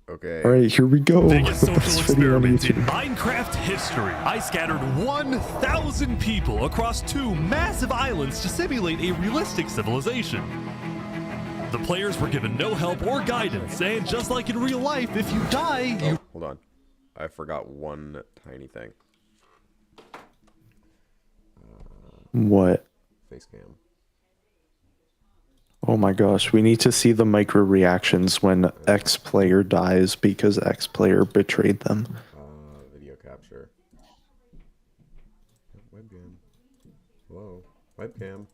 Okay. All right, here we go. Biggest The social best video on experiment in YouTube. Minecraft history. I scattered 1,000 people across 2 massive islands to simulate a realistic civilization. The players were given no help or guidance, and just like in real life, if you die, you... Hold on. I forgot one tiny thing. What? Face cam. Oh my gosh, we need to see the micro reactions when X player dies because X player betrayed them. Video capture. Webcam. Hello. Webcam.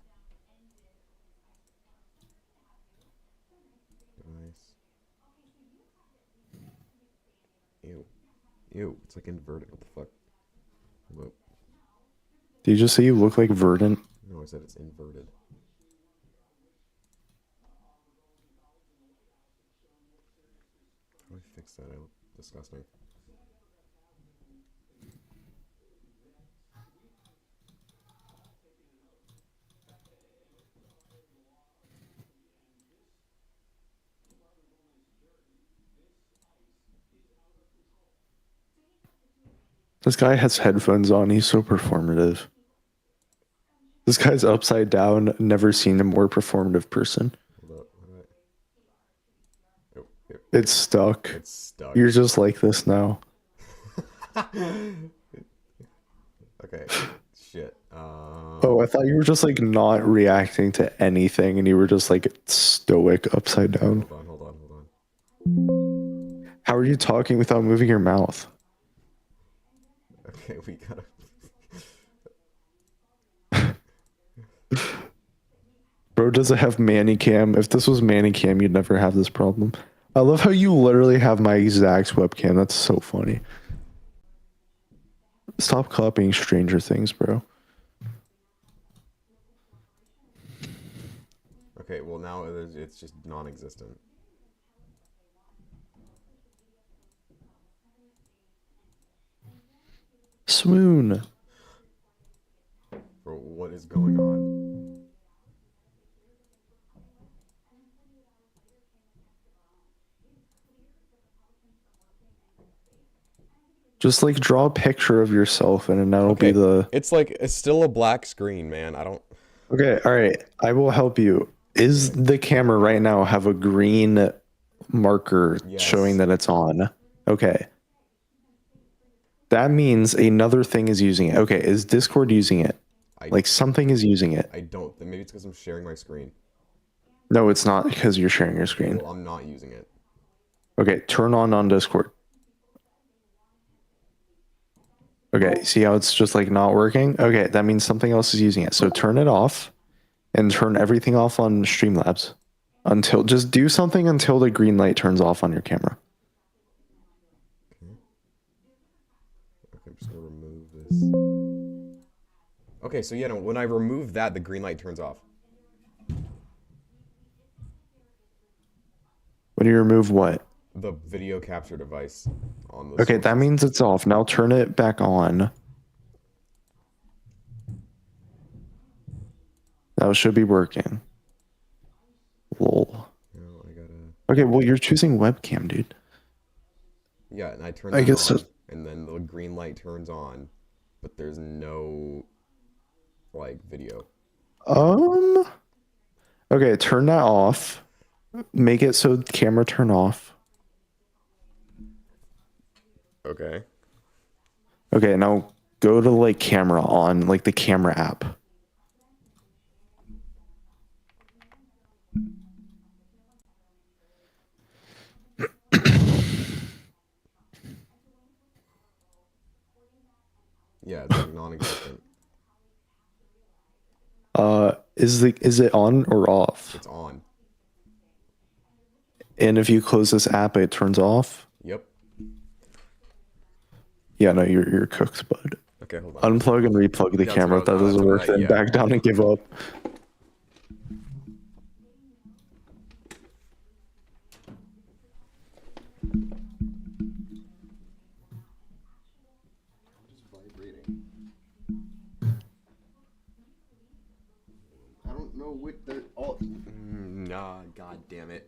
Nice. Ew. Ew. It's like inverted. What the fuck? Hello. Did you just say you look like Verdant? No, I said it's inverted. How do I fix that out? Disgusting. This guy has headphones on. He's so performative. This guy's upside down. Never seen a more performative person. Hold up. Oh, yep. It's stuck. It's stuck. You're just like this now. Okay. Shit. Oh, I thought you were just like not reacting to anything and you were just like stoic upside down. Hold on. How are you talking without moving your mouth? Okay, we gotta... Bro doesn't have Manicam. If this was Manicam, you'd never have this problem. I love how you literally have my exact webcam. That's so funny. Stop copying Stranger Things, bro. Okay, well now it's just non-existent. Swoon. Bro, what is going on? Just like draw a picture of yourself and that'll be the... It's like, it's still a black screen, man. I don't... Okay, alright. I will help you. Is the camera right now have a green marker showing that it's on? Okay. That means another thing is using it. Okay, is Discord using it? Like something is using it. I don't. Maybe it's because I'm sharing my screen. No, it's not because you're sharing your screen. Well, I'm not using it. Okay, turn on Discord. Okay, see how it's just like not working? Okay, that means something else is using it. So turn it off and turn everything off on Streamlabs. Just do something until the green light turns off on your camera. Okay, I'm just gonna remove this. Okay, so yeah, no, when I remove that, the green light turns off. When you remove what? The video capture device on the Okay, that means it's off. Now turn it back on. That should be working. Lol. No, I gotta... Okay, well, you're choosing webcam, dude. Yeah, and I turn that on, so... and then the green light turns on, but there's no, like, video. Okay, turn that off. Make it so the camera turn off. Okay. Okay, now go to, like, camera on, like, the camera app. Yeah, it's like non-existent. Is it on or off? It's on. And if you close this app, it turns off? Yep. Yeah, no, you're cooked, bud. Okay, hold on. Unplug and replug the camera if that doesn't work, then back down and give up. I don't know what the... Oh, nah, God. God damn it.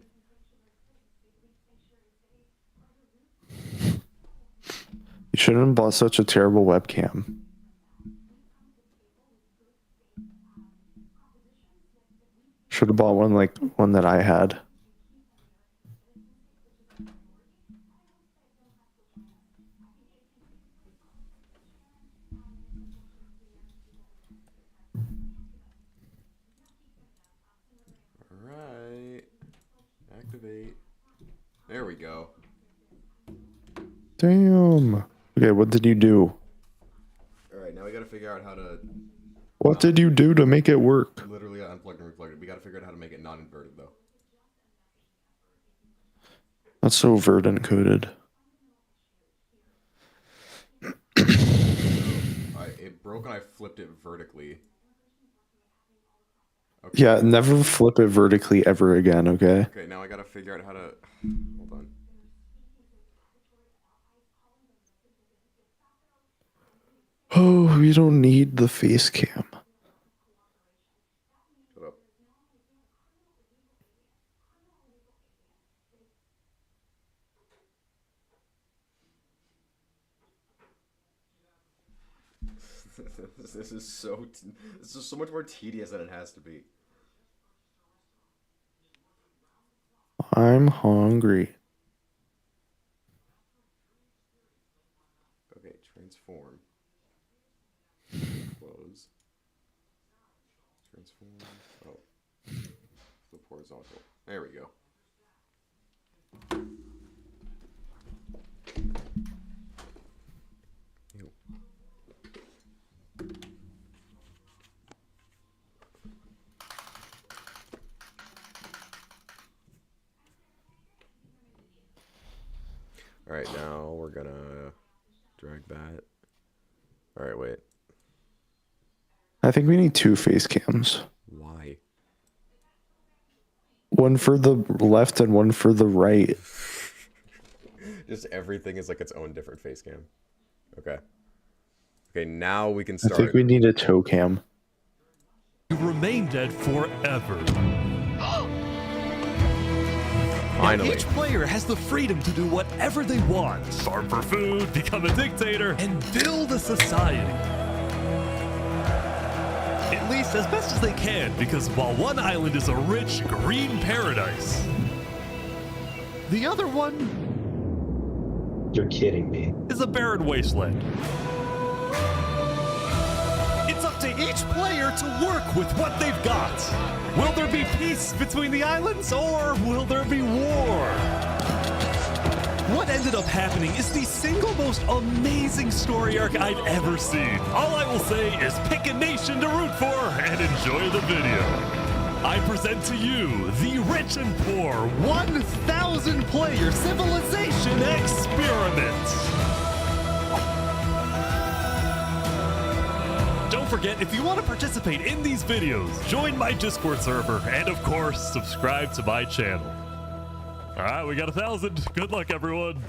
You shouldn't have bought such a terrible webcam. Should have bought one like one that I had. Alright. Activate. There we go. Damn. Okay, what did you do? Alright, now we gotta figure out how to... What did you do to make it work? Literally unplugged and replugged it. We gotta figure out how to make it non-inverted, though. That's so verdant coded. It broke and I flipped it vertically. Okay. Yeah, never flip it vertically ever again, okay? Okay, now I gotta figure out how to... Hold on. Oh, we don't need the face cam. Shut up. This is so much more tedious than it has to be. I'm hungry. Okay, transform. Close. Transform. Oh. Flip horizontal. There we go. Ew. Alright, now we're gonna drag that. Alright, wait. I think we need 2 face cams. Why? One for the left and one for the right. Just everything is like its own different face cam. Okay. Okay, now we can I start. think we need a toe cam. You remain dead forever. Finally. Now each player has the freedom to do whatever they want. Starve for food, become a dictator, and build a society. At least as best as they can, because while one island is a rich green paradise, the other one You're kidding me. is a barren wasteland. It's up to each player to work with what they've got. Will there be peace between the islands, or will there be war? What ended up happening is the single most amazing story arc I've ever seen. All I will say is pick a nation to root for and enjoy the video. I present to you the Rich and Poor 1,000 player civilization experiment. Don't forget, if you want to participate in these videos, join my Discord server and of course, subscribe to my channel. All right, we got 1,000. Good luck, everyone.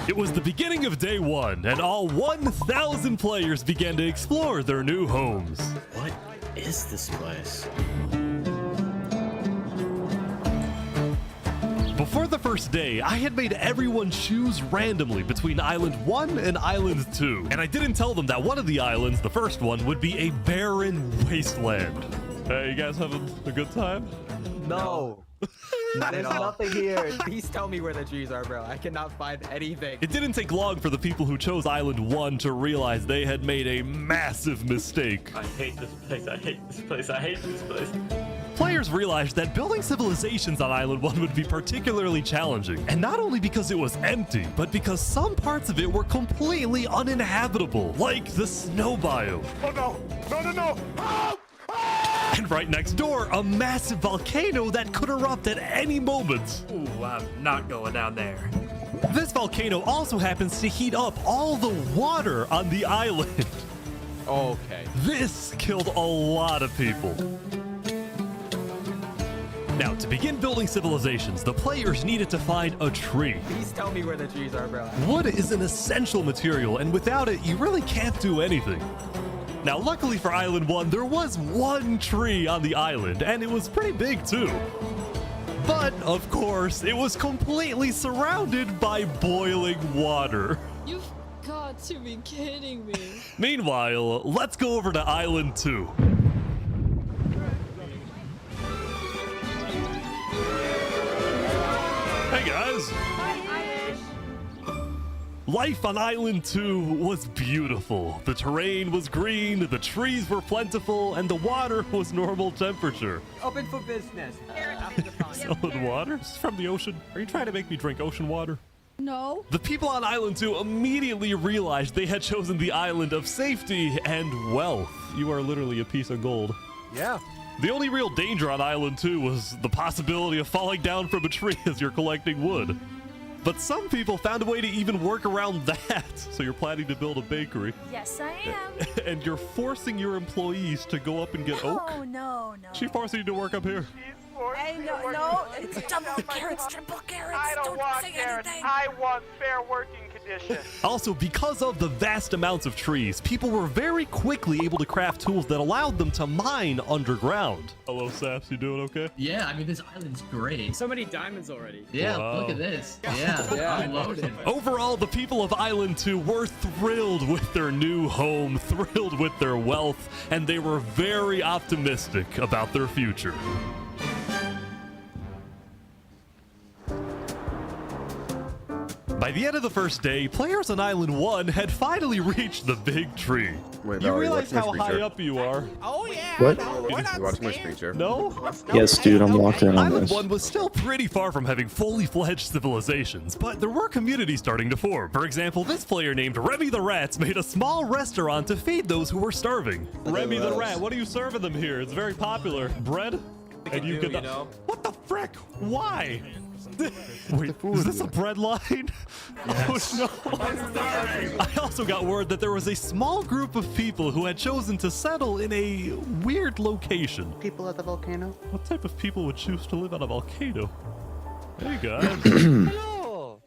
It was the beginning of day 1, and all 1,000 players began to explore their new homes. What is this place? Before the first day, I had made everyone choose randomly between Island 1 and Island 2. And I didn't tell them that one of the islands, the first one, would be a barren wasteland. Hey, you guys having a good time? No. There's nothing here. Please tell me where the trees are, bro. I cannot find anything. It didn't take long for the people who chose Island 1 to realize they had made a massive mistake. I hate this place. I hate this place. I hate this place. Players realized that building civilizations on Island 1 would be particularly challenging, and not only because it was empty, but because some parts of it were completely uninhabitable, like the snow biome. Oh no! No, no, no! Help! And right next door, a massive volcano that could erupt at any moment. Ooh, I'm not going down there. This volcano also happens to heat up all the water on the island. Okay. This killed a lot of people. Now, to begin building civilizations, the players needed to find a tree. Please tell me where the trees are, bro. Wood is an essential material, and without it, you really can't do anything. Now, luckily for Island 1, there was one tree on the island, and it was pretty big too. But, of course, it was completely surrounded by boiling water. You've got to be kidding me. Meanwhile, let's go over to Island 2. Hey guys! Life on Island 2 was beautiful. The terrain was green, the trees were plentiful, and the water was normal temperature. Open for business. Solid water? This is from the ocean. Are you trying to make me drink ocean water? No. The people on Island 2 immediately realized they had chosen the island of safety and wealth. You are literally a piece of gold. Yeah. The only real danger on Island 2 was the possibility of falling down from a tree as you're collecting wood. But some people found a way to even work around that. So you're planning to build a bakery. Yes, I am. And you're forcing your employees to go up and get oak? Oh, no. She forcing you to work up here. Hey, no. It's double carrots, triple carrots. I don't want say carrots. anything. I want fair working conditions. Also, because of the vast amounts of trees, people were very quickly able to craft tools that allowed them to mine underground. Hello, Saps. You doing okay? Yeah, I mean, this island's great. So many diamonds already. Yeah, Wow. look at this. Yeah, I'm loaded. Overall, the people of Island 2 were thrilled with their new home, thrilled with their wealth, and they were very optimistic about their future. By the end of the first day, players on Island 1 had finally reached the big tree. Wait, You Valerie, realize watch my how screen high share. up you are? Oh yeah. What? You watch my screen share. No? Yes, dude, I'm locked in on Island this. 1 was still pretty far from having fully fledged civilizations, but there were communities starting to form. For example, this player named Remy the Rats made a small restaurant to feed those who were starving. Remy the Rat, what are you serving them here? It's very popular. Bread? And you could... What the frick? Why? Wait, is this a bread line? Oh no! I also got word that there was a small group of people who had chosen to settle in a weird location. People at the volcano? What type of people would choose to live on a volcano? Hey guys. Hello.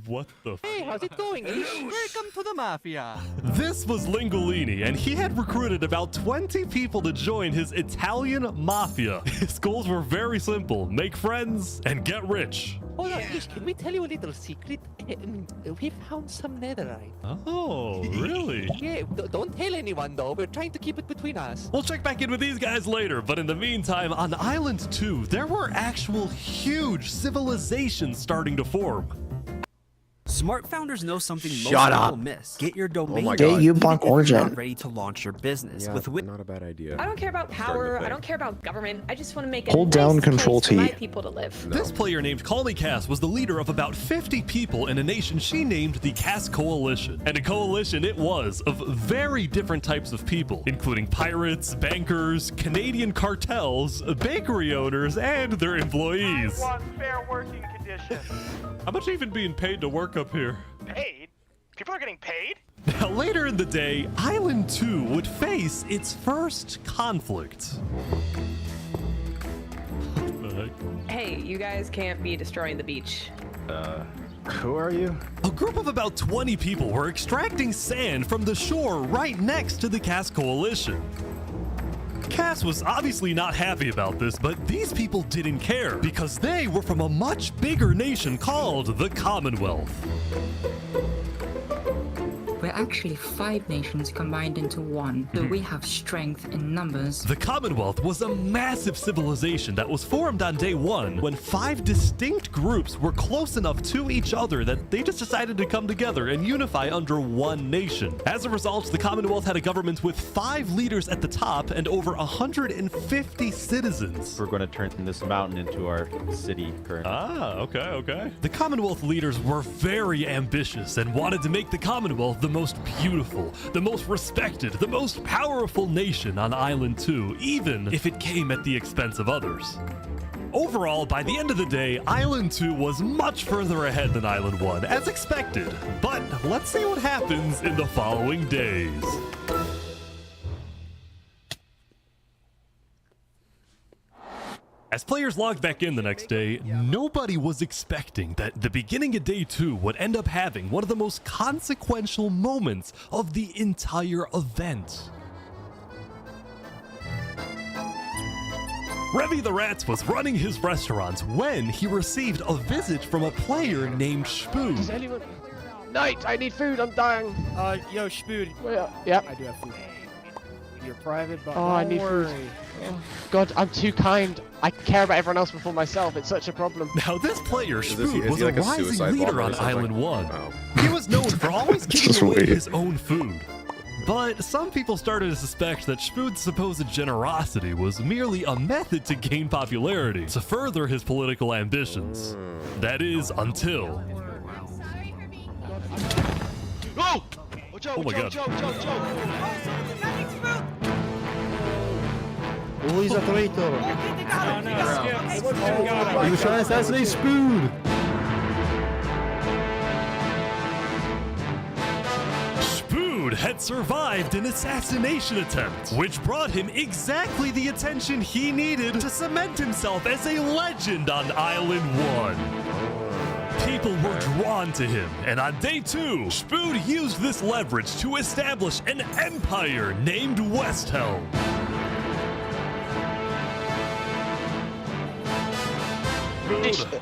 What the? Hey, how's it going? Welcome to the mafia. This was Lingolini, and he had recruited about 20 people to join his Italian mafia. His goals were very simple: make friends and get rich. Hold on, please, can we tell you a little secret? We found some netherite. Oh, really? Yeah, don't tell anyone though. We're trying to keep it between us. We'll check back in with these guys later, but in the meantime, on Island 2, there were actual huge civilizations starting to form. Smart founders know something most Shut people up. miss. Get your domain my Get God. you block if you're origin. not ready to launch your business. Yeah, With not a bad idea. I don't care about Starting to power. I think. don't care about government. I just want to make a Hold down nice Control place for my T. people to live. This player named Call Me Cass was the leader of about 50 people in a nation she named the Cass Coalition. And a coalition it was of very different types of people, including pirates, bankers, Canadian cartels, bakery owners, and their employees. I want fair working conditions. How much even being paid to work up here? Paid? People are getting paid? Now, later in the day, Island 2 would face its first conflict. What the heck? Hey, you guys can't be destroying the beach. Who are you? A group of about 20 people were extracting sand from the shore right next to the Cass Coalition. Cass was obviously not happy about this, but these people didn't care because they were from a much bigger nation called the Commonwealth. We're actually 5 nations combined into one, so we have strength in numbers. The Commonwealth was a massive civilization that was formed on day 1 when 5 distinct groups were close enough to each other that they just decided to come together and unify under one nation. As a result, the Commonwealth had a government with 5 leaders at the top and over 150 citizens. We're going to turn this mountain into our city currently. Ah, okay. The Commonwealth leaders were very ambitious and wanted to make the Commonwealth the most beautiful, the most respected, the most powerful nation on Island 2, even if it came at the expense of others. Overall, by the end of the day, Island 2 was much further ahead than Island 1, as expected. But let's see what happens in the following days. As players logged back in the next day, nobody was expecting that the beginning of day 2 would end up having one of the most consequential moments of the entire event. Revy the Rat was running his restaurant when he received a visit from a player named Spoon. Does anyone... Knight, I need food, I'm dying. Yo, Spoon. Well, yep. I do have food. You're private, but Oh, I need food. Oh, God, I'm too kind. I care about everyone else before myself. It's such a problem. Now, this player, Spoon, is was he like a a rising suicide leader bomber or on something? Island 1. Oh. He was known for always Just giving away wait. his own food. But some people started to suspect that Spoon's supposed generosity was merely a method to gain popularity, to further his political ambitions. That is, until... Oh! Watch out, Oh my God. Oh, he's a traitor. He was trying to assassinate Spoon. Spoon had survived an assassination attempt, which brought him exactly the attention he needed to cement himself as a legend on Island 1. People were drawn to him, and on day 2, Spoon used this leverage to establish an empire named West Helm.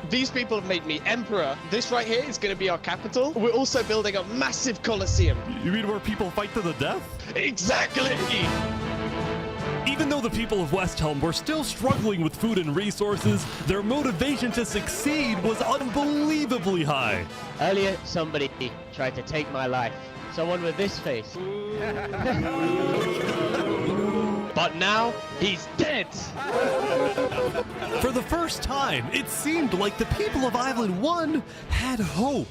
These people have made me emperor. This right here is going to be our capital. We're also building a massive coliseum. You mean where people fight to the death? Exactly. Even though the people of West Helm were still struggling with food and resources, their motivation to succeed was unbelievably high. Earlier, somebody tried to take my life. Someone with this face. But now, he's dead. For the first time, it seemed like the people of Island 1 had hope.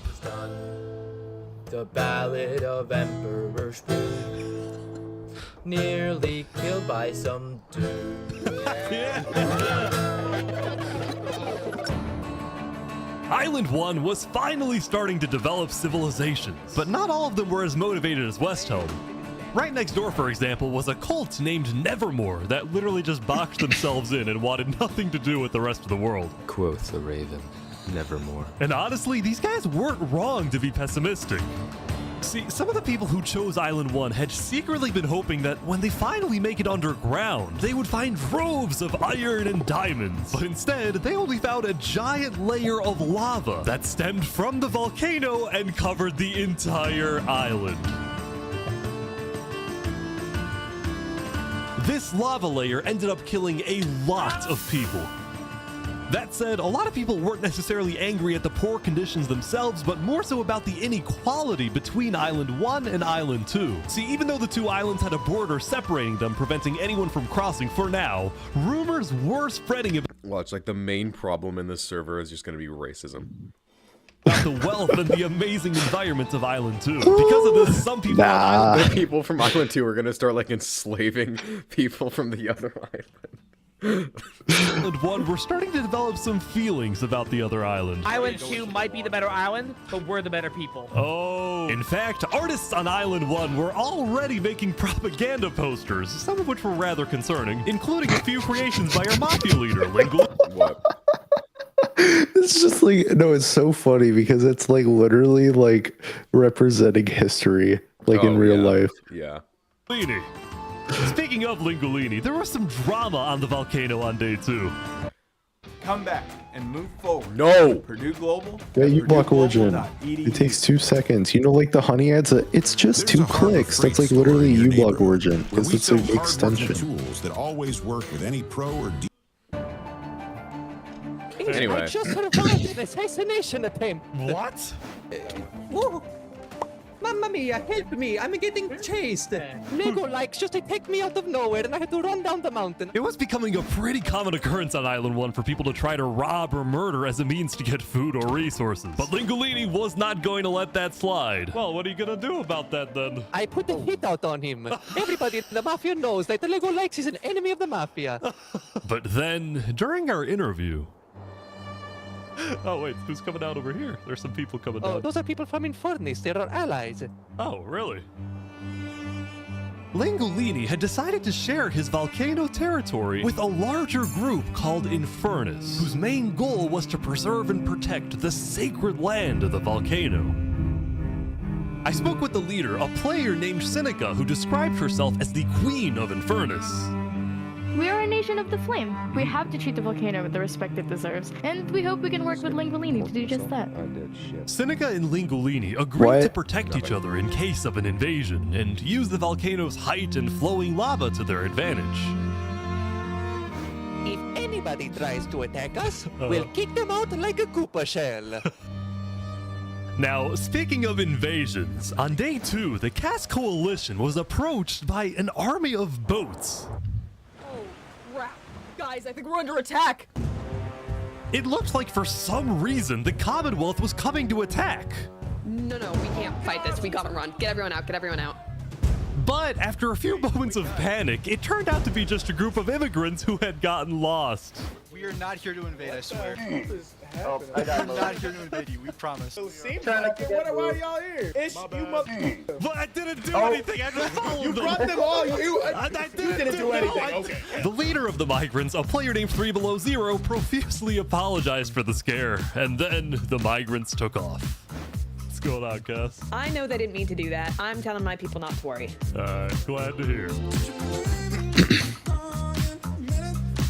The Ballad of Emperor Spoon, nearly killed by some dude. Island 1 was finally starting to develop civilizations, but not all of them were as motivated as West Helm. Right next door, for example, was a cult named Nevermore that literally just boxed themselves in and wanted nothing to do with the rest of the world. Quoth the Raven, Nevermore. And honestly, these guys weren't wrong to be pessimistic. See, some of the people who chose Island 1 had secretly been hoping that when they finally make it underground, they would find droves of iron and diamonds. But instead, they only found a giant layer of lava that stemmed from the volcano and covered the entire island. This lava layer ended up killing a lot of people. That said, a lot of people weren't necessarily angry at the poor conditions themselves, but more so about the inequality between Island 1 and Island 2. See, even though the two islands had a border separating them, preventing anyone from crossing for now, rumors were spreading about Watch, like the main problem in this server is just going to be racism. the wealth and the amazing environment of Island 2. Because of this, some people on Island The people from Island 2 are going to start like enslaving people from the other island. Island 1 were starting to develop some feelings about the other island. Island 2 might be the better island, but we're the better people. Oh. In fact, artists on Island 1 were already making propaganda posters, some of which were rather concerning, including a few creations by our mafia leader, Lingual. What? It's just like, no, it's so funny because it's like literally like representing history, like in real life. Yeah. Lini. Speaking of Lingolini, there was some drama on the volcano on day 2. Come back and move forward. No! Purdue Global. Yeah, you block origin. It takes 2 seconds. You know, like the honey ads, it's just 2 clicks. That's like literally you block origin because it's an extension. Tools that always work with any pro or Anyway. I just survived an assassination attempt. What? Whoa. Mamma mia, help me. I'm getting chased. Lego likes just to take me out of nowhere and I had to run down the mountain. It was becoming a pretty common occurrence on Island 1 for people to try to rob or murder as a means to get food or resources. But Lingolini was not going to let that slide. Well, what are you going to do about that then? I put the hit out on him. Everybody in the mafia knows that the Lego likes is an enemy of the mafia. But then, during our interview... Oh, wait, who's coming out over here? There's some people coming down. Oh, those are people from Infernus. They're our allies. Oh, really? Lingolini had decided to share his volcano territory with a larger group called Infernus, whose main goal was to preserve and protect the sacred land of the volcano. I spoke with the leader, a player named Seneca, who described herself as the Queen of Infernus. We're a Nation of the Flame. We have to treat the volcano with the respect it deserves, and we hope we can work with Lingolini to do just that. Seneca and Lingolini agreed to protect each other in case of an invasion and use the volcano's height and flowing lava to their advantage. If anybody tries to attack us, we'll kick them out like a Koopa shell. Now, speaking of invasions, on day 2, the Cass Coalition was approached by an army of boats. Oh, crap. Guys, I think we're under attack. It looked like for some reason the Commonwealth was coming to attack. No, we can't fight this. We gotta run. Get everyone out. Get everyone out. But after a few moments of panic, it turned out to be just a group of immigrants who had gotten lost. We are not here to invade, I swear. Oh, We are not here to invade you, we promise. Seems like it. Why are y'all here? It's you mother. But I didn't do anything. I just followed You them. brought them all. I didn't do anything. Okay. The leader of the migrants, a player named 3 Below Zero, profusely apologized for the scare, and then the migrants took off. What's going on, Cass? I know they didn't mean to do that. I'm telling my people not to worry. Glad to hear.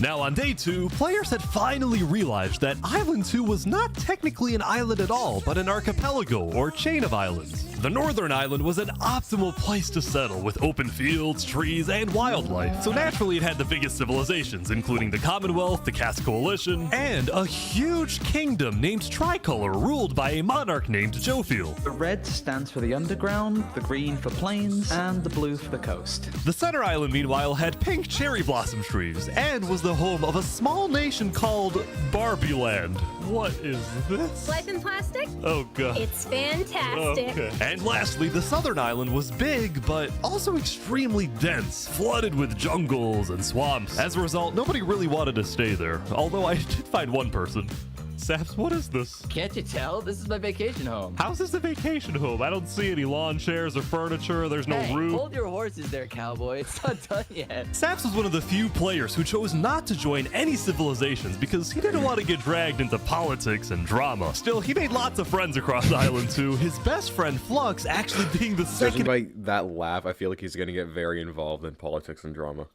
Now, on day 2, players had finally realized that Island 2 was not technically an island at all, but an archipelago or chain of islands. The northern island was an optimal place to settle with open fields, trees, and wildlife. So naturally it had the biggest civilizations, including the Commonwealth, the Cass Coalition, and a huge kingdom named Tricolor ruled by a monarch named Jophiel. The red stands for the underground, the green for plains, and the blue for the coast. The center island, meanwhile, had pink cherry blossom trees and was the home of a small nation called Barbie Land. What is this? Life in plastic? Oh god. It's fantastic. Okay. And lastly, the southern island was big, but also extremely dense, flooded with jungles and swamps. As a result, nobody really wanted to stay there, although I did find one person. Saps, what is this? Can't you tell? This is my vacation home. How's this a vacation home? I don't see any lawn chairs or furniture. There's no Hey, roof. hold your horses there, cowboy. It's not done yet. Saps was one of the few players who chose not to join any civilizations because he didn't want to get dragged into politics and drama. Still, he made lots of friends across Island 2, his best friend Flux actually being the Judging second by that laugh, I feel like he's gonna get very involved in politics and drama.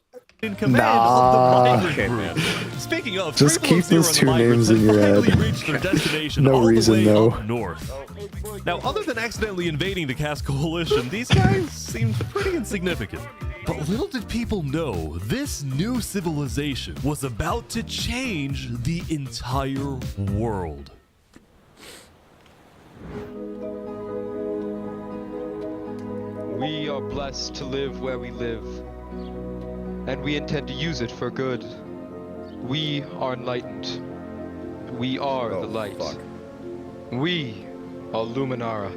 in command of the migrant Okay, group. man. Speaking of, Just 3 Below keep Zero those and the two migrants names in had your finally head. reached their destination No all reason, the way though. up north. Now, other than accidentally invading the Cass Coalition, these guys seemed pretty insignificant. But little did people know, this new civilization was about to change the entire world. We are blessed to live where we live, and we intend to use it for good. We are enlightened. We are the light. We are Luminara.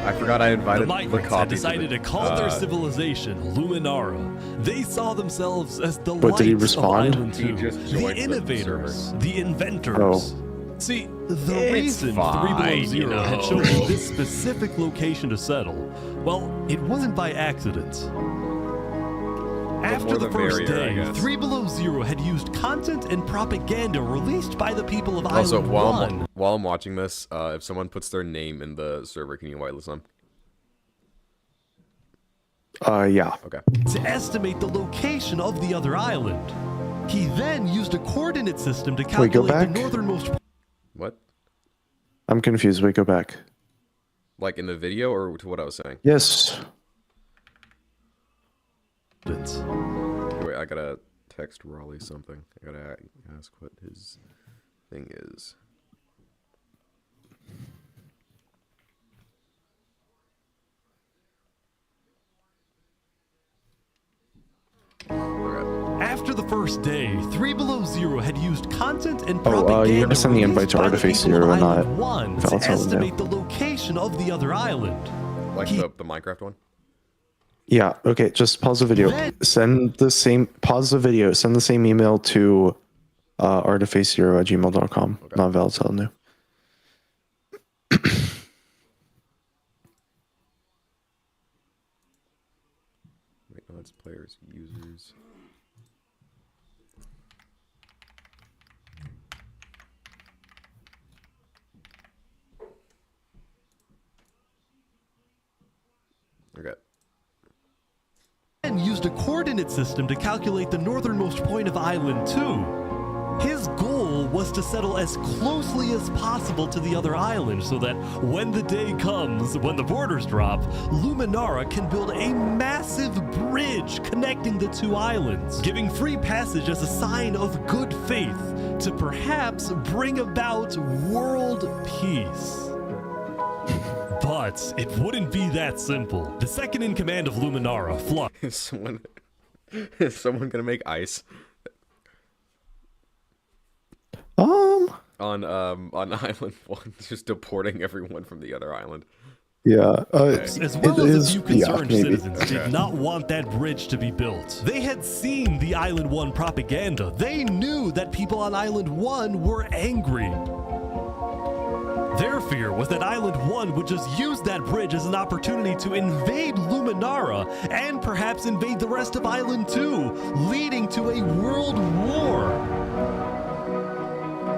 I forgot I The invited the migrants copy had decided to call their civilization Luminara. They saw themselves as the But did he lights of respond? Island 2, He just the joined the innovators, server. the inventors. Oh. See, the It's reason 3 Below fine, Zero you had know. chosen this specific location to settle, well, it wasn't by accident. After the first merrier, I day, guess. 3 Below Zero had used content and propaganda released by the people of Also, Island while 1. while I'm watching this, if someone puts their name in the server, can you whitelist them? Yeah. Okay. To estimate the location of the other island. He then used a coordinate system to Wait, go calculate back? the northernmost. What? I'm confused. Wait, go back. Like in the video or to what I was saying? Yes. Wait, I gotta text Raleigh something. I gotta ask what his thing is. After the first day, 3 Below Zero had used content and Oh, propaganda you're gonna send the invite to released by the Artiface people of Zero, not Island 1 to Valhalla, estimate the location of the other island. Like the Minecraft one? Yeah. Okay. Just pause the video. Send the same. Pause the video. Send the same email to artiface0@gmail.com. Not Valhalla new. Wait, no, it's players, users. Okay. then used a coordinate system to calculate the northernmost point of Island 2. His goal was to settle as closely as possible to the other island so that when the day comes, when the borders drop, Luminara can build a massive bridge connecting the two islands, giving free passage as a sign of good faith to perhaps bring about world peace. But it wouldn't be that simple. The second in command of Luminara, Flux. Is someone gonna make ice? On Island 1, just deporting everyone from the other island. Yeah. As well as a few concerned citizens did not want that bridge to be built. They had seen the Island 1 propaganda. They knew that people on Island 1 were angry. Their fear was that Island 1 would just use that bridge as an opportunity to invade Luminara and perhaps invade the rest of Island 2, leading to a world war.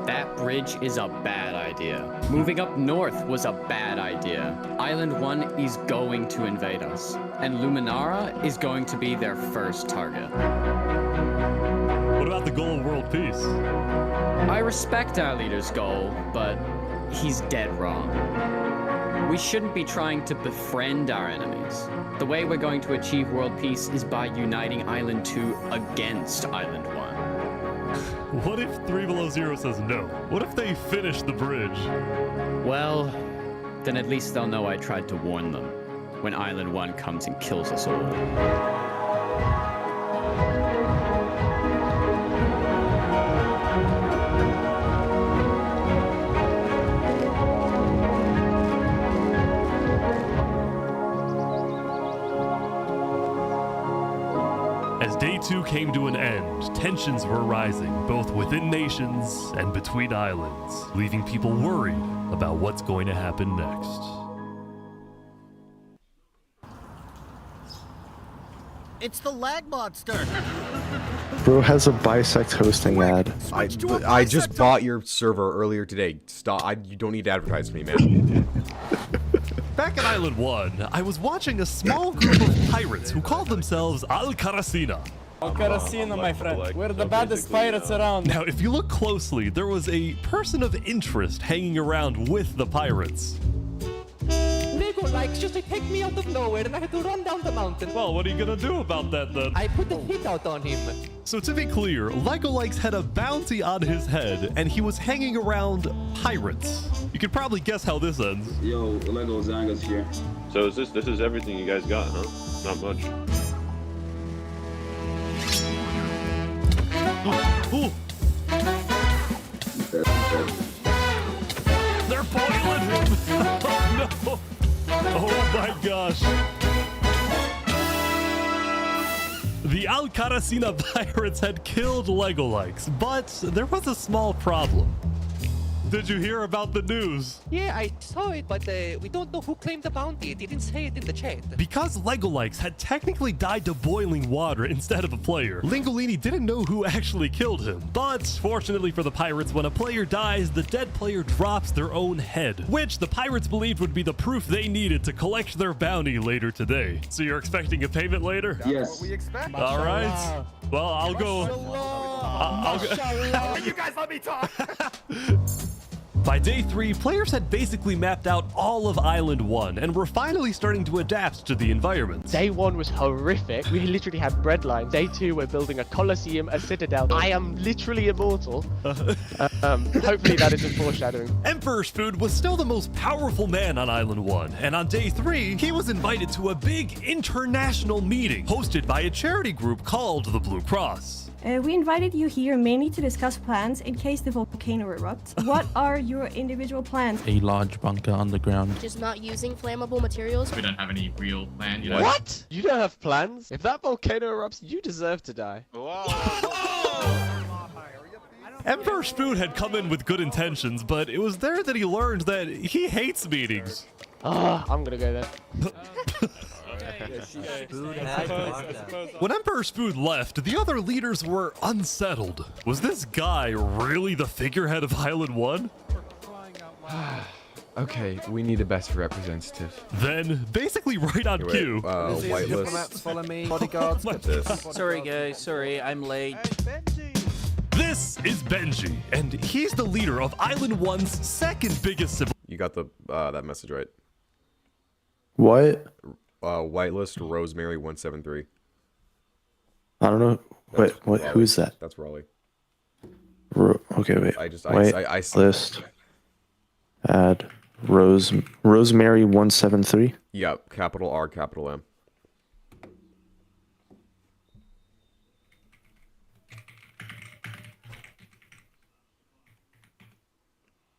That bridge is a bad idea. Moving up north was a bad idea. Island 1 is going to invade us, and Luminara is going to be their first target. What about the goal of world peace? I respect our leader's goal, but he's dead wrong. We shouldn't be trying to befriend our enemies. The way we're going to achieve world peace is by uniting Island 2 against Island 1. What if 3 Below Zero says no? What if they finish the bridge? Well, then at least they'll know I tried to warn them when Island 1 comes and kills us all. As Day 2 came to an end, tensions were rising, both within nations and between islands, leaving people worried about what's going to happen next. It's the lag monster. Bro has a bisect hosting ad. I just bought your server earlier today. Stop. You don't need to advertise to me, man. Back at Island 1, I was watching a small group of pirates who called themselves Al-Karasina. Al-Karasina, my friend. We're the baddest pirates around. Now, if you look closely, there was a person of interest hanging around with the pirates. Lego likes just to take me out of nowhere and I had to run down the mountain. Well, what are you gonna do about that then? I put the hit out on him. So to be clear, Lego Likes had a bounty on his head and he was hanging around pirates. You could probably guess how this ends. Yo, Lego Zanga's here. So is this is everything you guys got, huh? Not much. Ooh. They're boiling him! Oh no! Oh my gosh! The Al-Karasina pirates had killed Lego Likes, but there was a small problem. Did you hear about the news? Yeah, I saw it, but we don't know who claimed the bounty. It didn't say it in the chat. Because Lego Likes had technically died to boiling water instead of a player, Lingolini didn't know who actually killed him. But fortunately for the pirates, when a player dies, the dead player drops their own head, which the pirates believed would be the proof they needed to collect their bounty later today. So you're expecting a payment later? Yes. What we expect. All right. Well, I'll go. I'll go. You guys let me talk. By day 3, players had basically mapped out all of Island 1 and were finally starting to adapt to the environment. Day 1 was horrific. We literally had bread lines. Day 2, we're building a coliseum, a citadel. I am literally immortal. Hopefully that isn't foreshadowing. Emperor Spood was still the most powerful man on Island 1, and on day 3, he was invited to a big international meeting hosted by a charity group called the Blue Cross. We invited you here mainly to discuss plans in case the volcano erupts. What are your individual plans? A large bunker underground. Just not using flammable materials. We don't have any real plan, you know. What? You don't have plans? If that volcano erupts, you deserve to die. Emperor Spood had come in with good intentions, but it was there that he learned that he hates meetings. I'm gonna go there. When Emperor Spood left, the other leaders were unsettled. Was this guy really the figurehead of Island 1? Okay, we need a best representative. Then, basically right on cue. Whitelist. Follow me. Bodyguards. Sorry, guys. Sorry, I'm late. This is Benji, and he's the leader of Island 1's second biggest civil. You got the that message right. What? Whitelist Rosemary 173. I don't know. Wait, what? Who is that? That's Raleigh. Okay, wait. I list. Add Rosemary 173. Yep, capital R, capital M.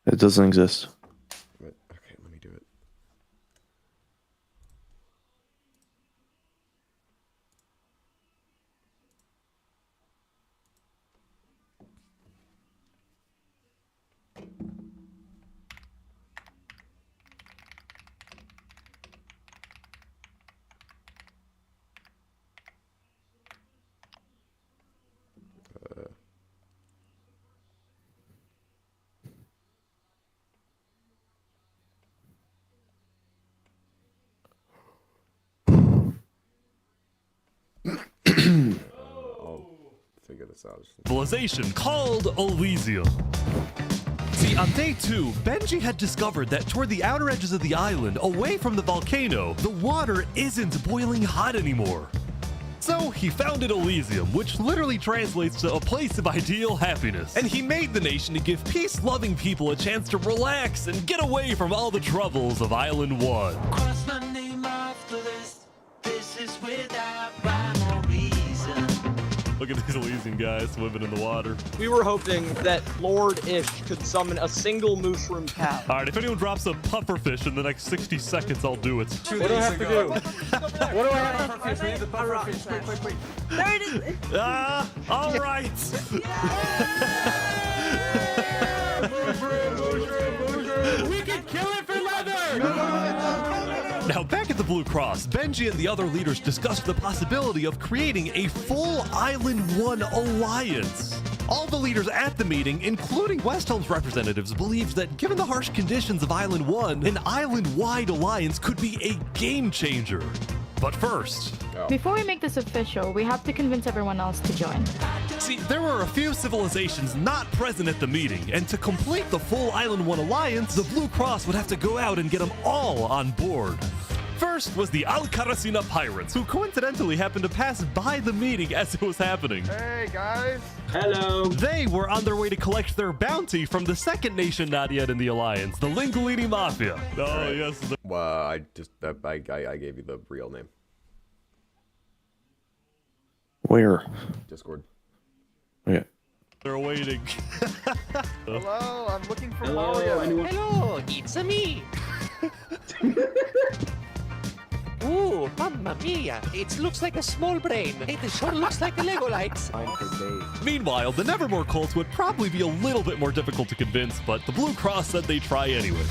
It doesn't exist. Okay, let me do it. I'll figure this out. Civilization called Elysium. See, on day 2, Benji had discovered that toward the outer edges of the island, away from the volcano, the water isn't boiling hot anymore. So he founded Elysium, which literally translates to a place of ideal happiness. And he made the nation to give peace-loving people a chance to relax and get away from all the troubles of Island 1. Cross my name off the list. This is without rhyme or reason. Look at these Elysian guys swimming in the water. We were hoping that Lord Ish could summon a single mushroom cow. All right, if anyone drops a pufferfish in the next 60 seconds, I'll do it. What do I have to do? What do I have to do? We need the pufferfish. Quick. There it is. All right. We can kill it for leather! Now, back at the Blue Cross, Benji and the other leaders discussed the possibility of creating a full Island 1 alliance. All the leaders at the meeting, including Westholme's representatives, believed that given the harsh conditions of Island 1, an island-wide alliance could be a game changer. But first... Before we make this official, we have to convince everyone else to join. See, there were a few civilizations not present at the meeting, and to complete the full Island 1 alliance, the Blue Cross would have to go out and get them all on board. First was the Alcaracina Pirates, who coincidentally happened to pass by the meeting as it was happening. Hey, guys. Hello. They were on their way to collect their bounty from the second nation not yet in the alliance, the Linguini Mafia. Oh, yes. Well, I gave you the real name. Where? Discord. Okay. They're waiting. Hello, I'm looking for Hello, Mario. anyone? Hello, it's me. Ooh, mamma mia! It looks like a small brain. It sure looks like a Lego lights. Meanwhile, the Nevermore cults would probably be a little bit more difficult to convince, but the Blue Cross said they'd try anyway.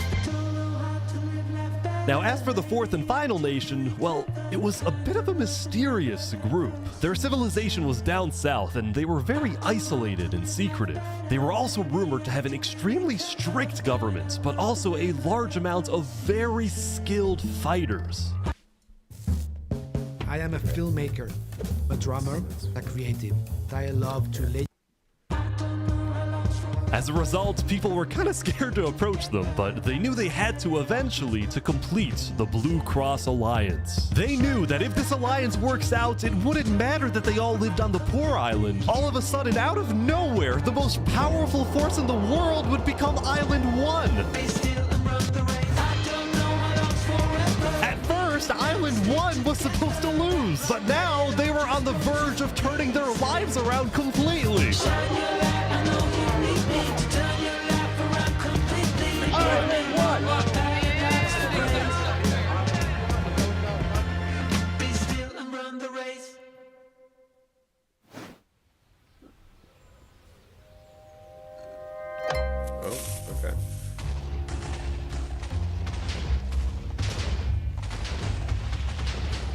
Now, as for the fourth and final nation, well, it was a bit of a mysterious group. Their civilization was down south, and they were very isolated and secretive. They were also rumored to have an extremely strict government, but also a large amount of very skilled fighters. I am a filmmaker, a drummer, a creative. I love to lay. As a result, people were kind of scared to approach them, but they knew they had to eventually to complete the Blue Cross Alliance. They knew that if this alliance works out, it wouldn't matter that they all lived on the poor island. All of a sudden, out of nowhere, the most powerful force in the world would become Island 1. At first, Island 1 was supposed to lose, but now they were on the verge of turning their lives around completely.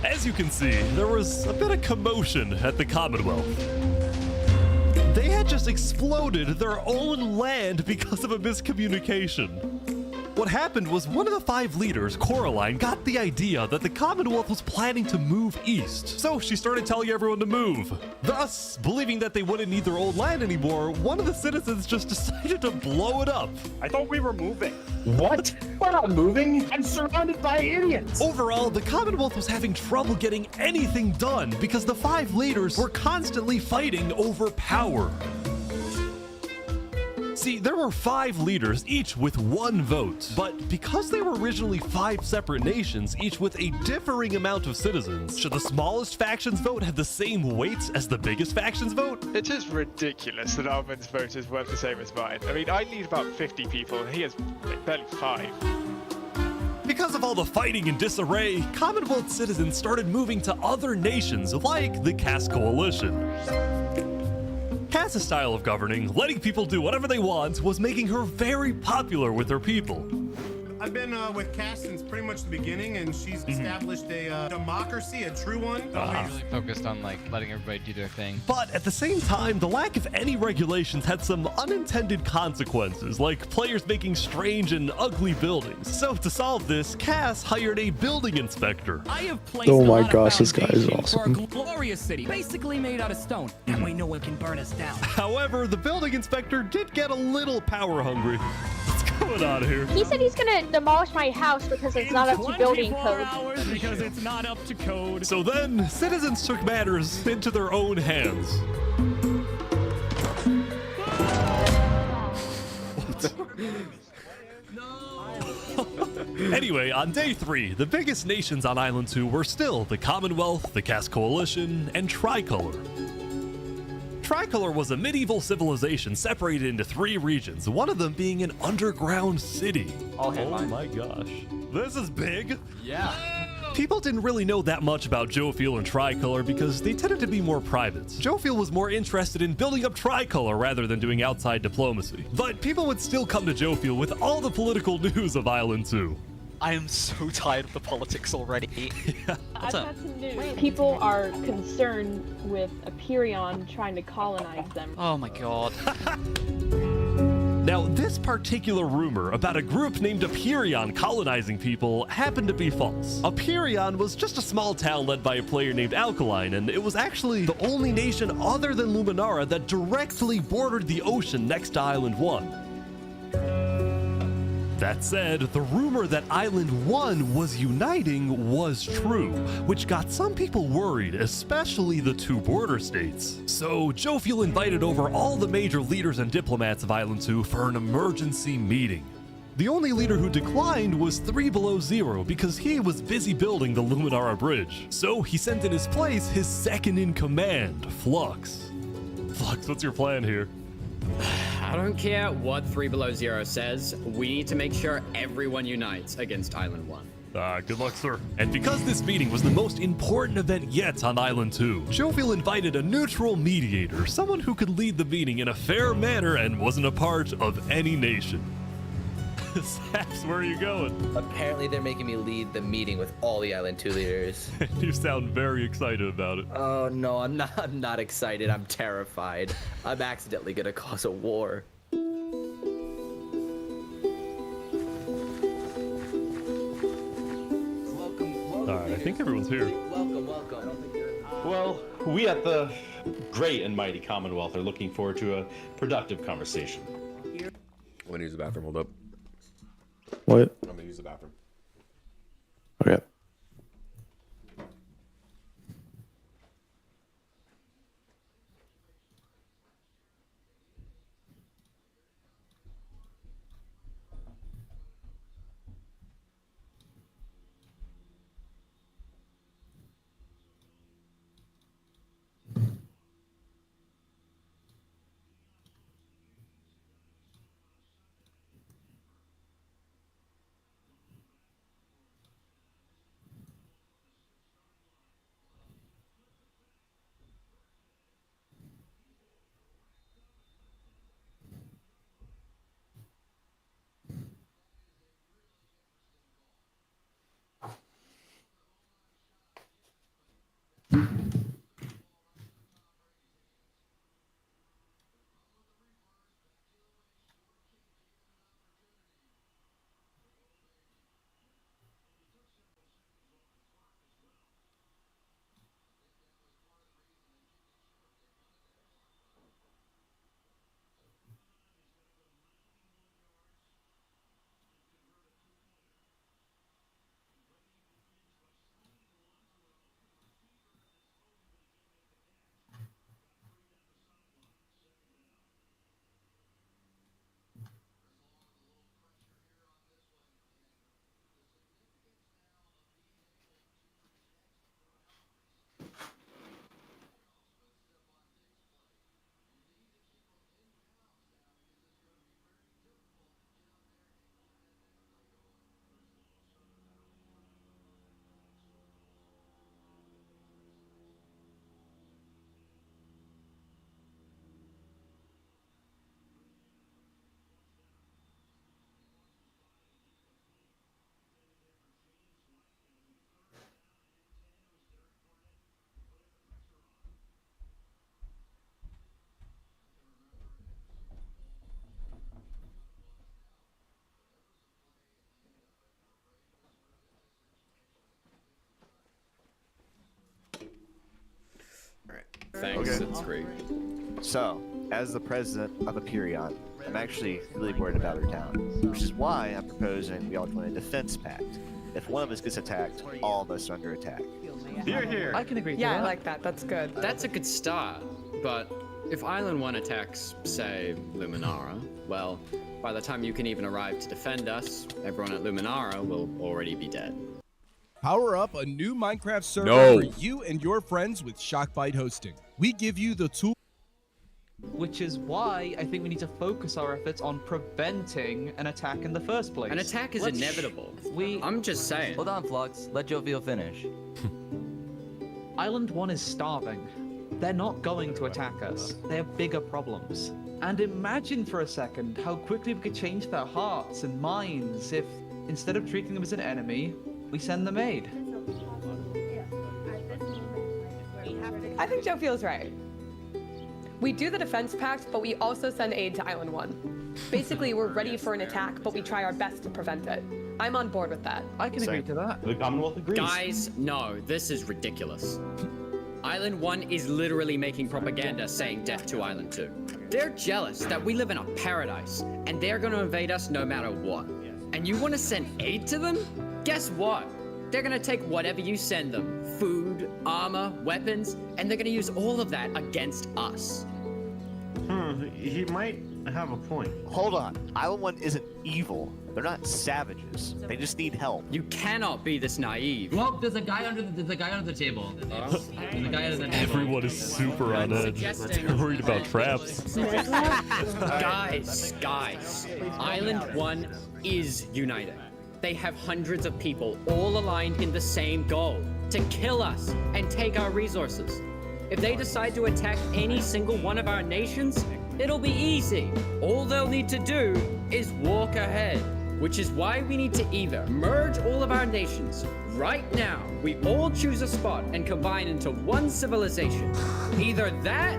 As you can see, there was a bit of commotion at the Commonwealth. They had just exploded their own land because of a miscommunication. What happened was one of the 5 leaders, Coraline, got the idea that the Commonwealth was planning to move east. So she started telling everyone to move. Thus, believing that they wouldn't need their old land anymore, one of the citizens just decided to blow it up. I thought we were moving. What? We're not moving. I'm surrounded by idiots. Overall, the Commonwealth was having trouble getting anything done because the 5 leaders were constantly fighting over power. See, there were 5 leaders, each with 1 vote. But because they were originally 5 separate nations, each with a differing amount of citizens, should the smallest faction's vote have the same weight as the biggest faction's vote? It is ridiculous that Armin's vote is worth the same as mine. I mean, I need about 50 people, and he has like, barely 5. Because of all the fighting and disarray, Commonwealth citizens started moving to other nations like the Cass Coalition. Cass's style of governing, letting people do whatever they want, was making her very popular with her people. I've been with Cass since pretty much the beginning, and she's established a democracy, a true one. Really focused on like letting everybody do their thing. But at the same time, the lack of any regulations had some unintended consequences, like players making strange and ugly buildings. So to solve this, Cass hired a building inspector. I have placed Oh a my lot of gosh, this guy is foundations for a awesome. glorious city, basically made out of stone. That way no one can burn us down. However, the building inspector did get a little power hungry. What's going on here? He said he's gonna demolish my house because it's not up to building code. Hours because it's not up to code. So then, citizens took matters into their own hands. Anyway, on day 3, the biggest nations on Island 2 were still the Commonwealth, the Cass Coalition, and Tricolor. Tricolor was a medieval civilization separated into 3 regions, one of them being an underground city. Oh my gosh. This is big. Yeah. People didn't really know that much about Jofiel and Tricolor because they tended to be more private. Jofiel was more interested in building up Tricolor rather than doing outside diplomacy. But people would still come to Jofiel with all the political news of Island 2. I am so tired of the politics already. I've got some news. People are concerned with Aperion trying to colonize them. Oh my god. Now, this particular rumor about a group named Aperion colonizing people happened to be false. Aperion was just a small town led by a player named Alkaline, and it was actually the only nation other than Luminara that directly bordered the ocean next to Island 1. That said, the rumor that Island 1 was uniting was true, which got some people worried, especially the 2 border states. So Jofiel invited over all the major leaders and diplomats of Island 2 for an emergency meeting. The only leader who declined was 3 Below Zero because he was busy building the Luminara Bridge. So he sent in his place his second in command, Flux. Flux, what's your plan here? I don't care what 3 Below Zero says. We need to make sure everyone unites against Island 1. Good luck, sir. And because this meeting was the most important event yet on Island 2, Jofiel invited a neutral mediator, someone who could lead the meeting in a fair manner and wasn't a part of any nation. Saps, where are you going? Apparently they're making me lead the meeting with all the Island 2 leaders. You sound very excited about it. Oh no, I'm not excited. I'm terrified. I'm accidentally gonna cause a war. Alright, I think everyone's here. Welcome. Well, we at the great and mighty Commonwealth are looking forward to a productive conversation. I'm gonna use the bathroom, hold up. What? I'm gonna use the bathroom. Okay. thanks. Okay. It's great. So, as the president of Aperion, I'm actually really worried about our town, which is why I'm proposing we all join a defense pact. If one of us gets attacked, all of us are under attack. Here, here. I can agree. Yeah, I like that. That's good. That's a good start, but if Island 1 attacks, say, Luminara, well, by the time you can even arrive to defend us, everyone at Luminara will already be dead. Power up a new Minecraft server for you and your friends with Shockbite hosting. We give you the tool. Which is why I think we need to focus our efforts on preventing an attack in the first place. An attack is inevitable. I'm just saying. Hold on, Flux. Let Jovial finish. Island 1 is starving. They're not going to attack us. They have bigger problems. And imagine for a second how quickly we could change their hearts and minds if, instead of treating them as an enemy, we send them aid. I think Joe feels right. We do the defense pact, but we also send aid to Island 1. Basically, we're ready for an attack, but we try our best to prevent it. I'm on board with that. I can agree to that. The Commonwealth agrees. Guys, no, this is ridiculous. Island 1 is literally making propaganda saying death to Island 2. They're jealous that we live in a paradise, and they're gonna invade us no matter what. And you wanna send aid to them? Guess what? They're gonna take whatever you send them, food, armor, weapons, and they're gonna use all of that against us. He might have a point. Hold on. Island 1 isn't evil. They're not savages. They just need help. You cannot be this naive. Well, there's a guy under the guy under the table. There's a guy under the table. Everyone is super on edge. They're worried about traps. Guys, Island 1 is united. They have hundreds of people all aligned in the same goal, to kill us and take our resources. If they decide to attack any single one of our nations, it'll be easy. All they'll need to do is walk ahead, which is why we need to either merge all of our nations right now. We all choose a spot and combine into one civilization. Either that,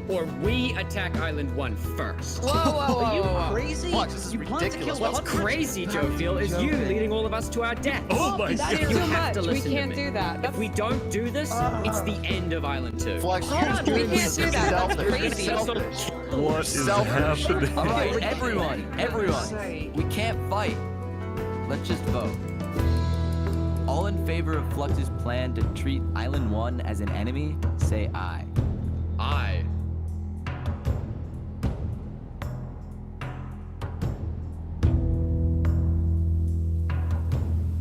or we attack Island 1 first. Whoa, whoa, whoa, Are you whoa. crazy? Watch, this is You plan to ridiculous. kill What's crazy, Jovial, is you leading all of us to our death. Oh my That's god. You too have to much. We listen to can't me. do that. If we don't do this, it's the end of Island 2. Flux, Hold on, we can't do that. That's crazy. What is happening? All right, everyone. We can't fight. Let's just vote. All in favor of Flux's plan to treat Island 1 as an enemy, say aye. Aye.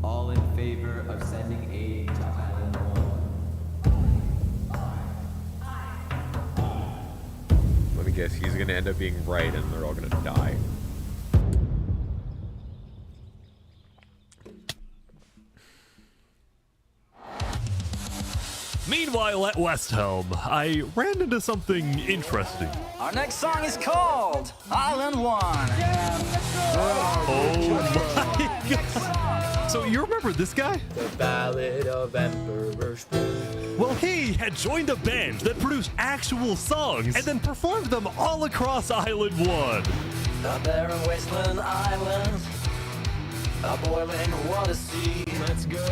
All in favor of sending aid to Island 1. Let me guess, he's gonna end up being right and they're all gonna die. Meanwhile, at West Helm, I ran into something interesting. Our next song is called Island 1. Oh my god! So you remember this guy? The Ballad of Emperor Spoon. Well, he had joined a band that produced actual songs and then performed them all across Island 1. A barren wasteland island, a boiling water sea. Let's go.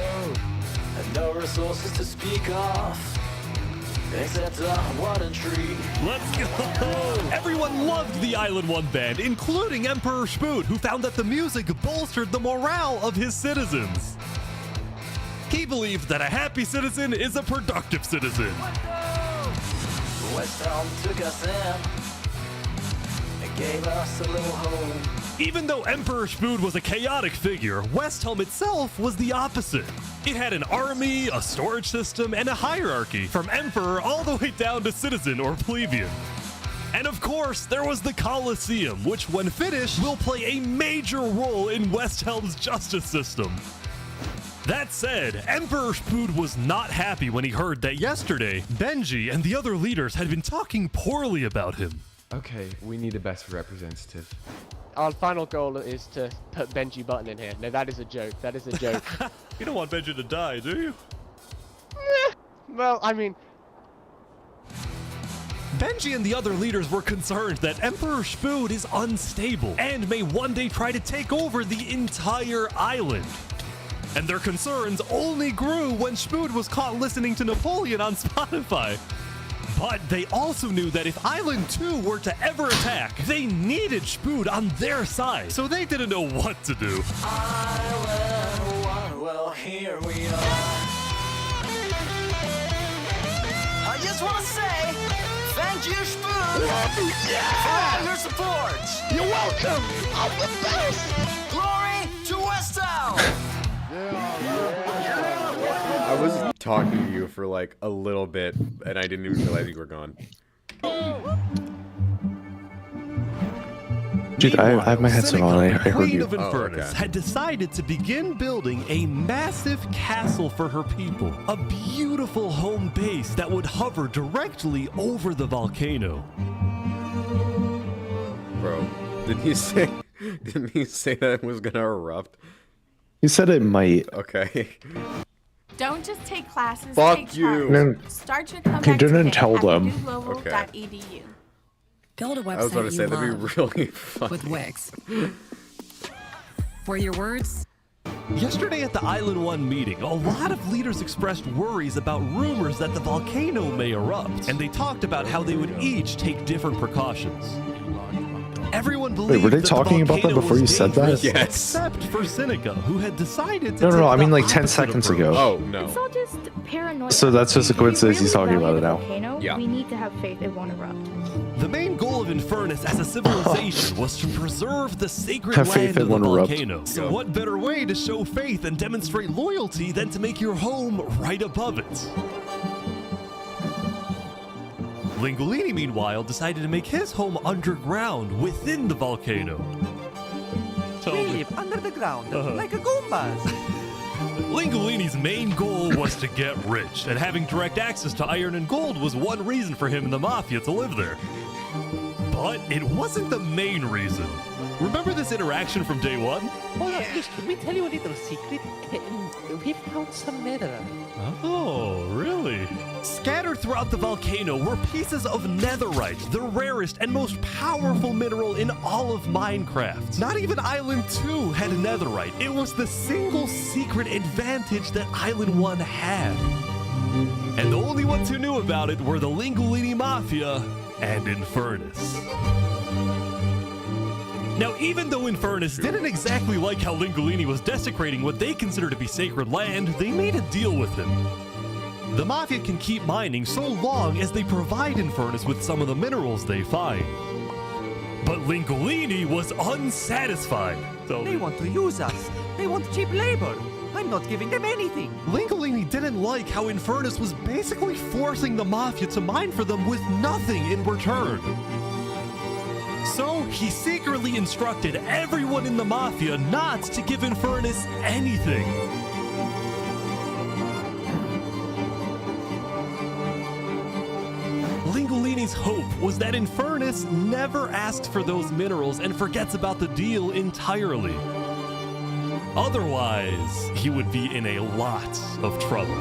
And no resources to speak of, except a wooden tree. Let's go! Everyone loved the Island 1 band, including Emperor Spoon, who found that the music bolstered the morale of his citizens. He believed that a happy citizen is a productive citizen. West Helm took us in and gave us a little home. Even though Emperor Spoon was a chaotic figure, West Helm itself was the opposite. It had an army, a storage system, and a hierarchy, from emperor all the way down to citizen or plebeian. And of course, there was the Colosseum, which when finished will play a major role in West Helm's justice system. That said, Emperor Spoon was not happy when he heard that yesterday, Benji and the other leaders had been talking poorly about him. Okay, we need a best representative. Our final goal is to put Benji Button in here. No, that is a joke. That is a joke. You don't want Benji to die, do you? Well, I mean... Benji and the other leaders were concerned that Emperor Spoon is unstable and may one day try to take over the entire island. And their concerns only grew when Spoon was caught listening to Napoleon on Spotify. But they also knew that if Island 2 were to ever attack, they needed Spood on their side, so they didn't know what to do. Island 1, well, here we are. I just want to say, thank you, Spoon, for all your support. You're welcome. I'm the best. Glory to Westown. I was talking to you for like a little bit, and I didn't even realize you were gone. Dude, I have my headset on. I heard Queen you. of Infernus had decided to begin building a massive castle for her people. A beautiful home base that would hover directly over the volcano. Bro, didn't he say that it was gonna erupt? He said it might. Okay. Don't just take classes, Fuck take you. charts. Start your comeback He didn't today tell at them. newglobal.edu. Build a website I was about to say, you that'd be love really funny. with Wix. Where your words Yesterday at the Island 1 meeting, a lot of leaders expressed worries about rumors that the volcano may erupt, and they talked about how they would each take different precautions. Everyone believed Wait, were they that talking the about that volcano before you was said that? dangerous, Yes. except for Seneca, who had decided to No, take I mean the like 10 opposite seconds approach. ago. Oh, no. It's all just paranoia. So that's just a coincidence he's talking about it now. Volcano, Yeah. We need to have faith it won't erupt. The main goal of Infernus as a civilization was to preserve the sacred Have faith land it of the won't erupt. volcano. So Yeah. what better way to show faith and demonstrate loyalty than to make your home right above it? Lingolini, meanwhile, decided to make his home underground within the volcano. Under the ground, like a Goombas. Lingolini's main goal was to get rich, and having direct access to iron and gold was one reason for him and the Mafia to live there. But it wasn't the main reason. Remember this interaction from day one? Let me tell you a little secret. We found some netherite. Oh, really? Scattered throughout the volcano were pieces of netherite, the rarest and most powerful mineral in all of Minecraft. Not even Island 2 had netherite. It was the single secret advantage that Island 1 had. And the only ones who knew about it were the Lingolini Mafia and Infernus. Now, even though Infernus didn't exactly like how Lingolini was desecrating what they consider to be sacred land, they made a deal with him. The Mafia can keep mining so long as they provide Infernus with some of the minerals they find. But Lingolini was unsatisfied. They want to use us. They want cheap labor. I'm not giving them anything. Lingolini didn't like how Infernus was basically forcing the Mafia to mine for them with nothing in return. So he secretly instructed everyone in the Mafia not to give Infernus anything. Lingolini's hope was that Infernus never asks for those minerals and forgets about the deal entirely. Otherwise, he would be in a lot of trouble.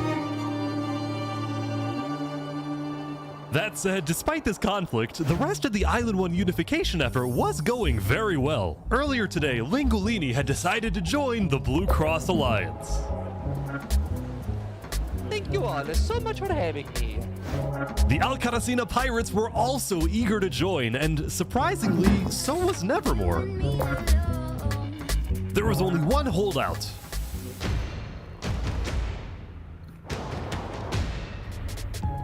That said, despite this conflict, the rest of the Island 1 unification effort was going very well. Earlier today, Lingolini had decided to join the Blue Cross Alliance. Thank you all so much for having me. The Alcaracina pirates were also eager to join, and surprisingly, so was Nevermore. There was only one holdout.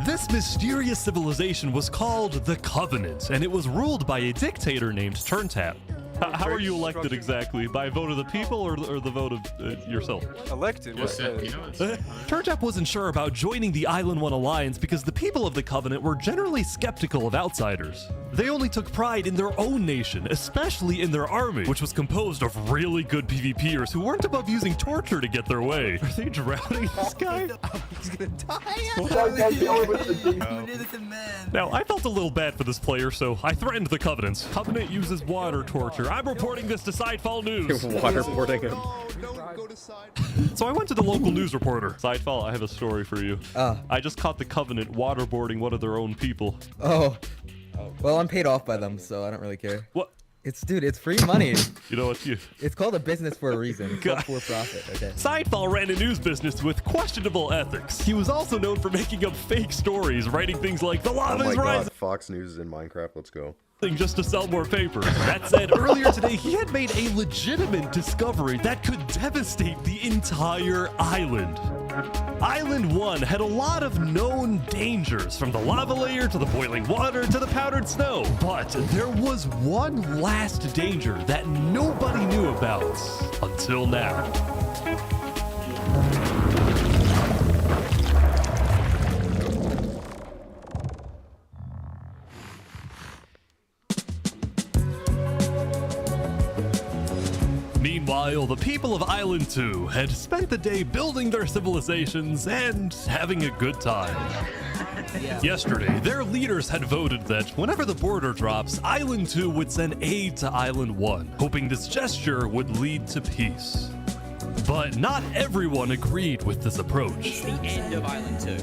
This mysterious civilization was called the Covenant, and it was ruled by a dictator named Turntap. How are you elected exactly? By a vote of the people or the vote of yourself? Elected? Turntap wasn't sure about joining the Island 1 Alliance because the people of the Covenant were generally skeptical of outsiders. They only took pride in their own nation, especially in their army, which was composed of really good PvPers who weren't above using torture to get their way. Are they drowning this guy? He's gonna die. Now, I felt a little bad for this player, so I threatened the Covenant. Covenant uses water torture. I'm reporting this to Sidefall News. Waterboarding him. So I went to the local news reporter. Sidefall, I have a story for you. I just caught the Covenant waterboarding one of their own people. Oh. Well, I'm paid off by them, so I don't really care. What? Dude, it's free money. You know what? It's called a business for a reason. It's called for profit. Okay. Seinfeld ran a news business with questionable ethics. He was also known for making up fake stories, writing things like "the lava is rising." Fox News is in Minecraft. Let's go. Just to sell more papers. That said, earlier today he had made a legitimate discovery that could devastate the entire island. Island 1 had a lot of known dangers, from the lava layer to the boiling water to the powdered snow. But there was one last danger that nobody knew about until now. Meanwhile, the people of Island 2 had spent the day building their civilizations and having a good time. Yesterday, their leaders had voted that whenever the border drops, Island 2 would send aid to Island 1, hoping this gesture would lead to peace. But not everyone agreed with this approach. The end of Island 2.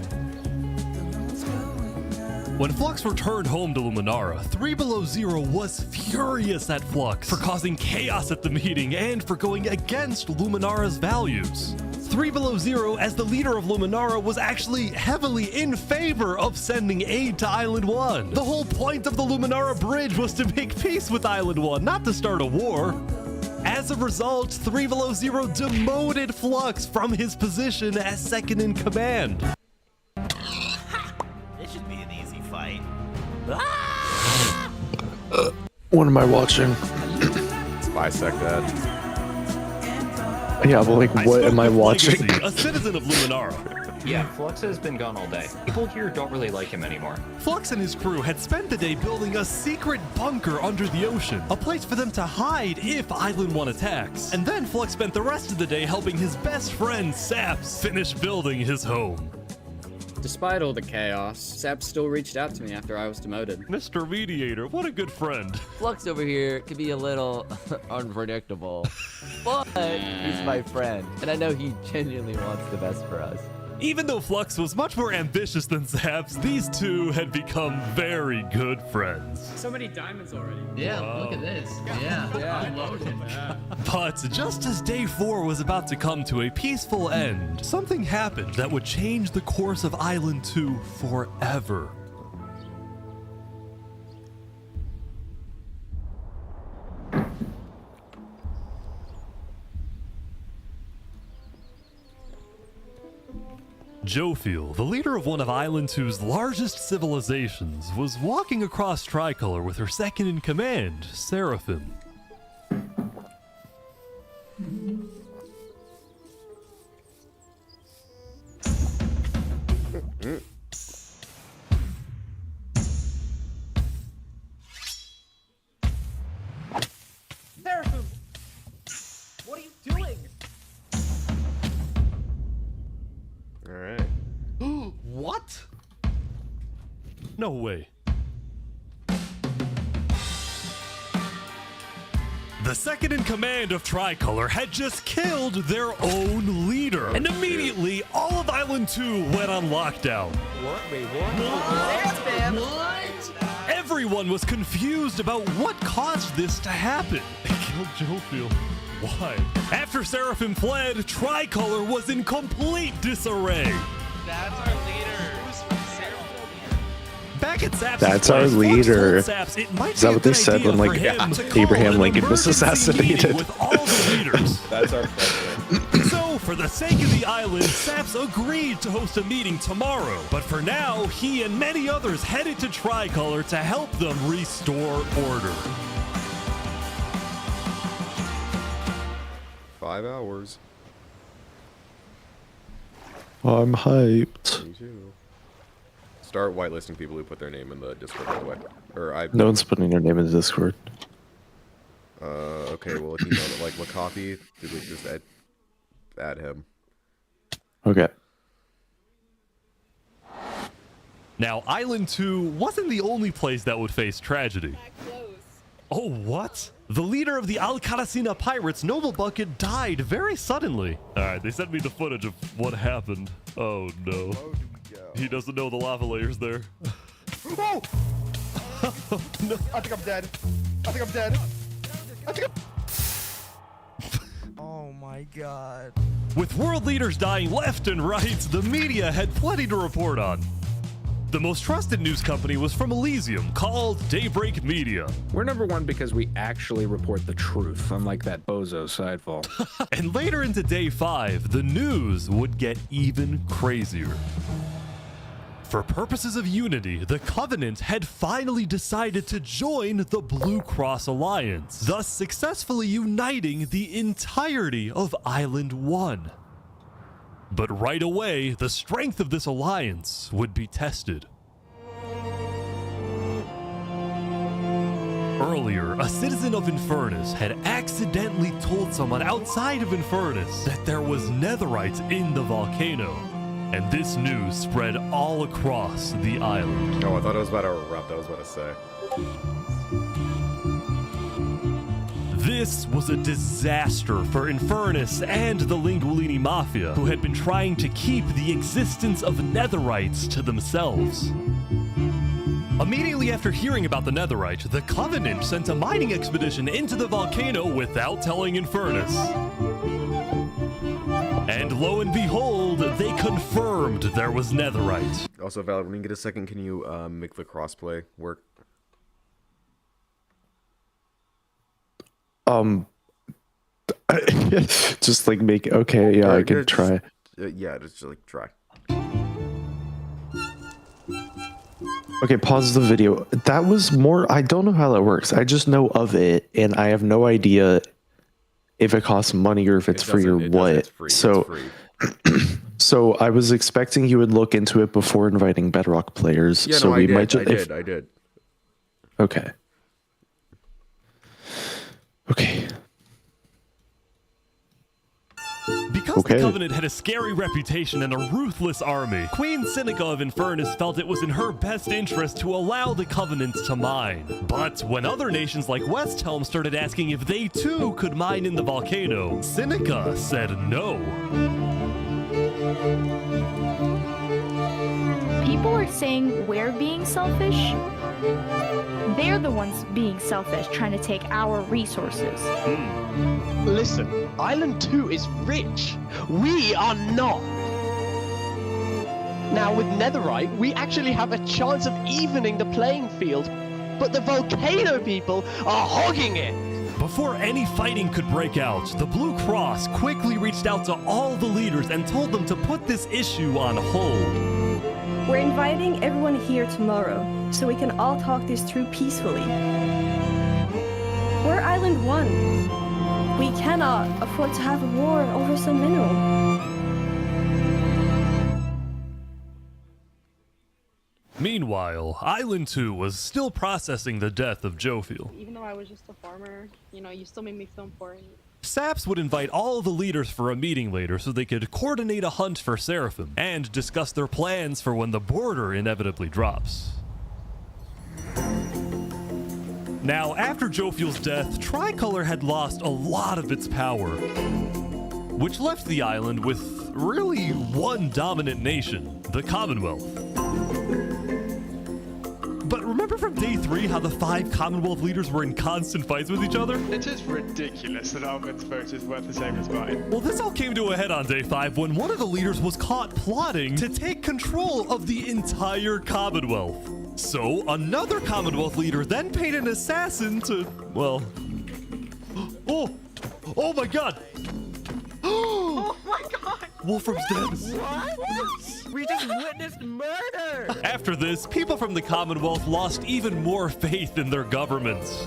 When Flux returned home to Luminara, 3 Below Zero was furious at Flux for causing chaos at the meeting and for going against Luminara's values. 3 Below Zero, as the leader of Luminara, was actually heavily in favor of sending aid to Island 1. The whole point of the Luminara Bridge was to make peace with Island 1, not to start a war. As a result, 3 Below Zero demoted Flux from his position as second in command. What am I watching? Bisect that. Yeah, but like, what am I watching? Legacy, a citizen of Luminara. Yeah, Flux has been gone all day. People here don't really like him anymore. Flux and his crew had spent the day building a secret bunker under the ocean, a place for them to hide if Island 1 attacks. And then Flux spent the rest of the day helping his best friend, Saps, finish building his home. Despite all the chaos, Saps still reached out to me after I was demoted. Mr. Mediator, what a good friend. Flux over here can be a little unpredictable, but he's my friend, and I know he genuinely wants the best for us. Even though Flux was much more ambitious than Saps, these two had become very good friends. So many diamonds already. Yeah, Wow. look at this. Yeah, loaded. But just as day 4 was about to come to a peaceful end, something happened that would change the course of Island 2 forever. Jofiel, the leader of one of Island 2's largest civilizations, was walking across Tricolor with her second in command, Seraphim. Seraphim! What are you doing? All right. What? No way. The second in command of Tricolor had just killed their own leader. And immediately, all of Island 2 went on lockdown. What? Wait, what? Everyone was confused about what caused this to happen. They killed Jofiel. Why? After Seraphim fled, Tricolor was in complete disarray. That's our leader. Back at Saps' That's our place, Flux leader. told Saps it might Is that be a what they good said idea when like for him to call Abraham an Lincoln was emergency meeting assassinated? with all the leaders. That's our president. So, for the sake of the island, Saps agreed to host a meeting tomorrow. But for now, he and many others headed to Tricolor to help them restore order. 5 hours. I'm hyped. Me too. Start whitelisting people who put their name in the Discord, by the way. Or I. No one's putting their name in the Discord. Okay. Well, if you know that, like, Wakapi, just add him. Okay. Now, Island 2 wasn't the only place that would face tragedy. Oh, what? The leader of the Alcaracina Pirates, Noble Bucket, died very suddenly. Alright, they sent me the footage of what happened. Oh, no. He doesn't know the lava layer's there. Oh! No. I think I'm dead. I think I'm dead. Oh my god. With world leaders dying left and right, the media had plenty to report on. The most trusted news company was from Elysium, called Daybreak Media. We're number one because we actually report the truth, unlike that bozo Sidefall. And later into day 5, the news would get even crazier. For purposes of unity, the Covenant had finally decided to join the Blue Cross Alliance, thus successfully uniting the entirety of Island 1. But right away, the strength of this alliance would be tested. Earlier, a citizen of Infernus had accidentally told someone outside of Infernus that there was netherite in the volcano, and this news spread all across the island. Oh, I thought it was about to erupt. I was about to say. This was a disaster for Infernus and the Linguolini Mafia, who had been trying to keep the existence of netherites to themselves. Immediately after hearing about the netherite, the Covenant sent a mining expedition into the volcano without telling Infernus. And lo and behold, they confirmed there was netherite. Also, Val, when you get a second, can you make the crossplay work? Just like make, okay, yeah, I can try. Yeah, just like try. Okay, pause the video. That was more, I don't know how that works. I just know of it, and I have no idea if it costs money or if it's free or what. It's free. So, so I was expecting you would look into it before inviting Bedrock players. Yeah, so no, we I did. might just, I did. Okay. Okay. Because the Covenant had a scary reputation and a ruthless army, Queen Seneca of Infernus felt it was in her best interest to allow the Covenant to mine. But when other nations like Westhelm started asking if they too could mine in the volcano, Seneca said no. People are saying we're being selfish. They're the ones being selfish, trying to take our resources. Listen, Island 2 is rich. We are not. Now, with netherite, we actually have a chance of evening the playing field, but the volcano people are hogging it. Before any fighting could break out, the Blue Cross quickly reached out to all the leaders and told them to put this issue on hold. We're inviting everyone here tomorrow, so we can all talk this through peacefully. We're Island 1. We cannot afford to have a war over some mineral. Meanwhile, Island 2 was still processing the death of Jophiel. Even though I was just a farmer, you know, you still made me feel important. Saps would invite all the leaders for a meeting later so they could coordinate a hunt for Seraphim and discuss their plans for when the border inevitably drops. Now, after Jophiel's death, Tricolor had lost a lot of its power, which left the island with really one dominant nation, the Commonwealth. But remember from day 3 how the 5 Commonwealth leaders were in constant fights with each other? It is ridiculous that Armin's vote is worth the same as mine. Well, this all came to a head on day 5 when one of the leaders was caught plotting to take control of the entire Commonwealth. So another Commonwealth leader then paid an assassin to, well... Oh my god! Oh my god! Wolfram's dead. What? We just witnessed murder! After this, people from the Commonwealth lost even more faith in their governments.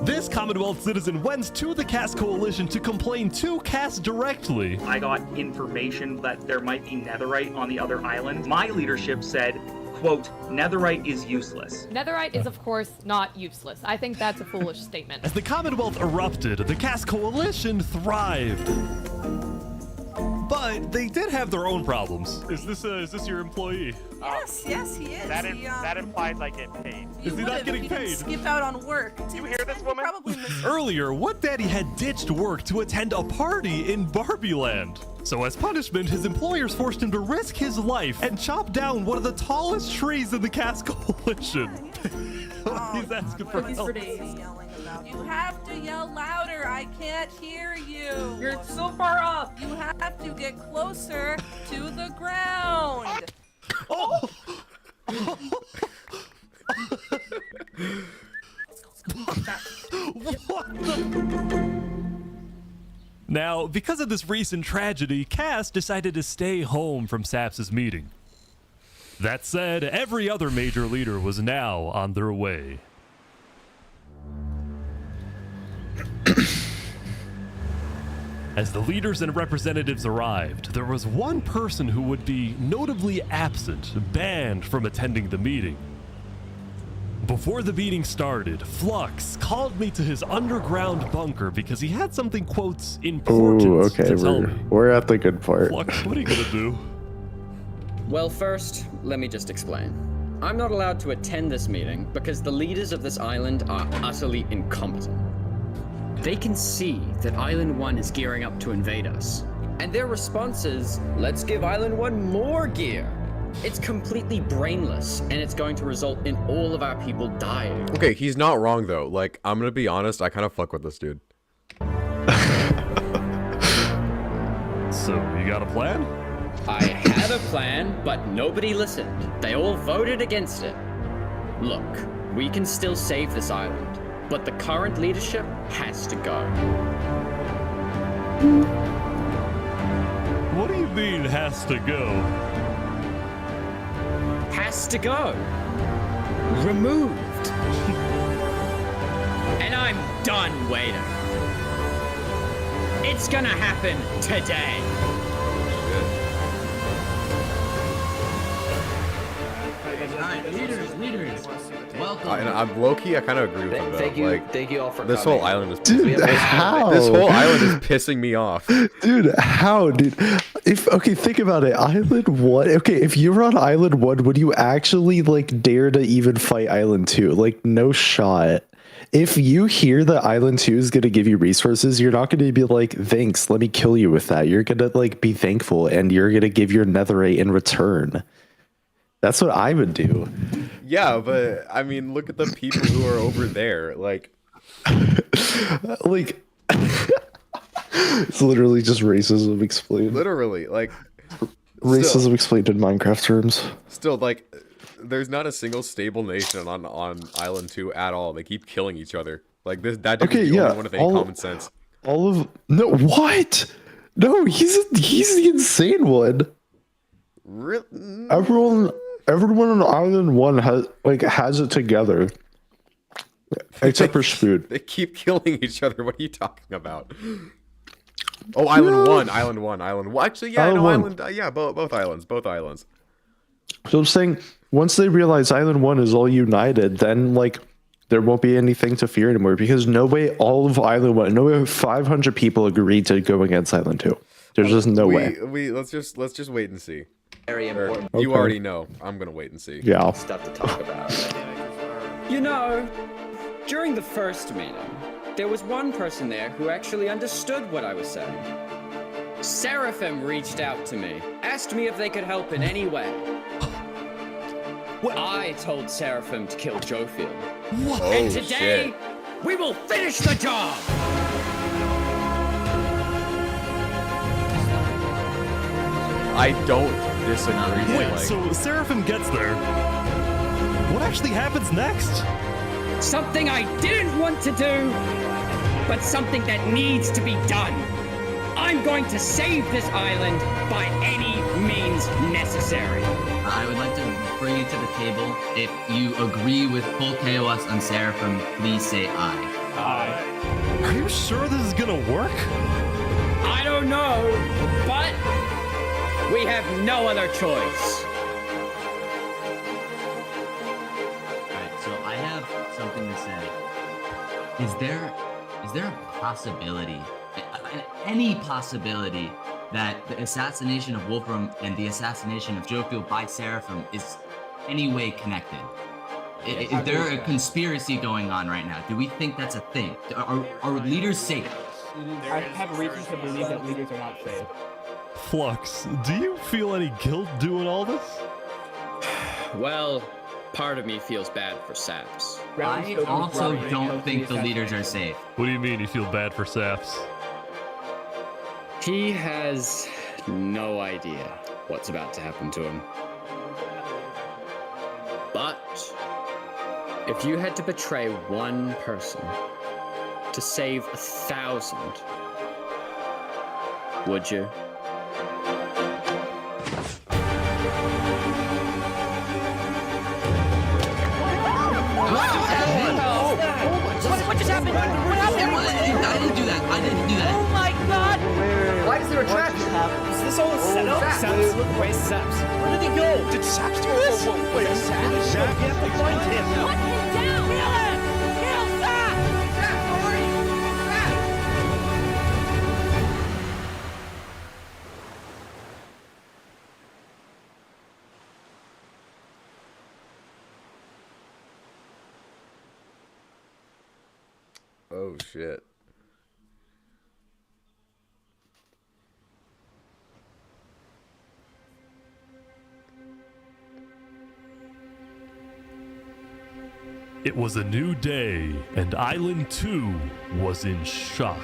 This Commonwealth citizen went to the Cass Coalition to complain to Cass directly. I got information that there might be netherite on the other islands. My leadership said, quote, netherite is useless. Netherite is, of course, not useless. I think that's a foolish statement. As the Commonwealth erupted, the Cass Coalition thrived. But they did have their own problems. Is this your employee? Yes, he is. That implies I get paid. Is he not getting paid? Skip out on work. You hear this woman? Probably Earlier, What Daddy had ditched work to attend a party in Barbieland. So as punishment, his employers forced him to risk his life and chop down one of the tallest trees in the Cass Coalition. He's asking for help. You have to yell louder. I can't hear you. You're so far up. You have to get closer to the ground. Oh! What the? Now, because of this recent tragedy, Cass decided to stay home from Saps' meeting. That said, every other major leader was now on their way. As the leaders and representatives arrived, there was one person who would be notably absent, banned from attending the meeting. Before the meeting started, Flux called me to his underground bunker because he had something, quotes, important to tell me. We're at the good part. Flux, what are you gonna do? Well, first, let me just explain. I'm not allowed to attend this meeting because the leaders of this island are utterly incompetent. They can see that Island 1 is gearing up to invade us. And their response is, let's give Island 1 more gear. It's completely brainless, and it's going to result in all of our people dying. Okay, he's not wrong, though. Like, I'm gonna be honest, I kind of fuck with this dude. So, you got a plan? I had a plan, but nobody listened. They all voted against it. Look, we can still save this island, but the current leadership has to go. What do you mean, has to go? Has to go. Removed. And I'm done waiting. It's gonna happen today. Leaders, welcome. I'm low-key, I kind of agree with him, though. Thank you all for this coming. whole island is Dude, how? This whole island is pissing me off. Dude, how, dude? Okay, think about it. Island 1. Okay, if you were on Island 1, would you actually like dare to even fight Island 2? Like, no shot. If you hear that Island 2 is gonna give you resources, you're not gonna be like, thanks, let me kill you with that. You're gonna like be thankful, and you're gonna give your netherite in return. That's what I would do. Yeah, but I mean, look at the people who are over there. Like, like it's literally just racism explained. Literally, like racism explained in Minecraft terms. Still, like, there's not a single stable nation on Island 2 at all. They keep killing each other. Like this, that dude is the only one with any common sense. No, what? No, he's the insane one. Really? Everyone on Island 1 has it together. Except for Spood. They keep killing each other. What are you talking about? Oh, Island 1. Actually, yeah, Island 1. Yeah, both islands. So I'm saying, once they realize Island 1 is all united, then like there won't be anything to fear anymore, because no way all of Island 1, no way 500 people agreed to go against Island 2. There's just no way. Let's just wait and see. Very important. You already know. I'm gonna wait and see. Yeah. Stuff to talk about. You know, during the first meeting, there was one person there who actually understood what I was saying. Seraphim reached out to me, asked me if they could help in any way. I told Seraphim to kill Jofield. And today, we will finish the job! I don't disagree. Wait, so Seraphim gets there. What actually happens next? Something I didn't want to do, but something that needs to be done. I'm going to save this island by any means necessary. I would like to bring you to the table. If you agree with full KOS on Seraphim, please say aye. Aye. Are you sure this is gonna work? I don't know, but we have no other choice. Alright, so I have something to say. Is there a possibility, any possibility, that the assassination of Wolfram and the assassination of Jofield by Seraphim is any way connected? Is there a conspiracy going on right now? Do we think that's a thing? Are leaders safe? I have reason to believe that leaders are not safe. Flux, do you feel any guilt doing all this? Well, part of me feels bad for Saps. I also don't think the leaders are safe. What do you mean you feel bad for Saps? He has no idea what's about to happen to him. But if you had to betray one person to save 1,000, would you? What just happened? What happened? I didn't do that. I didn't do that. Oh my god! Why is there a trap? Is this all a setup? Saps, look, where's Saps? Where did he go? Did Saps do this? Wait, Saps? Saps? We have to find him. Put him down! Kill him! Kill Saps! Saps, hurry! Oh shit. It was a new day, and Island 2 was in shock.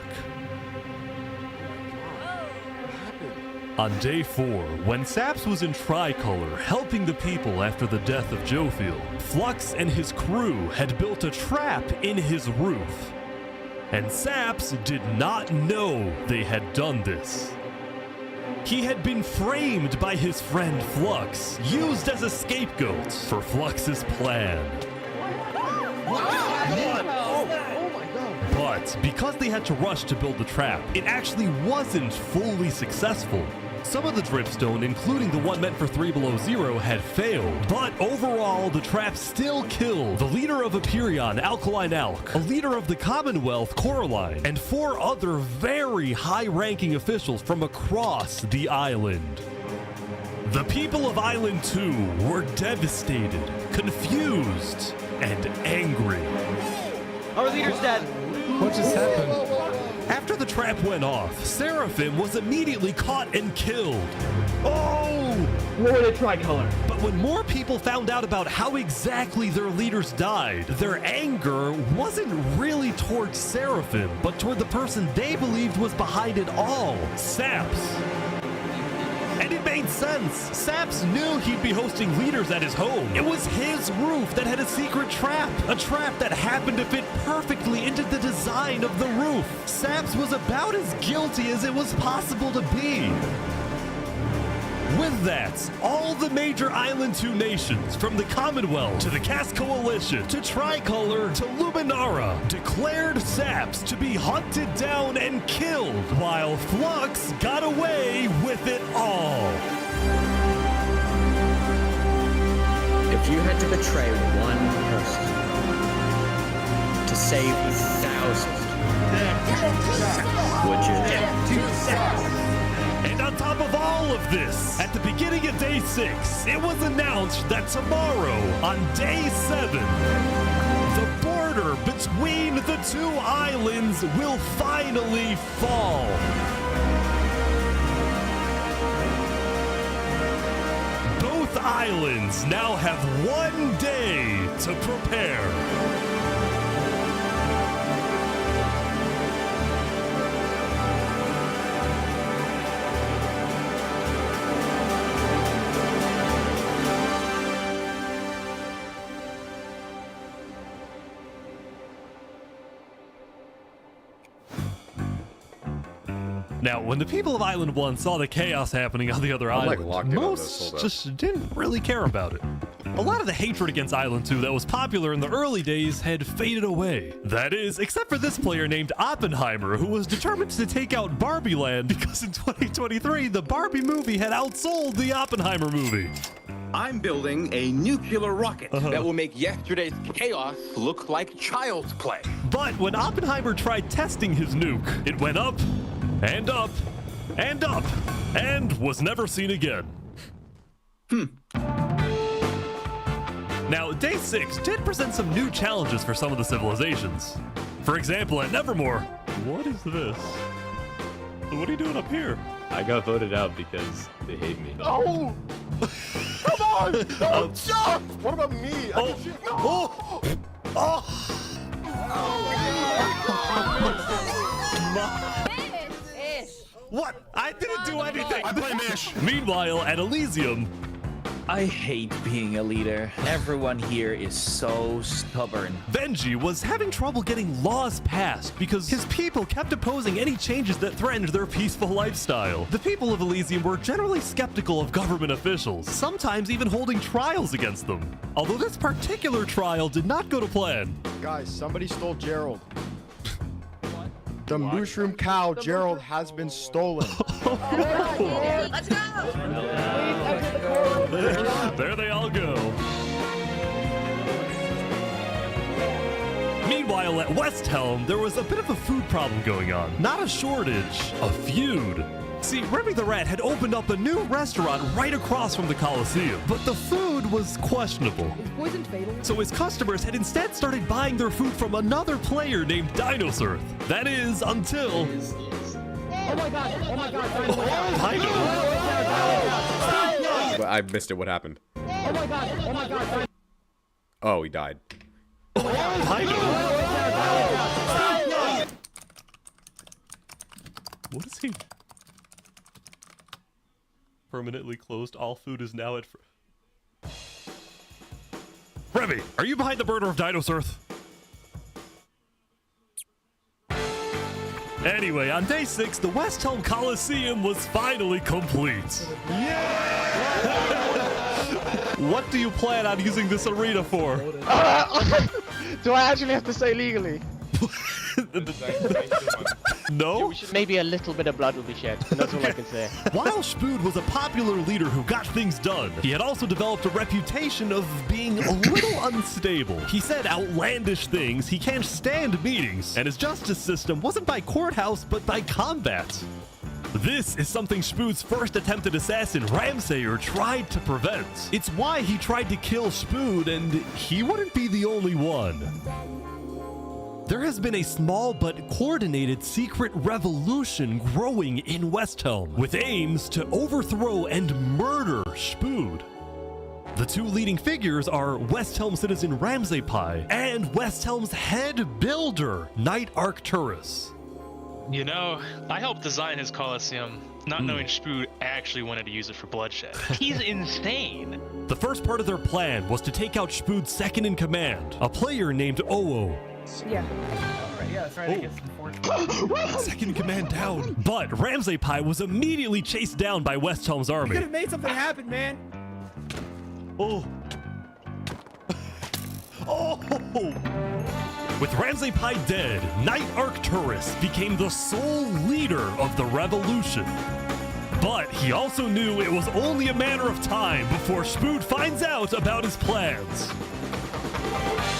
On day 4, when Saps was in Tricolor helping the people after the death of Jofiel, Flux and his crew had built a trap in his roof. And Saps did not know they had done this. He had been framed by his friend Flux, used as a scapegoat for Flux's plan. But because they had to rush to build the trap, it actually wasn't fully successful. Some of the dripstone, including the one meant for 3 Below Zero, had failed. But overall, the trap still killed the leader of Aperion, Alkaline Alk, a leader of the Commonwealth, Coraline, and 4 other very high-ranking officials from across the island. The people of Island 2 were devastated, confused, and angry. Our leader's dead. What just happened? After the trap went off, Seraphim was immediately caught and killed. Oh! What would a tricolor? But when more people found out about how exactly their leaders died, their anger wasn't really towards Seraphim, but toward the person they believed was behind it all, Saps. And it made sense. Saps knew he'd be hosting leaders at his home. It was his roof that had a secret trap. A trap that happened to fit perfectly into the design of the roof. Saps was about as guilty as it was possible to be. With that, all the major Island 2 nations, from the Commonwealth to the Cast Coalition to Tricolor to Luminara, declared Saps to be hunted down and killed, while Flux got away with it all. If you had to betray one person to save 1,000, would you? And on top of all of this, at the beginning of day 6, it was announced that tomorrow, on day 7, the border between the 2 islands will finally fall. Both islands now have 1 day to prepare. Now, when the people of Island 1 saw the chaos happening on the other island, most just didn't really care about it. A lot of the hatred against Island 2 that was popular in the early days had faded away. That is, except for this player named Oppenheimer, who was determined to take out Barbie Land because in 2023, the Barbie movie had outsold the Oppenheimer movie. I'm building a nuclear rocket that will make yesterday's chaos look like child's play. But when Oppenheimer tried testing his nuke, it went up, and up, and up, and was never seen again. Now, day 6 did present some new challenges for some of the civilizations. For example, at Nevermore, what is this? What are you doing up here? I got voted out because they hate me. Oh! Come on! No, jump! What about me? Oh! Oh! What? I didn't do anything. I blame Ish. Meanwhile, at Elysium, I hate being a leader. Everyone here is so stubborn. Benji was having trouble getting laws passed because his people kept opposing any changes that threatened their peaceful lifestyle. The people of Elysium were generally skeptical of government officials, sometimes even holding trials against them. Although this particular trial did not go to plan. Guys, somebody stole Gerald. The mushroom cow, Gerald, has been stolen. Let's go! There they all go. Meanwhile, at West Helm, there was a bit of a food problem going on. Not a shortage, a feud. See, Remy the Rat had opened up a new restaurant right across from the Coliseum, but the food was questionable. Is poison fatal? So his customers had instead started buying their food from another player named Dinosurf. That is, until... Oh my god! Oh my god! I missed it. What happened? Oh my god! Oh my god! Oh, he died. What is he? Permanently closed. All food is now at... Remy, are you behind the murder of Dinosurf? Anyway, on day 6, the West Helm Coliseum was finally complete. What do you plan on using this arena for? Do I actually have to say legally? No? Maybe a little bit of blood will be shed, and that's all I can say. While Spood was a popular leader who got things done, he had also developed a reputation of being a little unstable. He said outlandish things, he can't stand meetings, and his justice system wasn't by courthouse, but by combat. This is something Spood's first attempted assassin, Ramsayer, tried to prevent. It's why he tried to kill Spood, and he wouldn't be the only one. There has been a small but coordinated secret revolution growing in West Helm, with aims to overthrow and murder Spood. The two leading figures are West Helm citizen Ramsay and West Helm's head builder, Knight Arcturus. You know, I helped design his Coliseum, not knowing Spood actually wanted to use it for bloodshed. He's insane. The first part of their plan was to take out Spood's second in command, a player named Oo. Yeah. Yeah, that's right. I guess Second command down. But Ramsay was immediately chased down by West Helm's army. You could have made something happen, man. Oh. Oh. With Ramsay dead, Knight Arcturus became the sole leader of the revolution. But he also knew it was only a matter of time before Spood finds out about his plans.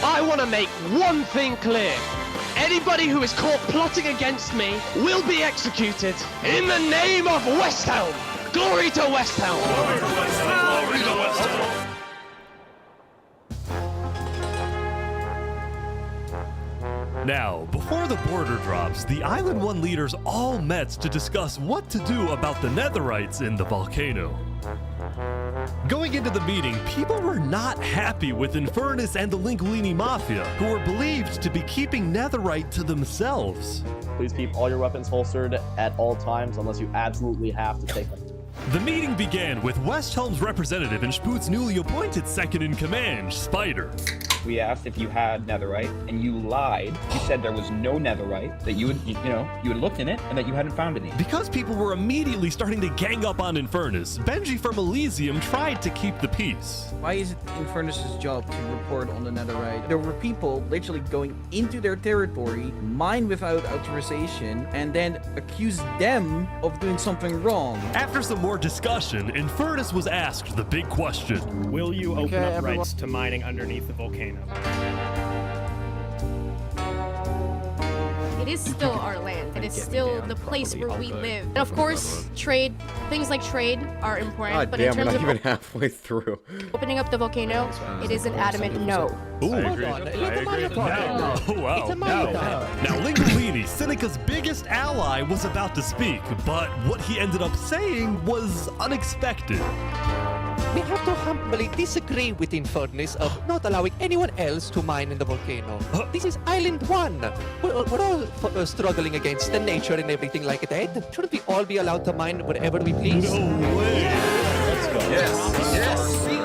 I want to make one thing clear. Anybody who is caught plotting against me will be executed in the name of West Helm. Glory to West Helm. Glory to West Helm. Glory to West Helm. Now, before the border drops, the Island 1 leaders all met to discuss what to do about the Netherites in the volcano. Going into the meeting, people were not happy with Infernus and the Linguini Mafia, who were believed to be keeping Netherite to themselves. Please keep all your weapons holstered at all times unless you absolutely have to take them. The meeting began with West Helm's representative and Spood's newly appointed second-in-command, Spider. We asked if you had netherite, and you lied. You said there was no netherite, that you had looked in it, and that you hadn't found any. Because people were immediately starting to gang up on Infernus, Benji from Elysium tried to keep the peace. Why is it Infernus's job to report on the netherite? There were people literally going into their territory, mine without authorization, and then accuse them of doing something wrong. After some more discussion, Infernus was asked the big question. Will you open up rights to mining underneath the volcano? It is still our land. It is still the place where we live. And of course, trade, things like trade are important. God but damn, in we're terms not of even halfway through. opening up the volcano, it is an adamant no. Ooh. I agree. Oh, wow. Now, Linguini, Seneca's biggest ally, was about to speak, but what he ended up saying was unexpected. We have to humbly disagree with Infernus of not allowing anyone else to mine in the volcano. This is Island 1. We're all struggling against the nature and everything like that. Shouldn't we all be allowed to mine wherever we please? No way. Let's go. Yes.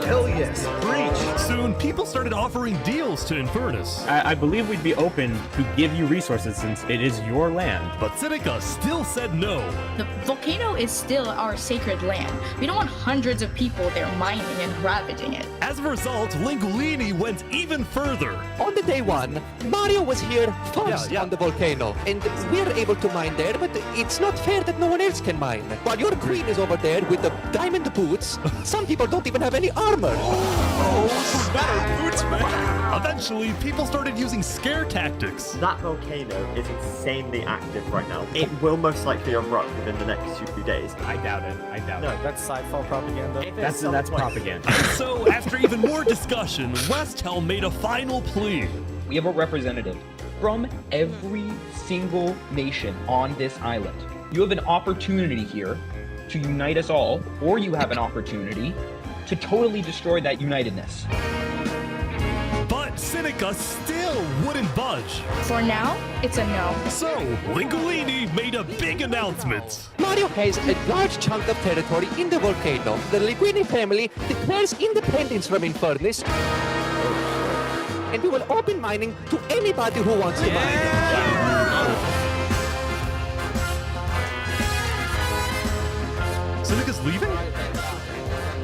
Hell yes. Preach. Soon, people started offering deals to Infernus. I believe we'd be open to give you resources since it is your land. But Seneca still said no. The volcano is still our sacred land. We don't want hundreds of people there mining and ravaging it. As a result, Lingolini went even further. On the day one, Mario was here first on the volcano, and we're able to mine there, but it's not fair that no one else can mine. While your queen is over there with the diamond boots, some people don't even have any armor. Boots, man. Eventually, people started using scare tactics. That volcano is insanely active right now. It will most likely erupt within the next 2 days. I doubt it. No, that's sci-fi propaganda. That's propaganda. So, after even more discussion, Westhelm made a final plea. We have a representative from every single nation on this island. You have an opportunity here to unite us all, or you have an opportunity to totally destroy that unitedness. But Seneca still wouldn't budge. For now, it's a no. So, Lingolini made a big announcement. Mario has a large chunk of territory in the volcano. The Linguini family declares independence from Infernus, and we will open mining to anybody who wants to mine. Seneca's leaving?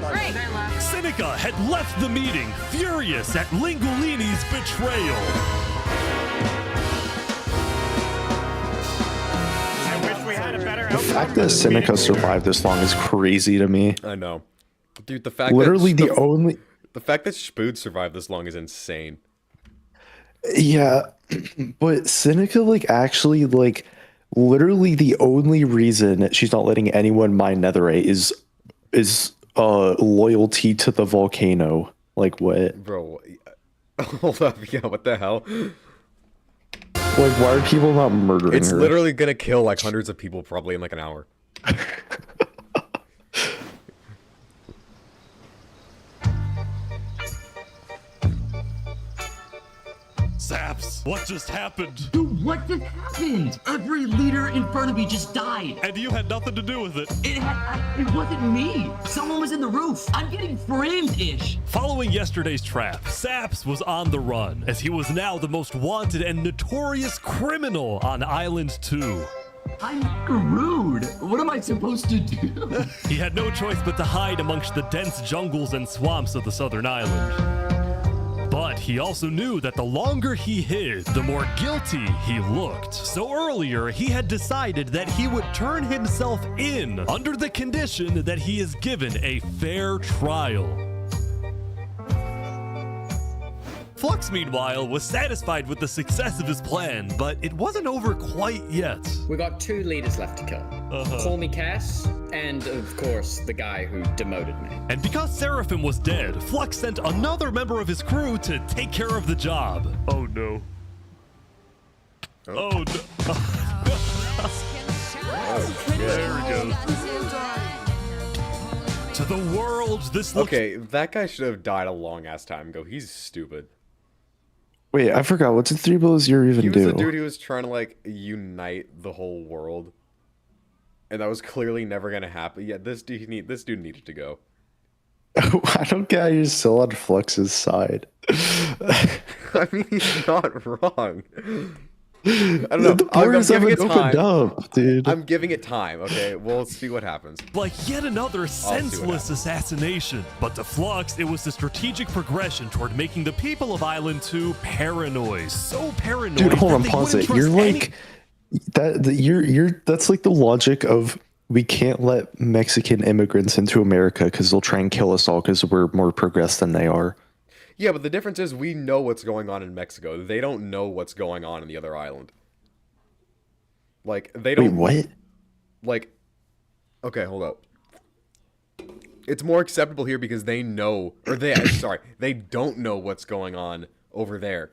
Great. Seneca had left the meeting, furious at Lingolini's betrayal. I wish we had a better The fact that Seneca survived this long is crazy to me. I know. Dude, the fact Literally that... the fact that Spood survived this long is insane. Yeah, but Seneca, actually, literally the only reason she's not letting anyone mine netherite is loyalty to the volcano. What? Bro, hold up, yeah, what the hell? Why are people not murdering her? It's literally gonna kill, hundreds of people probably in, an hour. Saps, what just happened? Dude, what just happened? Every leader in front of me just died. And you had nothing to do with it. It wasn't me. Someone was in the roof. I'm getting framed-ish. Following yesterday's trap, Saps was on the run, as he was now the most wanted and notorious criminal on Island 2. I'm screwed. What am I supposed to do? He had no choice but to hide amongst the dense jungles and swamps of the southern island. But he also knew that the longer he hid, the more guilty he looked. So earlier, he had decided that he would turn himself in under the condition that he is given a fair trial. Flux, meanwhile, was satisfied with the success of his plan, but it wasn't over quite yet. We got 2 leaders left to kill. Call me Cass, and of course, the guy who demoted me. And because Seraphim was dead, Flux sent another member of his crew to take care of the job. Oh no. Oh no. There we go. To the world, this looks... Okay, that guy should have died a long-ass time ago. He's stupid. Wait, I forgot. What did 3 Below Zero even do? He was the dude who was trying to, unite the whole world. And that was clearly never going to happen. Yeah, this dude needed to go. I don't get how you're still on Flux's side. I mean, he's not wrong. I don't know. The I'm borders giving it haven't time. opened up, dude. I'm giving it time, okay? We'll see what happens. Like yet another senseless assassination. But to Flux, it was the strategic progression toward making the people of Island 2 paranoid. So paranoid. Dude, hold that on, they pause wouldn't it. You're trust that's like the logic of we can't let Mexican immigrants into America because they'll try and kill us all because we're more progressed than they are. Yeah, but the difference is we know what's going on in Mexico. They don't know what's going on in the other island. They don't... Wait, what? Okay, hold up. It's more acceptable here because they know... they don't know what's going on over there.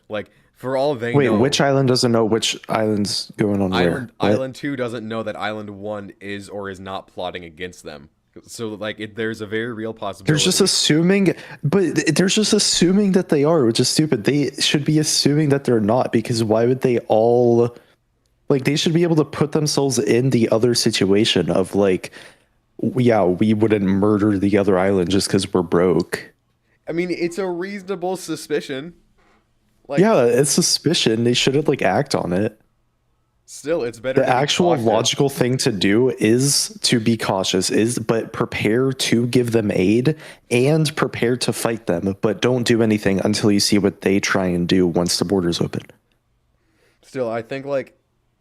For all they know... Wait, which island doesn't know which island's going on where? Island 2 doesn't know that Island 1 is or is not plotting against them. So like, there's a very real possibility. They're just assuming, but they're just assuming that they are, which is stupid. They should be assuming that they're not, because why would they all, like, they should be able to put themselves in the other situation of like, yeah, we wouldn't murder the other island just because we're broke. I mean, it's a reasonable suspicion. Like, Yeah, it's suspicion. They shouldn't like act on it. Still, it's better. The to be actual cautious. logical thing to do is to be cautious, but prepare to give them aid and prepare to fight them, but don't do anything until you see what they try and do once the borders open. Still, I think like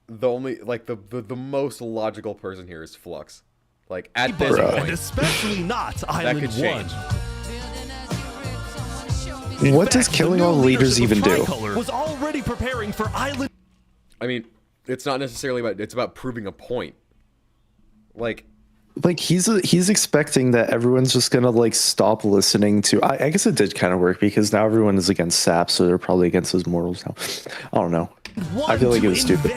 the only like the most logical person here is Flux. Like at this And point, especially not Island could change. 1. What does killing all leaders even do? Was already preparing for Island. I mean, it's not necessarily about. It's about proving a point. Like he's expecting that everyone's just gonna like stop listening to. I guess it did kind of work because now everyone is against Sap, so they're probably against his morals now. I don't know. I feel like it was stupid.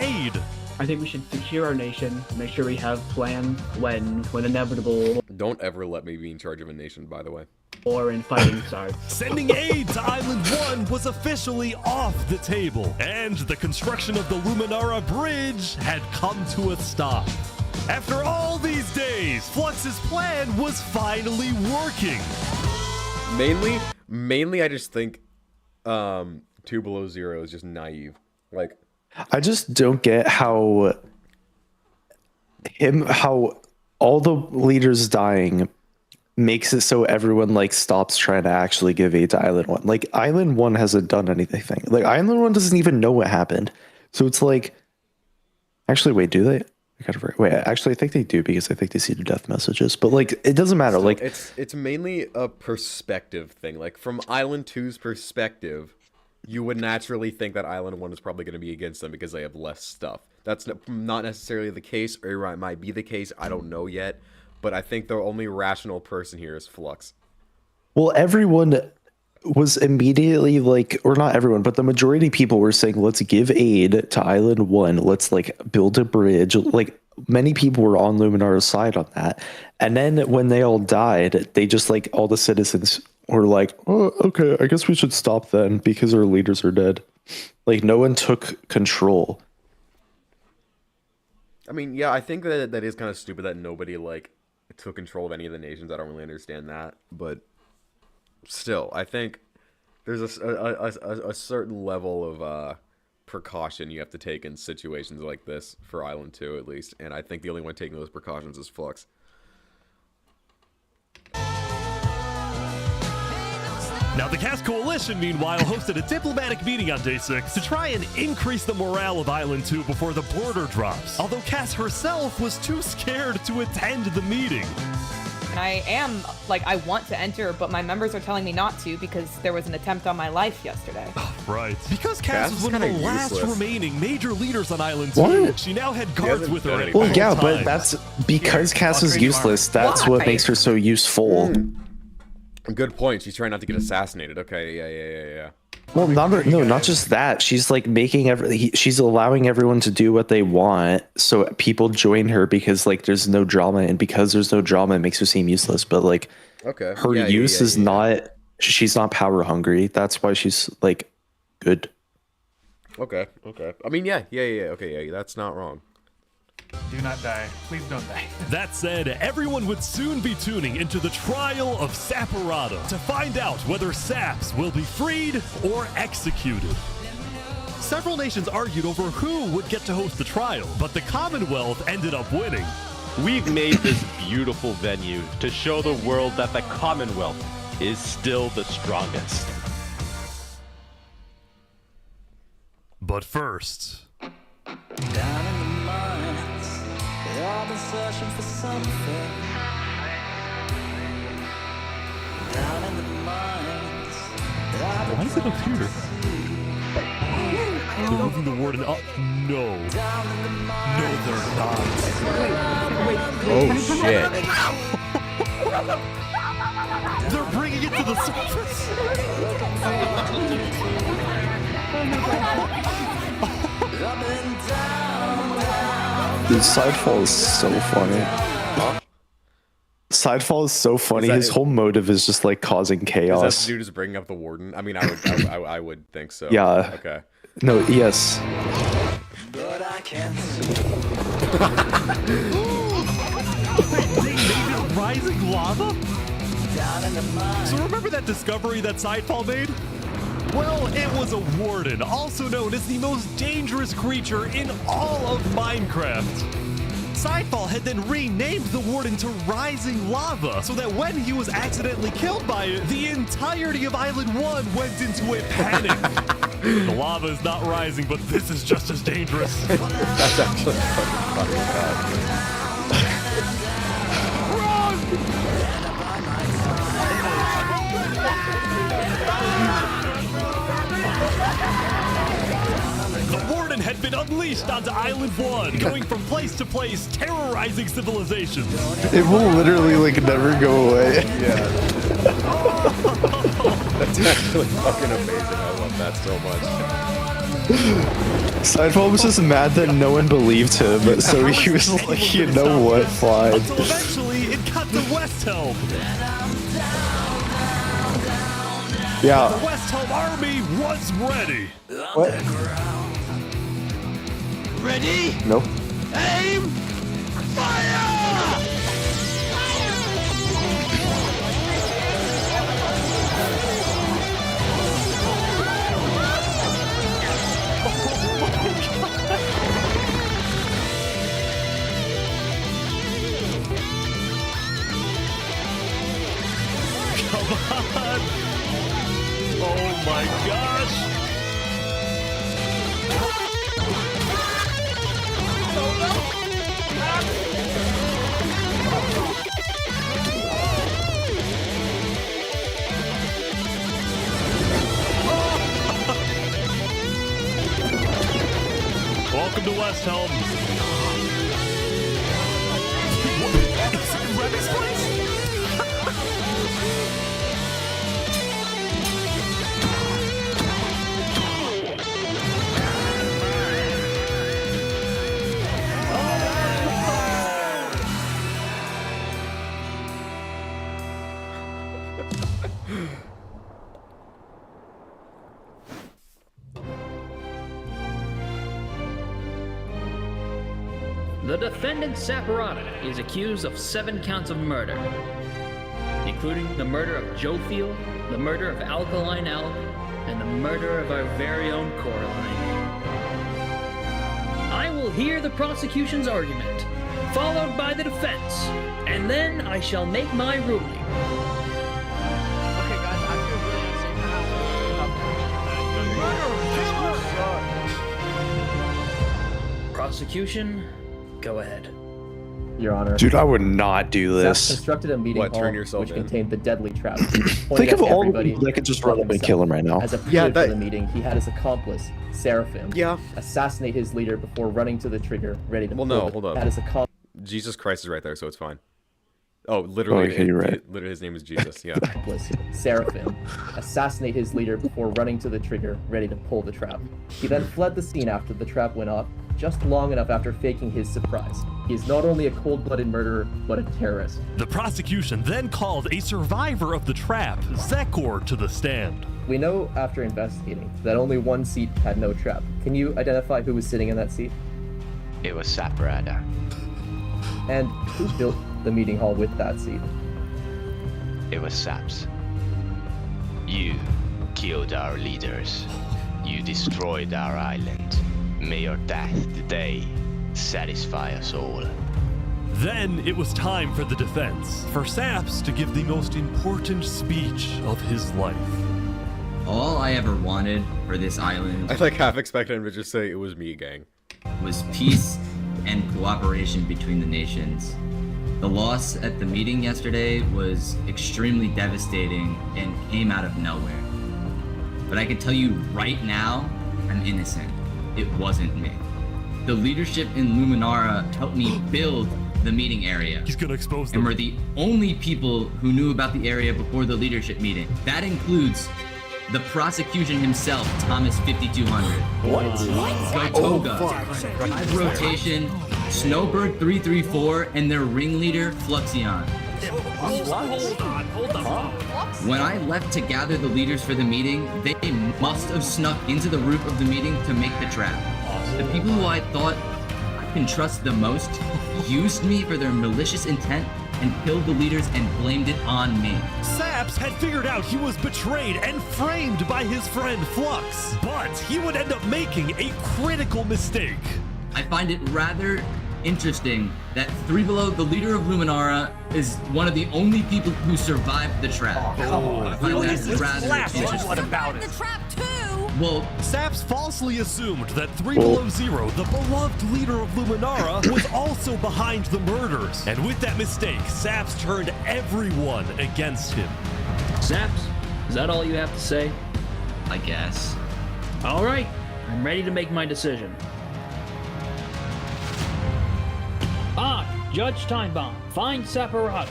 I think we should secure our nation, make sure we have plans when inevitable Don't ever let me be in charge of a nation, by the way. war and fighting starts. Sending aid to Island 1 was officially off the table, and the construction of the Luminara Bridge had come to a stop. After all these days, Flux's plan was finally working. Mainly, I just think 2 Below Zero is just naive. Like, I just don't get how all the leaders dying makes it so everyone like stops trying to actually give aid to Island 1. Like Island 1 hasn't done anything. Like Island 1 doesn't even know what happened. So it's like, actually, wait, do they? Wait, actually, I think they do because I think they see the death messages. But like, it doesn't matter. So like, it's mainly a perspective thing. Like from Island 2's perspective, you would naturally think that Island 1 is probably going to be against them because they have less stuff. That's not necessarily the case, or it might be the case. I don't know yet. But I think the only rational person here is Flux. well, everyone was immediately like, or not everyone, but the majority of people were saying, let's give aid to Island 1. Let's like build a bridge. Like many people were on Luminara's side on that. And then when they all died, they just like all the citizens were like, oh, okay, I guess we should stop then because our leaders are dead. Like no one took control. I mean, yeah, I think that is kind of stupid that nobody like took control of any of the nations. I don't really understand that, but still, I think there's a certain level of precaution you have to take in situations like this for Island 2 at least, and I think the only one taking those precautions is Flux. Now, the Cast Coalition, meanwhile, hosted a diplomatic meeting on Day 6 to try and increase the morale of Island 2 before the border drops, although Cass herself was too scared to attend the meeting. And I am, like, I want to enter, but my members are telling me not to because there was an attempt on my life yesterday. Right. Because Cass was one of the last remaining major leaders on Island 2, What? she now had guards with her at Well, all yeah, but times. that's because Cass is useless. That's what makes her so useful. Good point. She's trying not to get assassinated. Okay, yeah. Well, not just that. She's like making she's allowing everyone to do what they want, so people join her because like there's no drama, and because there's no drama, it makes her seem useless. But like, Okay. her Yeah, use is not. She's not power hungry. That's why she's like good. Okay. I mean, yeah. Okay, yeah, that's not wrong. Do not die. Please don't die. That said, everyone would soon be tuning into the trial of Saparata to find out whether Saps will be freed or executed. Several nations argued over who would get to host the trial, but the Commonwealth ended up winning. We've made this beautiful venue to show the world that the Commonwealth is still the strongest. But first, Down in the mines, they all been searching for something. Down in the mines, why is it up here? They're moving the warden up. No. No, they're not. Oh, shit. They're bringing it to the Dude, Sidefall is so funny. Sidefall is so funny. that- His whole motive is just like causing Is that chaos. the dude just bringing up the warden? I mean, I would think so. Yeah. Okay. No, yes. But I can't They named it Rising Lava? down in the mine. So remember that discovery that Sidefall made? Well, it was a warden, also known as the most dangerous creature in all of Minecraft. Sidefall had then renamed the warden to Rising Lava, so that when he was accidentally killed by it, the entirety of Island 1 went into a panic. The lava is not rising, but this is just as dangerous. That's actually fucking bad. The warden had been unleashed onto Island 1, going from place to place, terrorizing civilizations. It will literally like never go away. Yeah. That's actually fucking amazing. I love that so much. Sidefall was just mad that no one believed him, so he was like, you know what, fine. Until eventually it got to West Helm. Yeah. The West Helm army was ready. What? Ready? Nope. Aim! Fire! Come on. Oh my gosh. Welcome to West Helm. Is it Remy's place? The defendant Saporata is accused of 7 counts of murder, including the murder of Joe Field, the murder of Alkaline Alk, and the murder of our very own Coraline. I will hear the prosecution's argument, followed by the defense, and then I shall make my ruling. Okay, guys, I feel really unsafe. Prosecution, go ahead. Your Honor. Dude, I would not do Zaps this. constructed a meeting What, turn hall yourself which in? contained the deadly trap. Think of all the people that could just run up and kill him right now. As a Yeah, prelude that- for the meeting, he had his accomplice, Seraphim, assassinate his leader before running to the trigger, ready to Well, pull no, it. hold up. Had his accomplice. Jesus Christ is right there, so it's fine. Oh, literally, okay, you're right. literally his name is Jesus. Yeah. Seraphim, assassinate his leader before running to the trigger, ready to pull the trap. He then fled the scene after the trap went off, just long enough after faking his surprise. He is not only a cold-blooded murderer, but a terrorist. The prosecution then called a survivor of the trap, Zekor, to the stand. We know after investigating that only one seat had no trap. Can you identify who was sitting in that seat? It was Saporata. And who built the meeting hall with that seat? It was Saps. You killed our leaders. You destroyed our island. May your death today satisfy us all. Then it was time for the defense, for Saps to give the most important speech of his life. All I ever wanted for this island I like half expected him to just say it was me, gang. was peace and cooperation between the nations. The loss at the meeting yesterday was extremely devastating and came out of nowhere. But I can tell you right now, I'm innocent. It wasn't me. The leadership in Luminara helped me build the meeting area. He's gonna expose them. And we're the only people who knew about the area before the leadership meeting. That includes the prosecution himself, Thomas 5200. Gotoga, Rotation, Snowbird 334, and their ringleader, Fluxion. Hold on. When I left to gather the leaders for the meeting, they must have snuck into the roof of the meeting to make the trap. The people who I thought I can trust the most used me for their malicious intent and killed the leaders and blamed it on me. Saps had figured out he was betrayed and framed by his friend Flux, but he would end up making a critical mistake. I find it rather interesting that Three Below, the leader of Luminara, is one of the only people who survived the trap. I find that rather interesting. What about it? Well, Saps falsely assumed that 3 Below Zero, the beloved leader of Luminara, was also behind the murders. And with that mistake, Saps turned everyone against him. Saps, is that all you have to say? I guess. All right, I'm ready to make my decision. Judge Timebomb, find Saparata.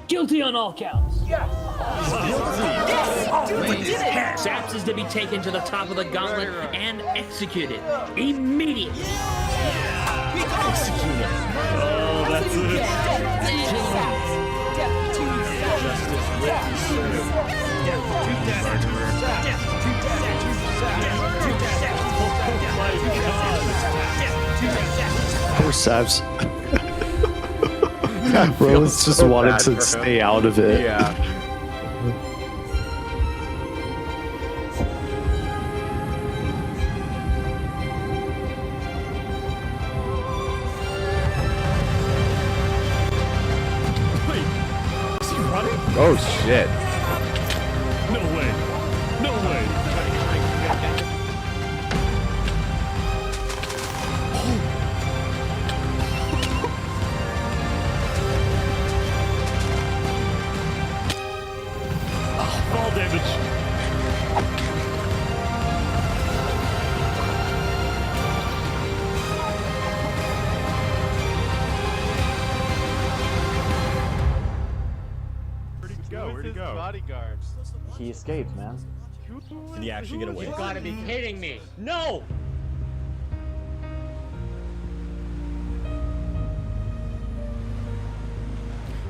Guilty on all counts. Yes! Wait. Saps is to be taken to the top of the gauntlet and executed immediately. Executed. Oh, that's it. Poor Saps. Rose just so wanted bad to for stay him. out of it. Yeah. Wait, is he running? Oh shit. No way. No way. Fall damage. Where'd he go? Bodyguards. He escaped, man. Did he actually get away? You gotta be kidding me. No!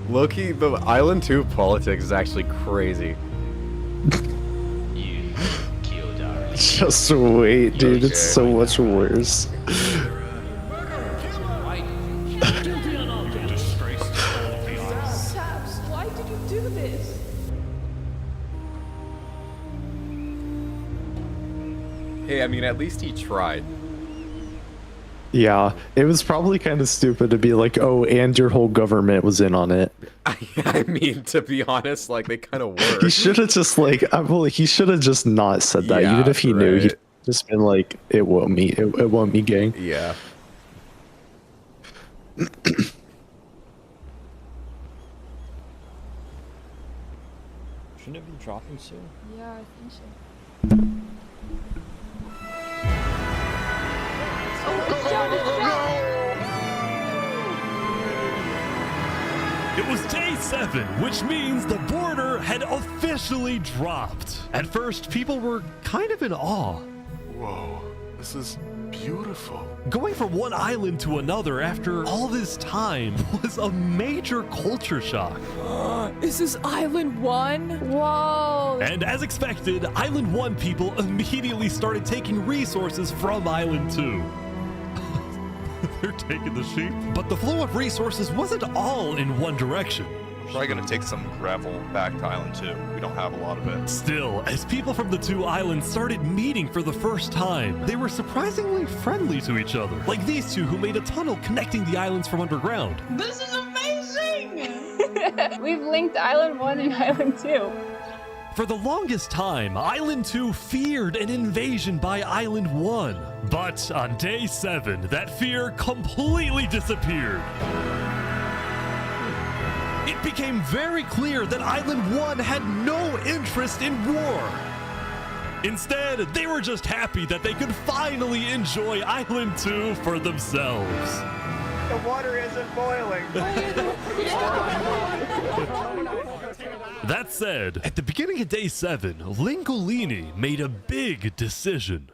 Low-key, the Island 2 politics is actually crazy. You killed our Just wait, dude. Okay, It's so much worse. Saps, why did you do this? Hey, I mean, at least he tried. Yeah, it was probably kind of stupid to be like, oh, and your whole government was in on it. I mean, to be honest, like, they kind of were. He should have just like, he should have just not said that. Yeah, Even if he knew, right. he'd just been like, it won't me, it won't me, gang. Yeah. Shouldn't it be dropping soon? Yeah, I think so. It was day 7, which means the border had officially dropped. At first, people were kind of in awe. Whoa, this is beautiful. Going from one island to another after all this time was a major culture shock. Is this Island 1? Whoa! And as expected, Island 1 people immediately started taking resources from Island 2. They're taking the sheep. But the flow of resources wasn't all in one direction. Probably gonna take some gravel back to Island 2. We don't have a lot of it. Still, as people from the two islands started meeting for the first time, they were surprisingly friendly to each other. Like these two who made a tunnel connecting the islands from underground. This is amazing! We've linked Island 1 and Island 2. For the longest time, Island 2 feared an invasion by Island 1. But on day 7, that fear completely disappeared. It became very clear that Island 1 had no interest in war. Instead, they were just happy that they could finally enjoy Island 2 for themselves. The water isn't boiling. That said, at the beginning of day 7, Lingolini made a big decision.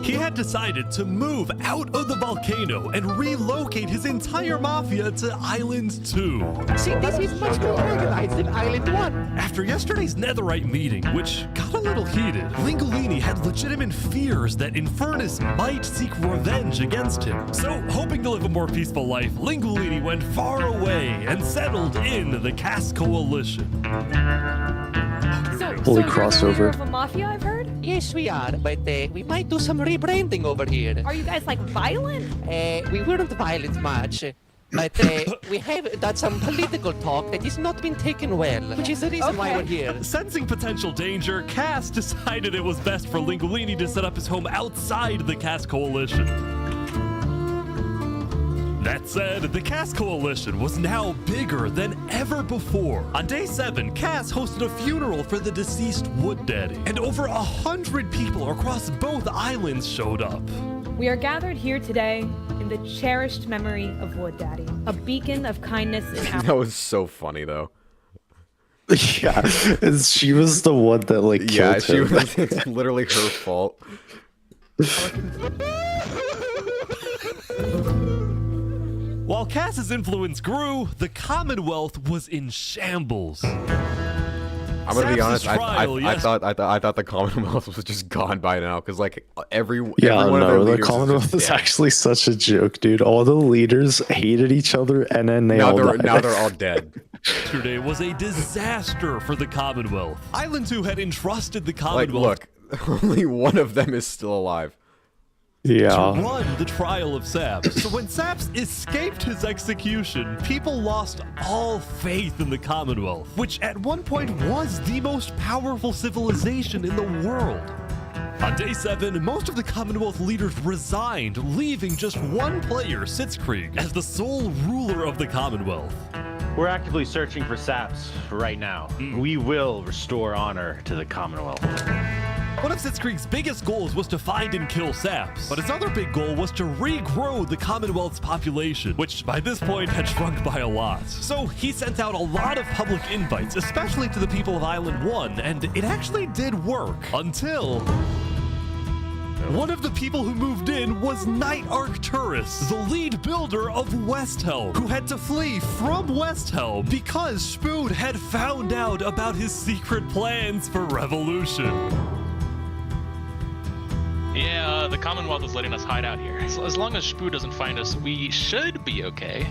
He had decided to move out of the volcano and relocate his entire mafia to Island 2. See, this is much more organized than Island 1. After yesterday's netherite meeting, which got a little heated, Lingolini had legitimate fears that Infernus might seek revenge against him. So, hoping to live a more peaceful life, Lingolini went far away and settled in the Caste Coalition. Holy You're crossover. the leader of a mafia, I've heard? Yes, we are, but we might do some rebranding over here. Are you guys like violent? We weren't violent much, but we have done some political talk that has not been taken well, which is the reason why we're here. Sensing potential danger, Cass decided it was best for Lingolini to set up his home outside the Caste Coalition. That said, the Caste Coalition was now bigger than ever before. On day 7, Cass hosted a funeral for the deceased Wood Daddy, and over 100 people across both islands showed up. We are gathered here today in the cherished memory of Wood Daddy, a beacon of kindness in our... That was so funny, though. Yeah, she was the one that like killed him. It's literally her fault. While Cass's influence grew, the Commonwealth was in shambles. I'm gonna be honest. I thought the Commonwealth was just gone by now, because like every one of their the leaders Commonwealth is is actually such a joke, dude. All the leaders hated each other, and then they all died. Now they're all dead. Yesterday was a disaster for the Commonwealth. Island 2 had entrusted the Commonwealth. Like, look, only one of them is still alive. Yeah. To run the trial of Saps. So when Saps escaped his execution, people lost all faith in the Commonwealth, which at one point was the most powerful civilization in the world. On day 7, most of the Commonwealth leaders resigned, leaving just one player, Sitzkrieg, as the sole ruler of the Commonwealth. We're actively searching for Saps right now. We will restore honor to the Commonwealth. One of Sitzkrieg's biggest goals was to find and kill Saps, but his other big goal was to regrow the Commonwealth's population, which by this point had shrunk by a lot. So he sent out a lot of public invites, especially to the people of Island 1, and it actually did work, until... one of the people who moved in was Knight Arcturus, the lead builder of Westhelm, who had to flee from Westhelm because Spood had found out about his secret plans for revolution. Yeah, the Commonwealth is letting us hide out here. So as long as Spood doesn't find us, we should be okay.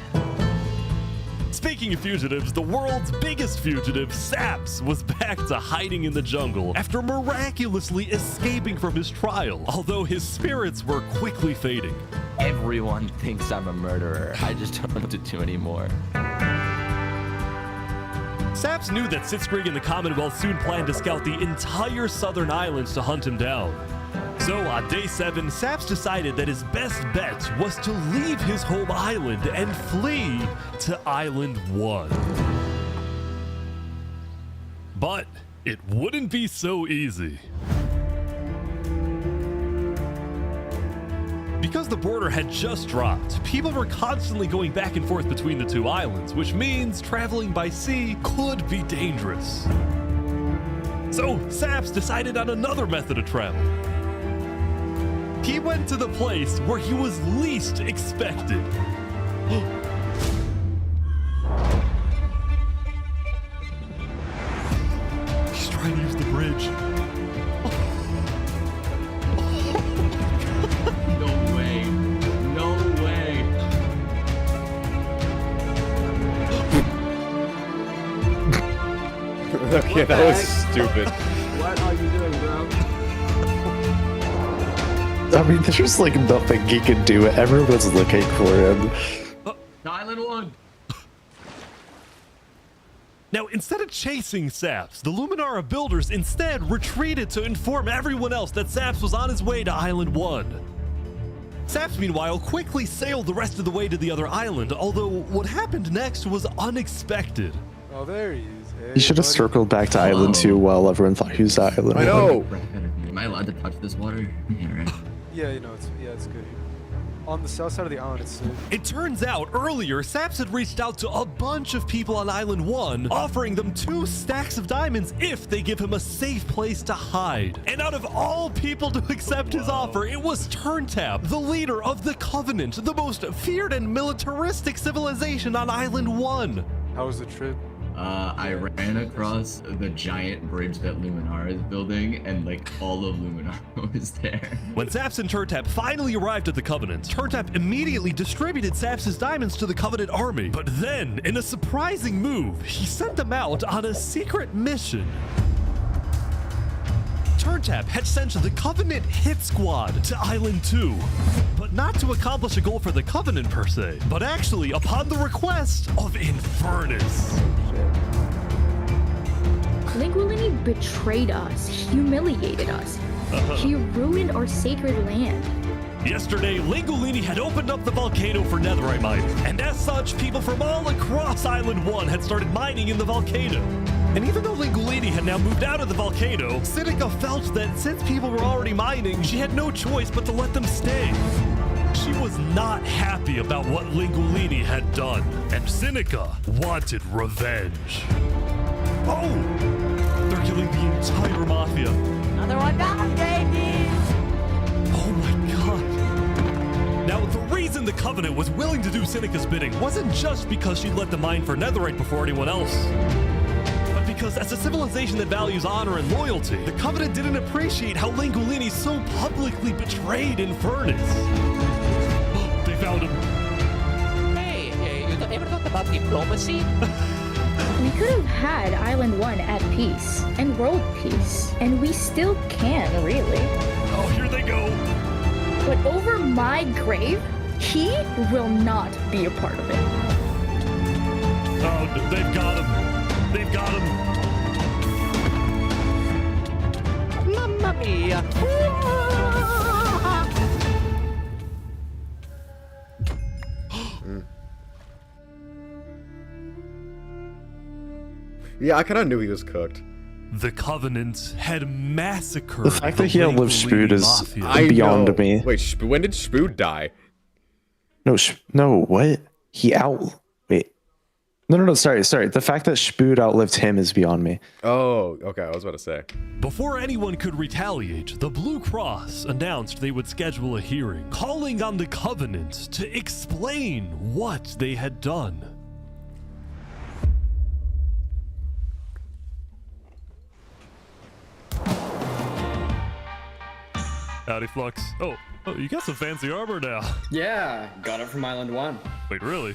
Speaking of fugitives, the world's biggest fugitive, Saps, was back to hiding in the jungle after miraculously escaping from his trial, although his spirits were quickly fading. Everyone thinks I'm a murderer. I just don't know what to do anymore. Saps knew that Sitzkrieg and the Commonwealth soon planned to scout the entire southern islands to hunt him down. So on day 7, Saps decided that his best bet was to leave his home island and flee to Island 1. But it wouldn't be so easy. Because the border had just dropped, people were constantly going back and forth between the two islands, which means traveling by sea could be dangerous. So Saps decided on another method of travel. He went to the place where he was least expected. He's trying to use the bridge. No way. No way. Okay, that was stupid. What are you doing, bro? I mean, there's like nothing he can do. Everyone's looking for him. Island 1. Now, instead of chasing Saps, the Luminara builders instead retreated to inform everyone else that Saps was on his way to Island 1. Saps, meanwhile, quickly sailed the rest of the way to the other island, although what happened next was unexpected. Oh, there he is. Hey, He should have circled back to Island 2 while everyone thought he was at Island 1. Am I allowed to touch this water? Yeah, right. Yeah, you know, it's good. on the south side of the island. It's It turns out earlier, Saps had reached out to a bunch of people on Island 1, offering them 2 stacks of diamonds if they give him a safe place to hide. And out of all people to accept his offer, it was TurnTap, the leader of the Covenant, the most feared and militaristic civilization on Island 1. How was the trip? I ran across the giant bridge that Luminara is building, and like all of Luminara was there. When Saps and TurnTap finally arrived at the Covenant, TurnTap immediately distributed Saps' diamonds to the Covenant army. But then, in a surprising move, he sent them out on a secret mission. TurnTap had sent the Covenant Hit Squad to Island 2, but not to accomplish a goal for the Covenant per se, but actually upon the request of Infernus. Linguini betrayed us, humiliated us. He ruined our sacred land. Yesterday, Lingolini had opened up the volcano for netherite mining, and as such, people from all across Island 1 had started mining in the volcano. And even though Lingolini had now moved out of the volcano, Sinica felt that since people were already mining, she had no choice but to let them stay. She was not happy about what Lingolini had done, and Sinica wanted revenge. Oh! They're killing the entire mafia. Another one down, baby! Oh my god. Now, the reason the Covenant was willing to do Sinica's bidding wasn't just because she'd let them mine for netherite before anyone else. But because as a civilization that values honor and loyalty, the Covenant didn't appreciate how Lingolini so publicly betrayed Infernus. They found him. Hey, you ever thought about diplomacy? We could have had Island 1 at peace and world peace, and we still can, really. Oh, here they go. But over my grave, he will not be a part of it. Oh, they've got him. They've got him. Mamma mia. Yeah, I kind of knew he was cooked. The Covenant had massacred The fact that he outlived Spood is mafia. beyond me. Wait, when did Spood die? No, what? Wait. No, sorry. The fact that Spood outlived him is beyond me. Oh, okay, I was about to say. Before anyone could retaliate, the Blue Cross announced they would schedule a hearing, calling on the Covenant to explain what they had done. Howdy, Flux. Oh, you got some fancy armor now. Yeah, got it from Island 1. Wait, really?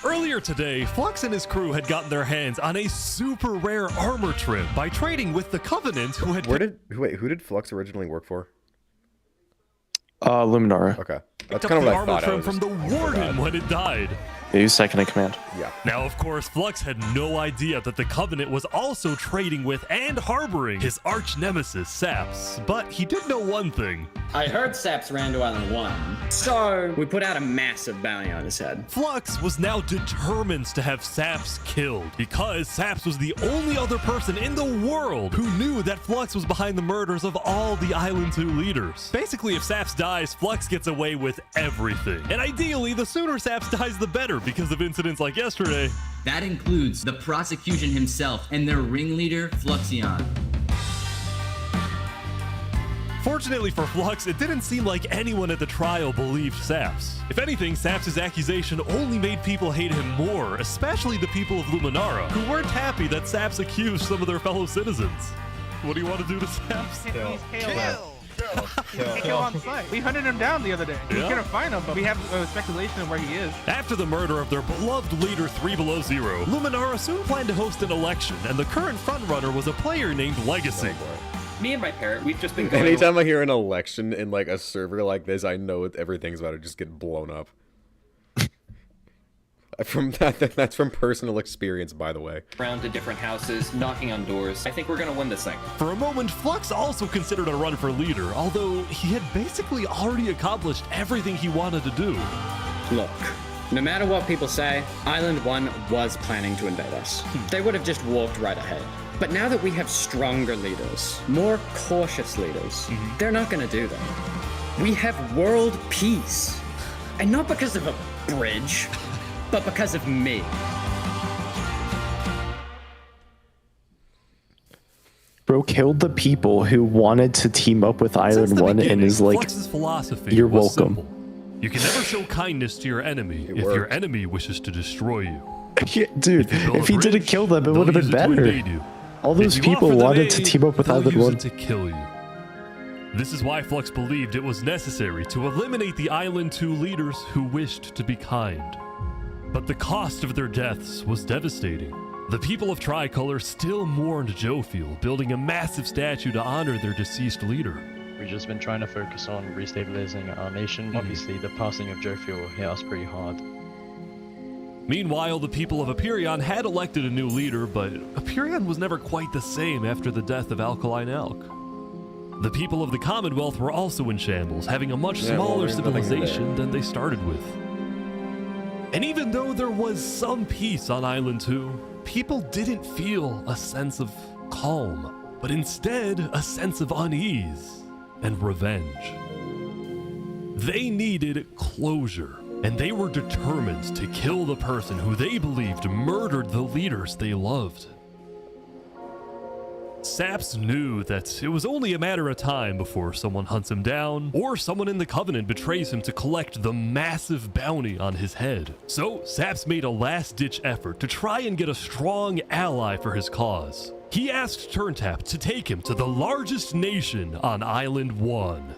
Earlier today, Flux and his crew had gotten their hands on a super rare armor trim by trading with the Covenant, who had... Who did Flux originally work for? Luminara. Okay. Picked up the armor trim from the Warden when it died. Yeah, he was second in command. Yeah. Now, of course, Flux had no idea that the Covenant was also trading with and harboring his arch nemesis, Saps. But he did know one thing. I heard Saps ran to Island 1, so we put out a massive bounty on his head. Flux was now determined to have Saps killed, because Saps was the only other person in the world who knew that Flux was behind the murders of all the Island 2 leaders. Basically, if Saps dies, Flux gets away with everything. And ideally, the sooner Saps dies, the better, because of incidents like yesterday. That includes the prosecution himself and their ringleader, Fluxion. Fortunately for Flux, it didn't seem like anyone at the trial believed Saps. If anything, Saps' accusation only made people hate him more, especially the people of Luminara, who weren't happy that Saps accused some of their fellow citizens. What do you want to do to Saps? Kill on sight. We hunted him down the other day. We couldn't find him, but we have speculation of where he is. After the murder of their beloved leader 3 Below Zero, Luminara soon planned to host an election, and the current frontrunner was a player named Legacy. Me and my parrot, we've just been going... Anytime I hear an election in like a server like this, I know everything's about to just get blown up. That's from personal experience, by the way. Around to different houses, knocking on doors. I think we're gonna win this thing. For a moment, Flux also considered a run for leader, although he had basically already accomplished everything he wanted to do. Look, no matter what people say, Island 1 was planning to invade us. They would have just walked right ahead. But now that we have stronger leaders, more cautious leaders, they're not gonna do that. We have world peace. And not because of a bridge, but because of me. Bro killed the people who wanted to team up with Island 1 and is like, Flux's philosophy you're was welcome. simple. You can never show kindness to your enemy if your enemy wishes to destroy you. Yeah, dude, if he didn't kill them, it would have been better. All those people wanted to team up with Island 1. To kill you. This is why Flux believed it was necessary to eliminate the Island 2 leaders who wished to be kind. But the cost of their deaths was devastating. The people of Tricolor still mourned Jofiel, building a massive statue to honor their deceased leader. We've just been trying to focus on restabilizing our nation. Obviously, the passing of Jofiel hit us pretty hard. Meanwhile, the people of Aperion had elected a new leader, but Aperion was never quite the same after the death of Alkaline Elk. The people of the Commonwealth were also in shambles, having a much smaller civilization than they started with. And even though there was some peace on Island 2, people didn't feel a sense of calm, but instead a sense of unease and revenge. They needed closure, and they were determined to kill the person who they believed murdered the leaders they loved. Saps knew that it was only a matter of time before someone hunts him down, or someone in the Covenant betrays him to collect the massive bounty on his head. So Saps made a last-ditch effort to try and get a strong ally for his cause. He asked Turntap to take him to the largest nation on Island 1.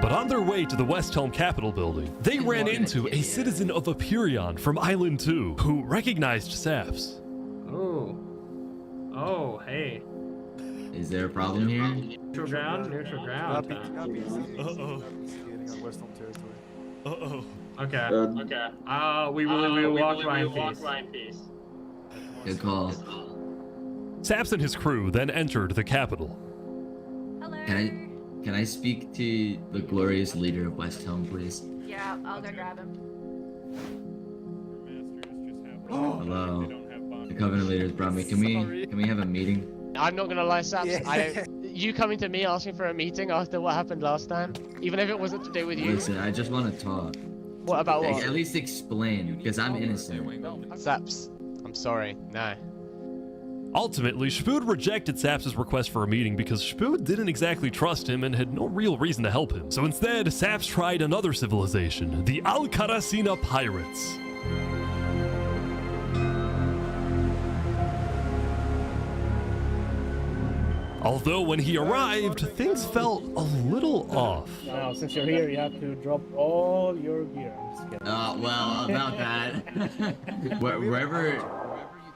But on their way to the West Helm Capitol building, they ran into a citizen of Aperion from Island 2 who recognized Saps. Oh, hey. Is there a problem here? Neutral ground? Neutral ground. Uh-oh. Skating on West Helm territory. Uh-oh. Okay. Okay. We will walk by in peace. Good call. Saps and his crew then entered the Capitol. Can I speak to the glorious leader of West Helm, please? Yeah, I'll go grab him. Hello. The Covenant leaders brought me. Can we have a meeting? I'm not gonna lie, Saps. You coming to me asking for a meeting after what happened last time, even if it wasn't to do with you. Listen, I just want to talk. What about what? At least explain, because I'm innocent. Saps, I'm sorry. No. Ultimately, Spood rejected Saps' request for a meeting because Spood didn't exactly trust him and had no real reason to help him. So instead, Saps tried another civilization, the Alcaracina Pirates. Although when he arrived, things felt a little off. Now, since you're here, you have to drop all your gear. I'm just kidding. Well, about that. Wherever you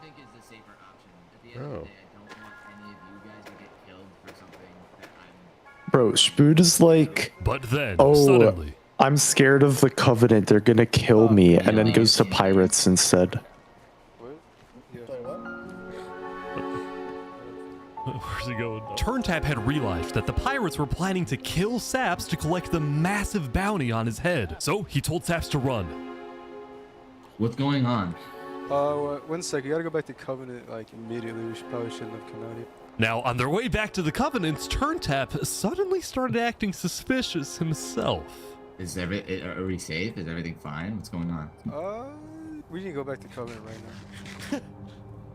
think is the safer option. At the end of the day, I don't want any of you guys to get killed for something that I'm... Bro, Spood is like, but then, suddenly, I'm scared of the Covenant, they're gonna kill me, and then goes to pirates instead. Where's he going? Turntap had realized that the pirates were planning to kill Saps to collect the massive bounty on his head. So he told Saps to run. What's going on? 1 sec, you gotta go back to Covenant like immediately. We probably shouldn't have come out here. Now, on their way back to the Covenants, Turntap suddenly started acting suspicious himself. Are we safe? Is everything fine? What's going on? We can go back to Covenant right now.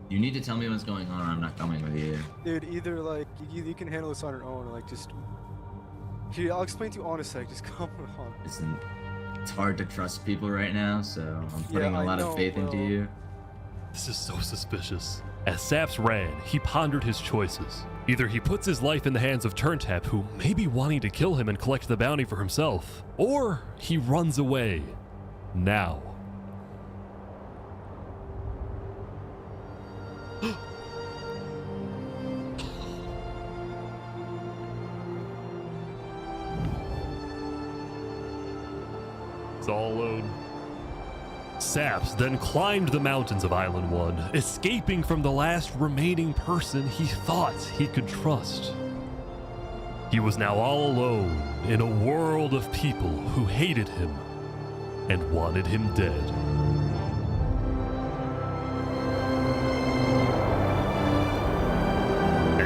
You need to tell me what's going on or I'm not coming with you. Dude, either like you can handle this on your own or like just... Here, I'll explain to you in a sec, just come on. Listen, it's hard to trust people right now, so I'm putting a lot of faith into you. This is so suspicious. As Saps ran, he pondered his choices. Either he puts his life in the hands of Turntap, who may be wanting to kill him and collect the bounty for himself, or he runs away. Now. It's all alone. Saps then climbed the mountains of Island 1, escaping from the last remaining person he thought he could trust. He was now all alone in a world of people who hated him and wanted him dead.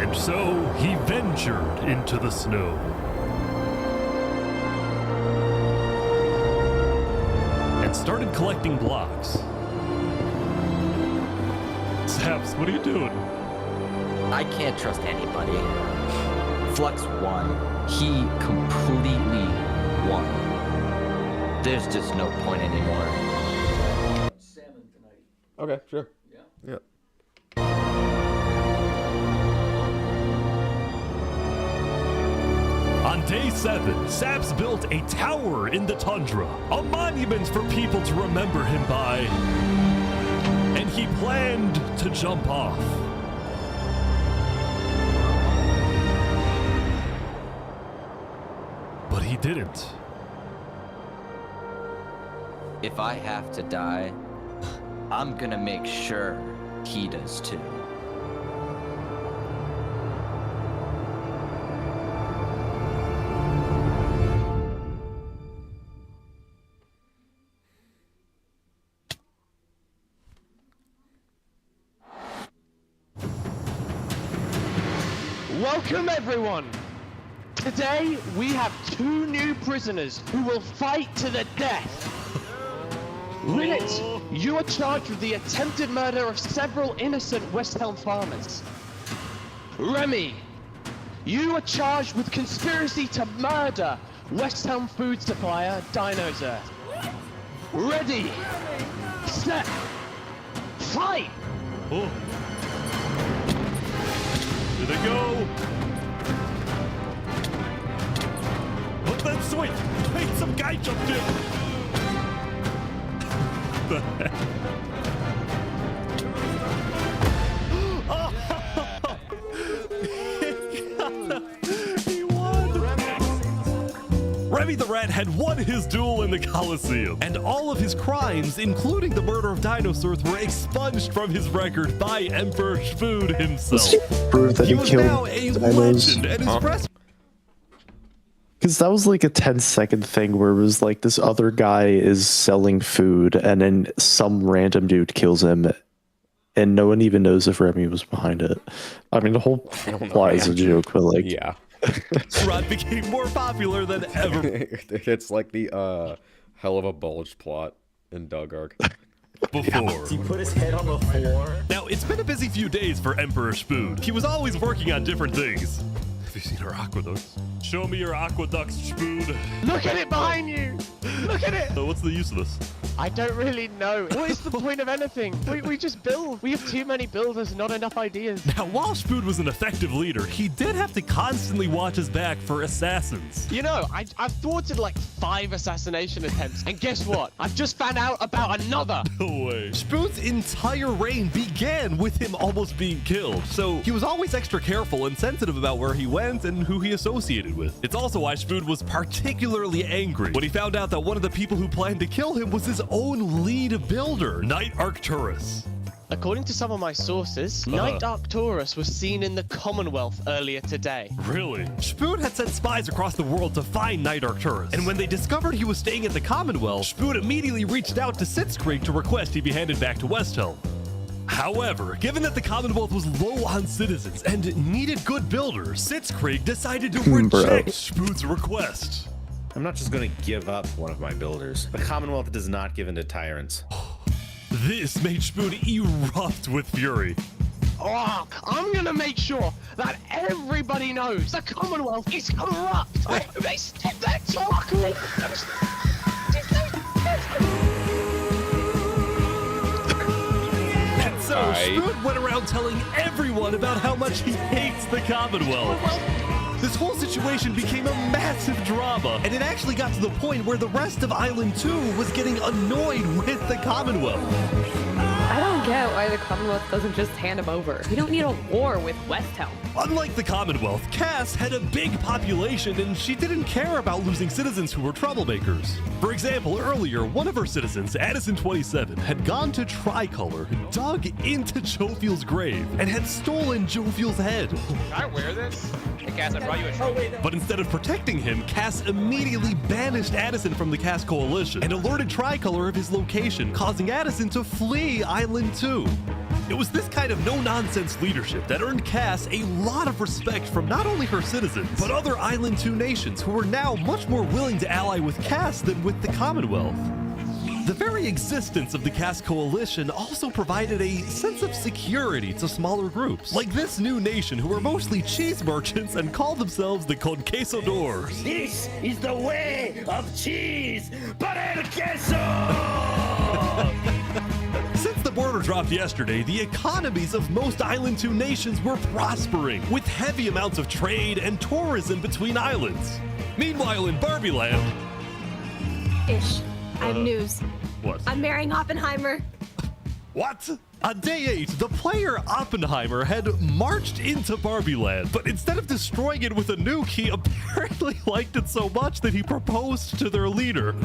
And so he ventured into the snow. And started collecting blocks. Saps, what are you doing? I can't trust anybody. Flux won. He completely won. There's just no point anymore. Okay, sure. Yeah. On day 7, Saps built a tower in the tundra, a monument for people to remember him by. And he planned to jump off. But he didn't. If I have to die, I'm gonna make sure he does too. Welcome everyone! Today we have 2 new prisoners who will fight to the death. Rinit, you are charged with the attempted murder of several innocent West Helm farmers. Remy, you are charged with conspiracy to murder West Helm food supplier Dino's Earth. Ready, set, fight! Oh. Here they go! Oh, that's sweet! Wait, some guy jumped in! The heck? He won! Remy the Rat had won his duel in the Colosseum, and all of his crimes, including the murder of dinosaurs, were expunged from his record by Emperor Spood himself. Prove that He he was killed now a dinos. legend, and his press. Because that was like a 10-second thing where it was like this other guy is selling food and then some random dude kills him and no one even knows if Remy was behind it. I mean, the whole plot is a joke, but like... Yeah. Rod became more popular than ever. It's like the hell of a bulge plot in Doug arc. Before. He put his head on the floor. Now, it's been a busy few days for Emperor Spood. He was always working on different things. Have you seen our aqueducts? Show me your aqueducts, Spood. Look at it behind you! Look at it! So what's the use of this? I don't really know. What is the point of anything? We just build. We have too many builders, not enough ideas. Now, while Spood was an effective leader, he did have to constantly watch his back for assassins. You know, I've thwarted like 5 assassination attempts, and guess what? I've just found out about another. No way. Spood's entire reign began with him almost being killed, so he was always extra careful and sensitive about where he went and who he associated with. It's also why Spood was particularly angry when he found out that one of the people who planned to kill him was his own lead builder, Knight Arcturus. According to some of my sources, Knight Arcturus was seen in the Commonwealth earlier today. Really? Spood had sent spies across the world to find Knight Arcturus, and when they discovered he was staying at the Commonwealth, Spood immediately reached out to Sitzkrieg to request he be handed back to Westhelm. However, given that the Commonwealth was low on citizens and needed good builders, Sitzkrieg decided to reject Spood's request. I'm not just going to give up one of my builders. The Commonwealth does not give in to tyrants. This made Spood erupt with fury. Oh, I'm gonna make sure that everybody knows the Commonwealth is corrupt. They step that chocolate. And so Spood went around telling everyone about how much he hates the Commonwealth. This whole situation became a massive drama, and it actually got to the point where the rest of Island 2 was getting annoyed with the Commonwealth. I don't get why the Commonwealth doesn't just hand him over. We don't need a war with West Helm. Unlike the Commonwealth, Cass had a big population and she didn't care about losing citizens who were troublemakers. For example, earlier, one of her citizens, Addison27, had gone to Tricolor, dug into Jovial's grave, and had stolen Jovial's head. Can I wear this? Hey, Cass, I brought you a trophy. But instead of protecting him, Cass immediately banished Addison from the Cass Coalition and alerted Tricolor of his location, causing Addison to flee Island 2. It was this kind of no-nonsense leadership that earned Cass a lot of respect from not only her citizens, but other Island 2 nations who were now much more willing to ally with Cass than with the Commonwealth. The very existence of the Cass Coalition also provided a sense of security to smaller groups, like this new nation who were mostly cheese merchants and called themselves the Conquistadors. This is the way of cheese, but el queso! Since the border dropped yesterday, the economies of most Island 2 nations were prospering, with heavy amounts of trade and tourism between islands. Meanwhile, in Barbie Land... Ish. I have news. What? I'm marrying Oppenheimer. What? On day 8, the player Oppenheimer had marched into Barbie Land, but instead of destroying it with a nuke, he apparently liked it so much that he proposed to their leader.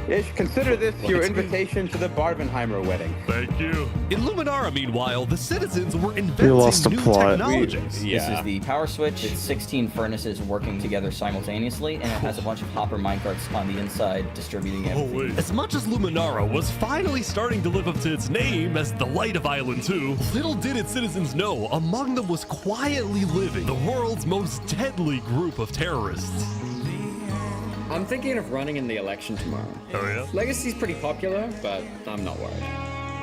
Ish, consider this your invitation to the Barbenheimer wedding. Thank you. In Luminara, meanwhile, the citizens were inventing new technologies. This is the power switch. It's 16 furnaces working together simultaneously, and it has a bunch of hopper minecarts on the inside distributing everything. As much as Luminara was finally starting to live up to its name as the light of Island 2, little did its citizens know among them was quietly living the world's most deadly group of terrorists. I'm thinking of running in the election tomorrow. Oh yeah? Legacy's pretty popular, but I'm not worried.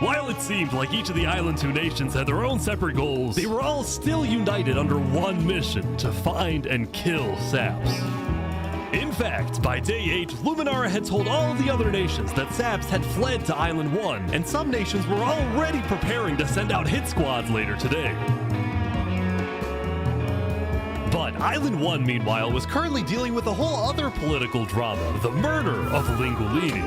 While it seemed like each of the Island 2 nations had their own separate goals, they were all still united under one mission: to find and kill Saps. In fact, by day 8, Luminara had told all of the other nations that Saps had fled to Island 1, and some nations were already preparing to send out hit squads later today. But Island 1, meanwhile, was currently dealing with a whole other political drama: the murder of Linguini.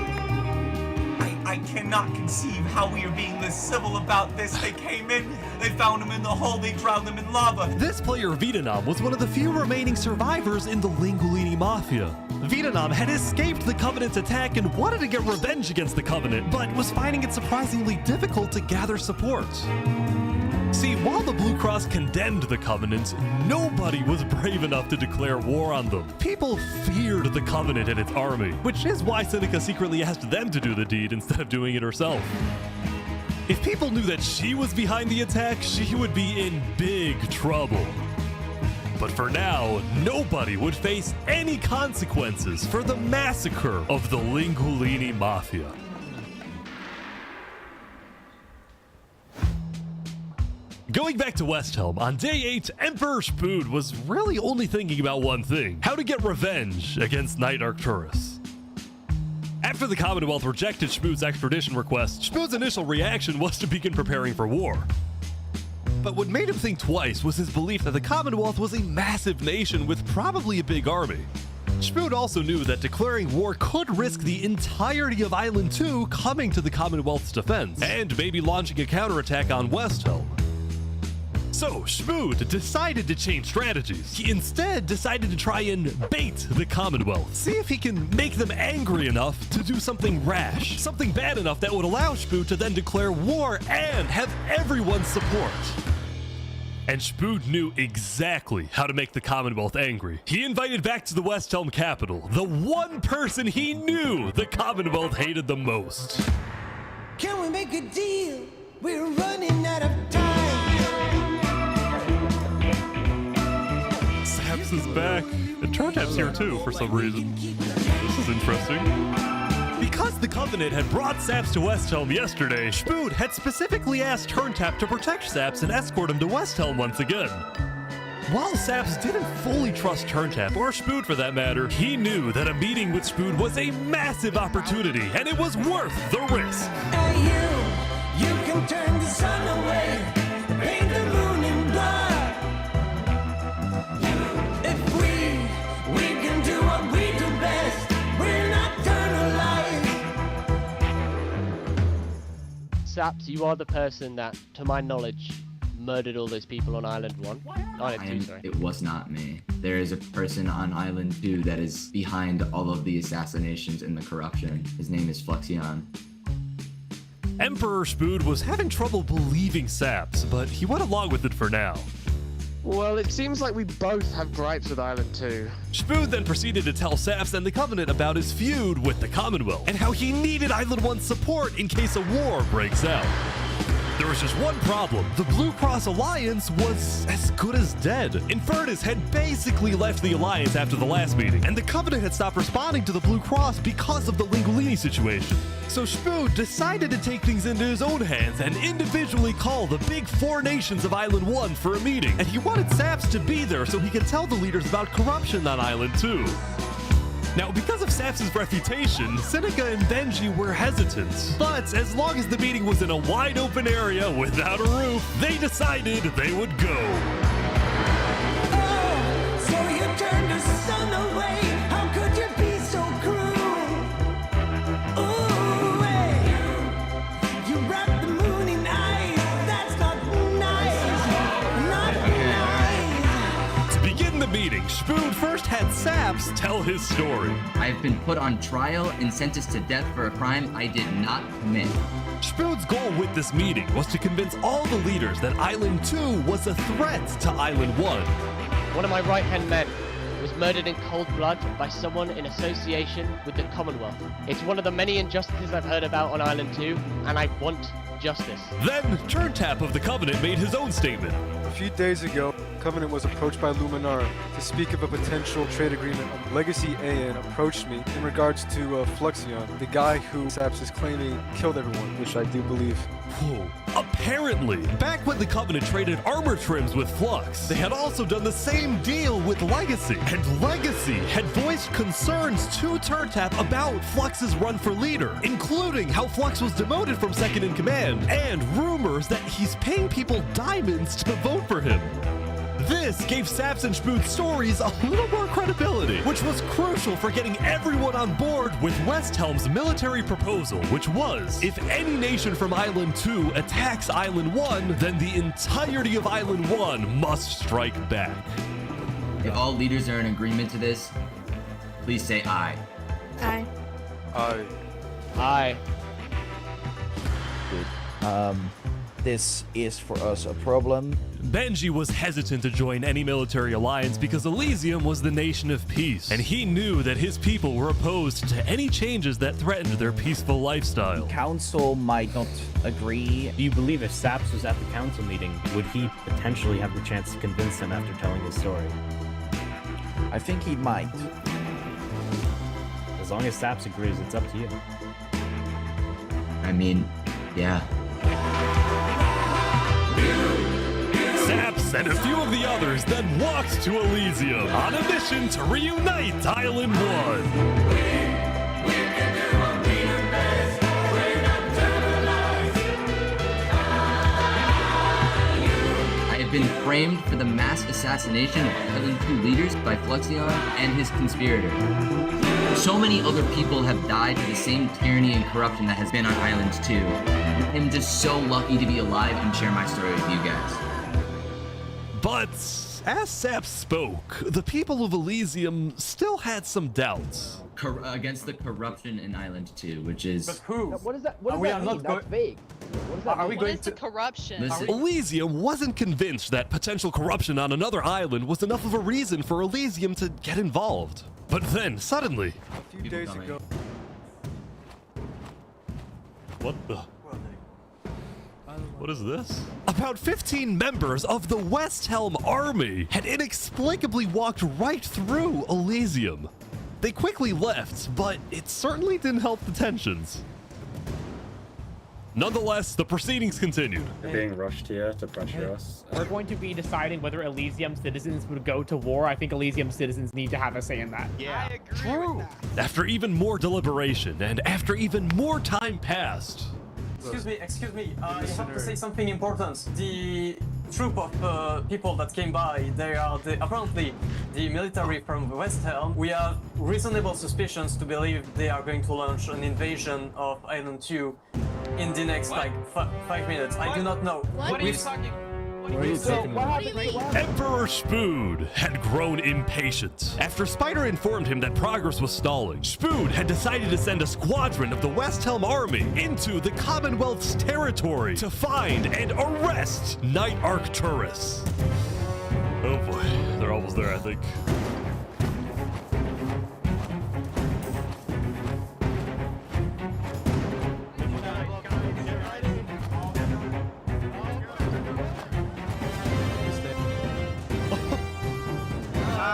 I cannot conceive how we are being this civil about this. They came in, they found him in the hole, they drowned him in lava. This player, Vietnam, was one of the few remaining survivors in the Linguini Mafia. Vietnam had escaped the Covenant's attack and wanted to get revenge against the Covenant, but was finding it surprisingly difficult to gather support. See, while the Blue Cross condemned the Covenant, nobody was brave enough to declare war on them. People feared the Covenant and its army, which is why Seneca secretly asked them to do the deed instead of doing it herself. If people knew that she was behind the attack, she would be in big trouble. But for now, nobody would face any consequences for the massacre of the Linguini Mafia. Going back to Westhelm, on day 8, Emperor Spood was really only thinking about one thing: how to get revenge against Knight Arcturus. After the Commonwealth rejected Spood's extradition request, Spood's initial reaction was to begin preparing for war. But what made him think twice was his belief that the Commonwealth was a massive nation with probably a big army. Spood also knew that declaring war could risk the entirety of Island 2 coming to the Commonwealth's defense, and maybe launching a counterattack on Westhelm. So, Spood decided to change strategies. He instead decided to try and bait the Commonwealth. See if he can make them angry enough to do something rash, something bad enough that would allow Spood to then declare war and have everyone's support. And Spood knew exactly how to make the Commonwealth angry. He invited back to the Westhelm capital the one person he knew the Commonwealth hated the most. Can we make a deal? We're running out of time. Saps is back, and Turntap's here too for some reason. This is interesting. Because the Covenant had brought Saps to Westhelm yesterday, Spood had specifically asked Turntap to protect Saps and escort him to Westhelm once again. While Saps didn't fully trust Turntap, or Spood for that matter, he knew that a meeting with Spood was a massive opportunity, and it was worth the risk. Hey, you can turn the sun away, paint the moon in blood. If we can do what we do best, we're nocturnal life. Saps, you are the person that, to my knowledge, murdered all those people on Island 1. Island 2, sorry. It was not me. There is a person on Island 2 that is behind all of the assassinations and the corruption. His name is Flexion. Emperor Spood was having trouble believing Saps, but he went along with it for now. Well, it seems like we both have gripes with Island 2. Spood then proceeded to tell Saps and the Covenant about his feud with the Commonwealth, and how he needed Island 1's support in case a war breaks out. There was just one problem. The Blue Cross Alliance was as good as dead. Infernus had basically left the Alliance after the last meeting, and the Covenant had stopped responding to the Blue Cross because of the Lingolini situation. So Spood decided to take things into his own hands and individually call the big 4 nations of Island 1 for a meeting. And he wanted Saps to be there so he could tell the leaders about corruption on Island 2. Now, because of Saps' reputation, Seneca and Benji were hesitant. But as long as the meeting was in a wide open area without a roof, they decided they would go. Oh, so you turned the sun away. How could you be so cruel? Ooh, hey. You wrapped the moon in ice. That's not nice. Not nice. To begin the meeting, Spoon first had Saps tell his story. I've been put on trial and sentenced to death for a crime I did not commit. Spoon's goal with this meeting was to convince all the leaders that Island 2 was a threat to Island 1. One of my right-hand men was murdered in cold blood by someone in association with the Commonwealth. It's one of the many injustices I've heard about on Island 2, and I want justice. Then, Turntap of the Covenant made his own statement. A few days ago, Covenant was approached by Luminara to speak of a potential trade agreement. Legacy AN approached me in regards to Fluxion, the guy who Saps is claiming killed everyone, which I do believe. Whoa. Apparently, back when the Covenant traded armor trims with Flux, they had also done the same deal with Legacy. And Legacy had voiced concerns to Turntap about Flux's run for leader, including how Flux was demoted from second in command, and rumors that he's paying people diamonds to vote for him. This gave Saps and Spood's stories a little more credibility, which was crucial for getting everyone on board with Westhelm's military proposal, which was, if any nation from Island 2 attacks Island 1, then the entirety of Island 1 must strike back. If all leaders are in agreement to this, please say aye. Aye. Aye. Aye. This is for us a problem. Benji was hesitant to join any military alliance because Elysium was the nation of peace, and he knew that his people were opposed to any changes that threatened their peaceful lifestyle. Council might not agree. Do you believe if Saps was at the council meeting, would he potentially have the chance to convince them after telling his story? I think he might. As long as Saps agrees, it's up to you. I mean, yeah. Saps and a few of the others then walked to Elysium on a mission to reunite Island 1. I have been framed for the mass assassination of Island 2 leaders by Fluxion and his conspirator. So many other people have died to the same tyranny and corruption that has been on Island 2. I'm just so lucky to be alive and share my story with you guys. But as Saps spoke, the people of Elysium still had some doubts. Against the corruption in Island 2, which is... But who? What does that, what does we that are mean? not That's vague. What does that Are mean? we going What is the corruption? Listen. Elysium wasn't convinced that potential corruption on another island was enough of a reason for Elysium to get involved. But then, suddenly... A few days ago... What the... What is this? About 15 members of the Westhelm army had inexplicably walked right through Elysium. They quickly left, but it certainly didn't help the tensions. Nonetheless, the proceedings continued. They're being rushed here to pressure us. We're going to be deciding whether Elysium citizens would go to war. I think Elysium citizens need to have a say in that. Yeah, I agree with that. After even more deliberation and after even more time passed, Excuse me, I have to say something important. The troop of people that came by, they are apparently the military from Westhelm. We have reasonable suspicions to believe they are going to launch an invasion of Island 2 in the next, 5 minutes. I do not know. What are you talking? Emperor Spood had grown impatient. After Spider informed him that progress was stalling, Spood had decided to send a squadron of the Westhelm army into the Commonwealth's territory to find and arrest Knight Arcturus. Oh boy, they're almost there, I think.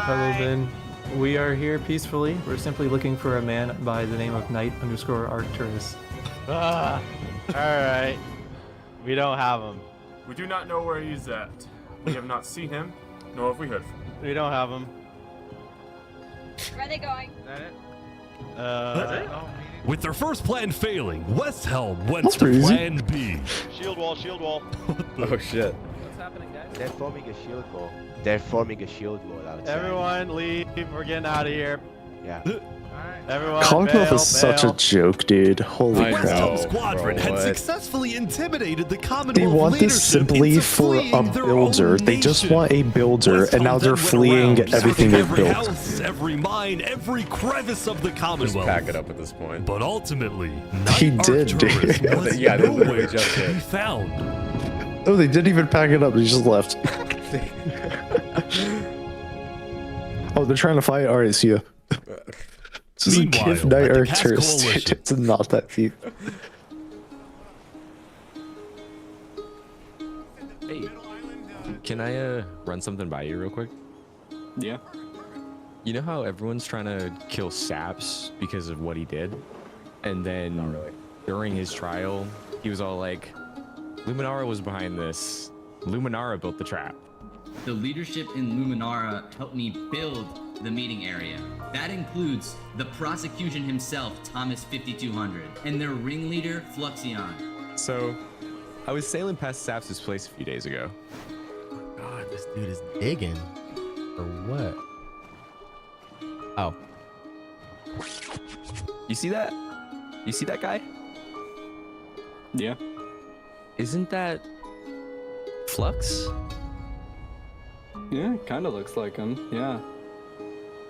Hello, Ben. We are here peacefully. We're simply looking for a man by the name of Knight_Arcturus. Alright. We don't have him. We do not know where he's at. We have not seen him, nor have we heard from him. We don't have him. Where are they going? With their first plan failing, West Helm went That's to pretty easy. plan B. Shield wall, shield wall. Oh shit. What's happening, guys? They're forming a shield wall. They're forming a shield wall outside. Everyone leave. We're getting out of here. Yeah. Everyone Commonwealth bail, is such a bail. joke, dude. Holy The West Helm crap. squadron had what? successfully intimidated the They Commonwealth want leadership this simply into for a fleeing their builder. own They just nation. want a builder, West and now Helm they're then went fleeing around, everything searching they've every built. house, every mine, every crevice of the Just Commonwealth. pack it up at this point. But ultimately, He Knight did, Arcturus dude. was Yeah, they literally nowhere just to be did. found. Oh, they didn't even pack it up. They just left. Oh, they're trying to fight? Alright, see ya. This is a Meanwhile, gift Knight at the Cass Arcturus. Coalition. It's not that deep. Hey, can I run something by you real quick? Yeah. You know how everyone's trying to kill Saps because of what he did? And then during his trial, he was all like, Luminara was behind this. Luminara built the trap. The leadership in Luminara helped me build the meeting area. That includes the prosecution himself, Thomas 5200, and their ringleader, Fluxion. So, I was sailing past Saps' place a few days ago. God, this dude is digging. Or what? Oh. You see that? You see that guy? Yeah. Isn't that Flux? Yeah, kind of looks like him. Yeah.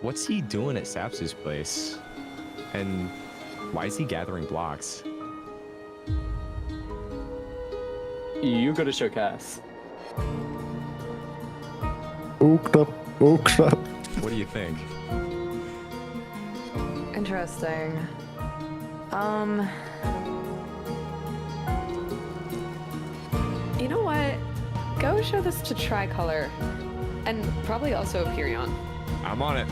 What's he doing at Saps' place? And why is he gathering blocks? You go to show Cass. Oh crap. Oh crap. What do you think? Interesting. You know what? Go show this to Tricolor. And probably also Hyperion. I'm on it.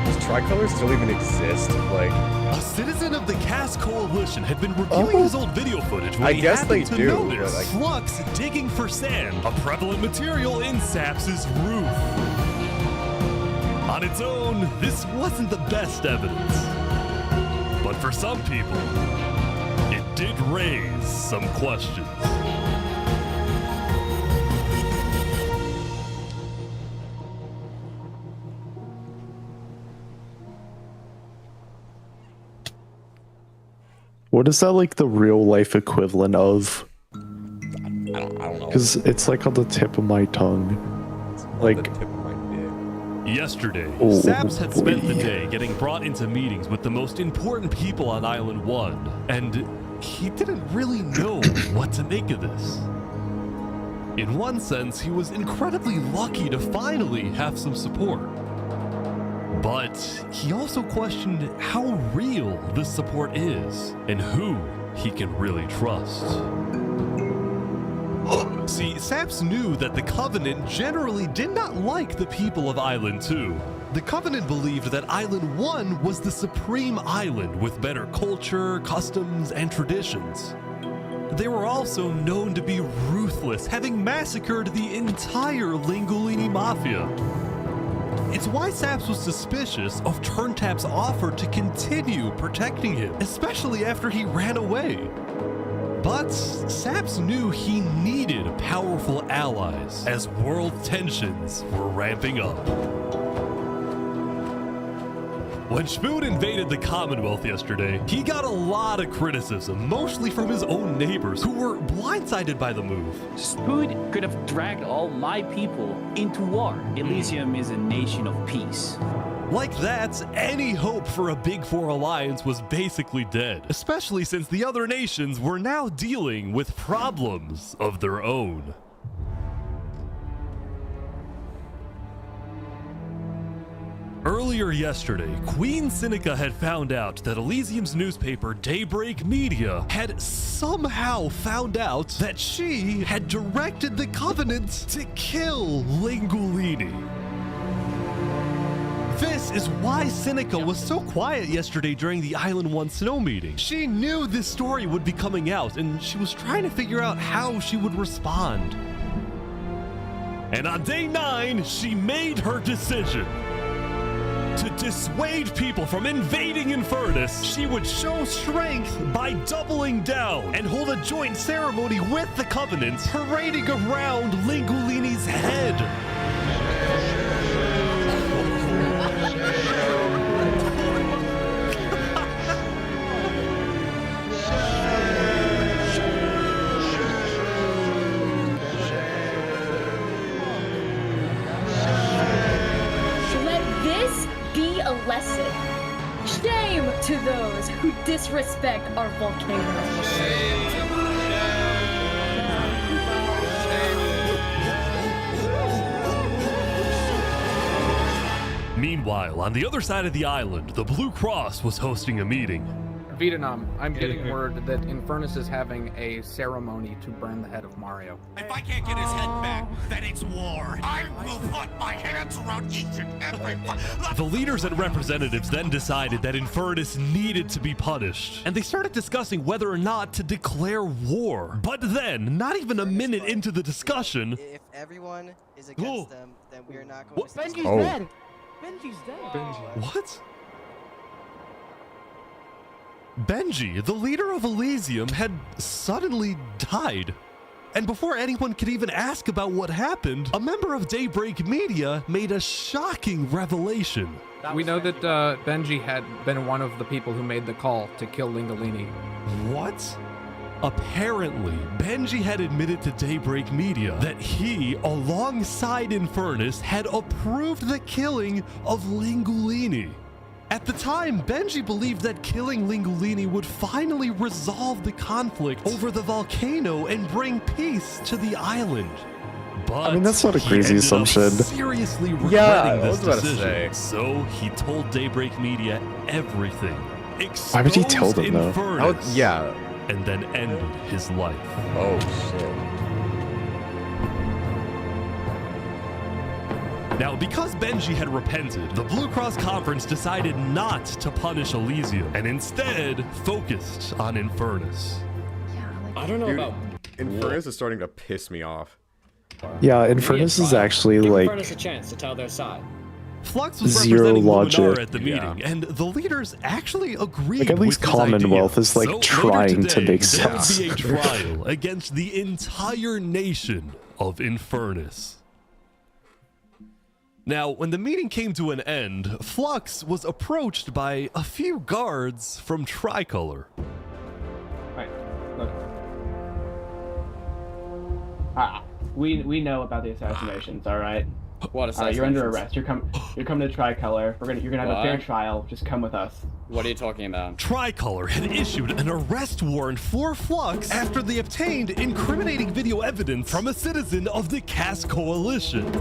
Does Tricolor still even exist? Like, A citizen of the Cass Coalition had been reviewing his old video footage when I he guess happened they to do, notice but, like- Flux digging for sand, a prevalent material in Saps' roof. On its own, this wasn't the best evidence. But for some people, it did raise some questions. What is that like the real life equivalent of? I don't know. Because it's like on the tip of my tongue. Like, Yesterday, Oh, Saps had spent the boy. day getting brought into meetings with the most important people on Island 1, and he didn't really know what to make of this. In one sense, he was incredibly lucky to finally have some support. But he also questioned how real this support is, and who he can really trust. See, Saps knew that the Covenant generally did not like the people of Island 2. The Covenant believed that Island 1 was the supreme island with better culture, customs, and traditions. They were also known to be ruthless, having massacred the entire Lingolini Mafia. It's why Saps was suspicious of Turntap's offer to continue protecting him, especially after he ran away. But Saps knew he needed powerful allies as world tensions were ramping up. When Spoon invaded the Commonwealth yesterday, he got a lot of criticism, mostly from his own neighbors who were blindsided by the move. Spoon could have dragged all my people into war. Elysium is a nation of peace. Like that, any hope for a Big Four alliance was basically dead, especially since the other nations were now dealing with problems of their own. Earlier yesterday, Queen Seneca had found out that Elysium's newspaper, Daybreak Media, had somehow found out that she had directed the Covenant to kill Lingulini. This is why Seneca was so quiet yesterday during the Island 1 snow meeting. She knew this story would be coming out, and she was trying to figure out how she would respond. And on day 9, she made her decision. To dissuade people from invading Infernus, she would show strength by doubling down and hold a joint ceremony with the Covenant, parading around Lingulini's head. Lesson. Shame to those who disrespect our volcano. Meanwhile, on the other side of the island, the Blue Cross was hosting a meeting. Vietnam, I'm getting word that Infernus is having a ceremony to burn the head of Mario. If I can't get his head back, then it's war. I will put my hands around each and every one. The leaders and representatives then decided that Infernus needed to be punished, and they started discussing whether or not to declare war. But then, not even a minute into the discussion... If everyone is against them, then we are not going to... Benji's dead! Benji's dead! What? Benji, the leader of Elysium, had suddenly died. And before anyone could even ask about what happened, a member of Daybreak Media made a shocking revelation. We know that Benji had been one of the people who made the call to kill Lingulini. What? Apparently, Benji had admitted to Daybreak Media that he, alongside Infernus, had approved the killing of Lingulini. At the time, Benji believed that killing Lingulini would finally resolve the conflict over the volcano and bring peace to the island. But I mean, that's not a crazy assumption. Seriously regretting Yeah, I this was about to decision. say. So he told Daybreak Media everything. Why would he tell them, though? Infernus, Yeah. and then ended his life. Oh, shit. Now, because Benji had repented, the Blue Cross Conference decided not to punish Elysium and instead focused on Infernus. I don't know Dude, about Infernus is starting to piss me off. Yeah, Infernus is actually Give like Infernus a chance to tell their side. Flux was Zero representing logic. Luminara at the meeting, and the leaders actually agreed Like, at least with his Commonwealth idea. is, like, So later trying to today, make there sense. would be a trial against the entire nation of Infernus. Now, when the meeting came to an end, Flux was approached by a few guards from Tricolor. Alright, look. We know about the assassinations, alright? What assassinations? You're under arrest. You're coming to Tricolor. You're gonna have a fair What? trial. Just come with us. What are you talking about? Tricolor had issued an arrest warrant for Flux after they obtained incriminating video evidence from a citizen of the Cass Coalition.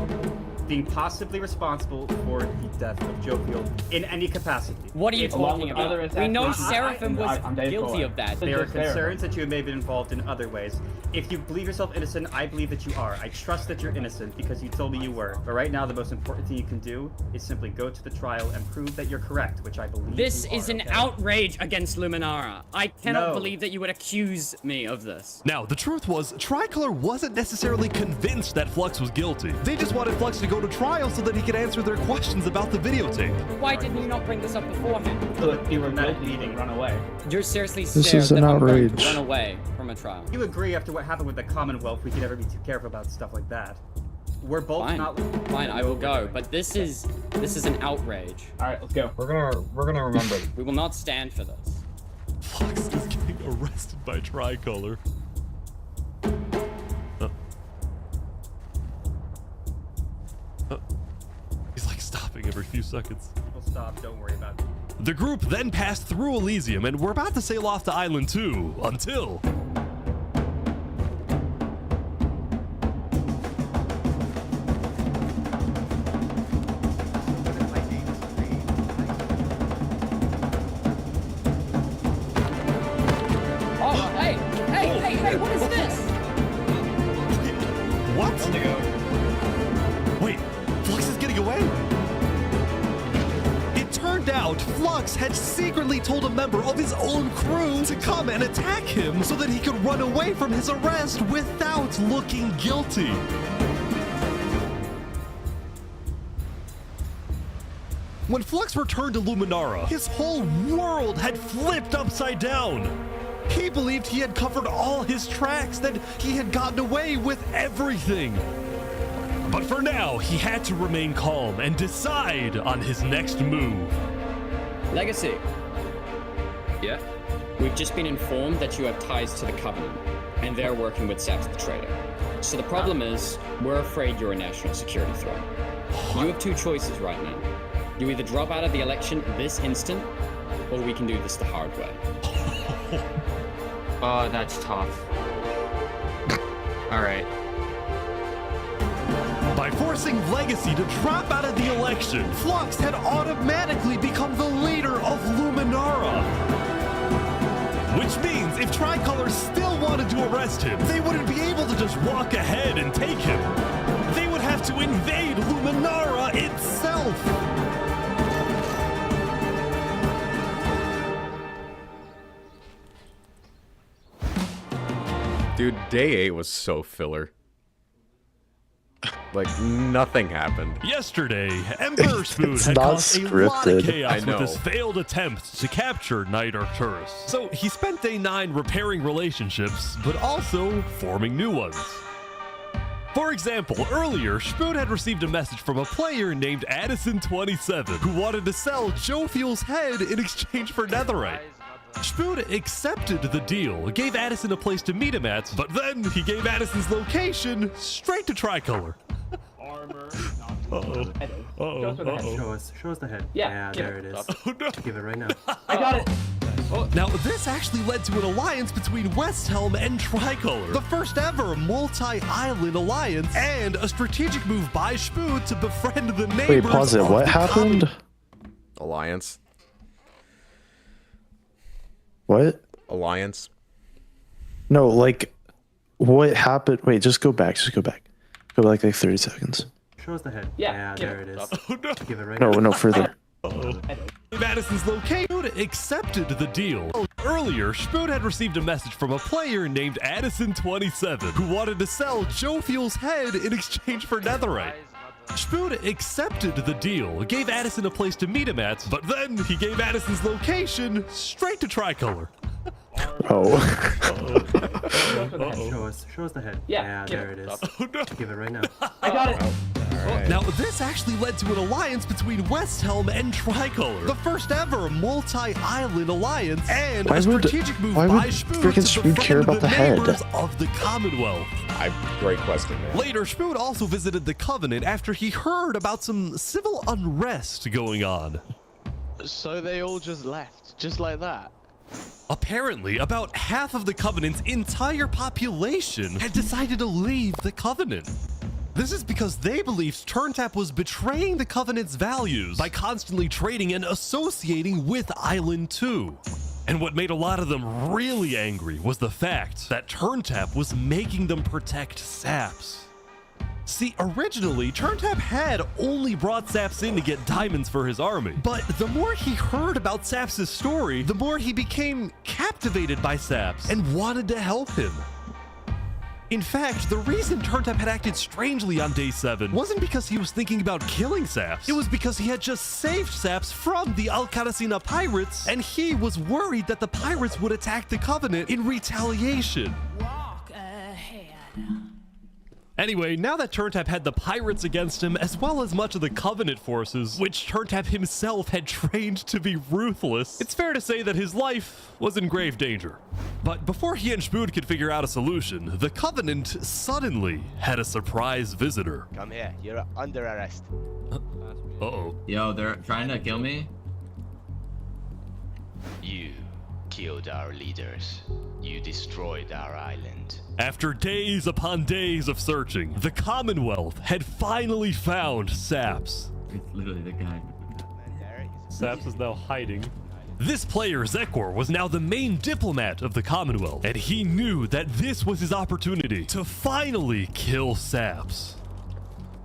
Being possibly responsible for the death of Jovial in any capacity. What are you talking about? We know Seraphim was guilty of that. There are concerns that you may have been involved in other ways. If you believe yourself innocent, I believe that you are. I trust that you're innocent because you told me you were. But right now, the most important thing you can do is simply go to the trial and prove that you're correct, which I believe This you is are, an okay? outrage against Luminara. I cannot No. believe that you would accuse me of this. Now, the truth was, Tricolor wasn't necessarily convinced that Flux was guilty. They just wanted Flux to go to trial so that he could answer their questions about the videotape. Why didn't you not bring this up beforehand? So if you were guilty, you run away. You're seriously This scared is an that I'm going to outrage. run away from a trial. You agree after what happened with the Commonwealth, we can never be too careful about stuff like that. We're both Fine, not. fine, I will go. But this is an outrage. All right, let's go. We're gonna remember. We will not stand for this. Flux is getting arrested by Tricolor. He's like stopping every few seconds. We'll stop. Don't worry about it. The group then passed through Elysium and were about to sail off to Island 2 until... fact, Flux had secretly told a member of his own crew to come and attack him so that he could run away from his arrest without looking guilty. When Flux returned to Luminara, his whole world had flipped upside down. He believed he had covered all his tracks, that he had gotten away with everything. But for now, he had to remain calm and decide on his next move. Legacy. Yeah? We've just been informed that you have ties to the Covenant, and they're working with Saps the Trader. So the problem is, we're afraid you're a national security threat. You have two choices right now. You either drop out of the election this instant, or we can do this the hard way. Oh, that's tough. All right. By forcing Legacy to drop out of the election, Flux had automatically become the leader of Luminara. Which means if Tricolor still wanted to arrest him, they wouldn't be able to just walk ahead and take him. They would have to invade Luminara itself. Dude, day 8 was so filler. Like, nothing happened. Yesterday, Emperor Spoon It's had not caused a lot of scripted. chaos I know. with his failed attempt to capture Knight Arcturus. So he spent day 9 repairing relationships, but also forming new ones. For example, earlier, Spoon had received a message from a player named Addison27 who wanted to sell Joe Fuel's head in exchange for netherite. Spoon accepted the deal, gave Addison a place to meet him at, but then he gave Addison's location straight to Tricolor. Armor. Show us the head. Yeah, there it is. Oh, no. Give it right now. I got it. Now, this actually led to an alliance between West Helm and Tricolor, the first ever multi-island alliance, and a strategic move by Spoon to befriend the neighbors. Wait, pause it. of What the happened? Alliance. What? Alliance. No, like, what happened? Wait, just go back. Just go back. Go back like 30 seconds. Show us the head. Yeah, there it is. Oh, no. Give it right No, now. no, further. Madison's location accepted the deal. Earlier, Spoon had received a message from a player named Addison27 who wanted to sell Joe Fuel's head in exchange for netherite. Spoon accepted the deal, gave Addison a place to meet him at, but then he gave Addison's location straight to Tricolor. Oh. Show us the head. Yeah, there it is. Oh, no. Give it right now. I got it. Now, this actually led to an alliance between West Helm and Tricolor, the first ever multi-island alliance, and a strategic move by Spoon freaking to Spoon care befriend about the head? neighbors of the Commonwealth. Great question, man. Later, Spoon also visited the Covenant after he heard about some civil unrest going on. So they all just left, just like that? Apparently, about half of the Covenant's entire population had decided to leave the Covenant. This is because they believed TurnTap was betraying the Covenant's values by constantly trading and associating with Island 2. And what made a lot of them really angry was the fact that TurnTap was making them protect Saps. See, originally, TurnTap had only brought Saps in to get diamonds for his army, but the more he heard about Saps' story, the more he became captivated by Saps and wanted to help him. In fact, the reason TurnTap had acted strangely on day 7 wasn't because he was thinking about killing Saps. It was because he had just saved Saps from the Alcaracina pirates, and he was worried that the pirates would attack the Covenant in retaliation. Walk ahead. Anyway, now that TurnTap had the pirates against him, as well as much of the Covenant forces, which TurnTap himself had trained to be ruthless, it's fair to say that his life was in grave danger. But before he and Spoon could figure out a solution, the Covenant suddenly had a surprise visitor. Come here, you're under arrest. Uh-oh. Yo, they're trying to kill me? You killed our leaders. You destroyed our island. After days upon days of searching, the Commonwealth had finally found Saps. It's literally the guy. Saps is now hiding. This player, Zekor, was now the main diplomat of the Commonwealth, and he knew that this was his opportunity to finally kill Saps.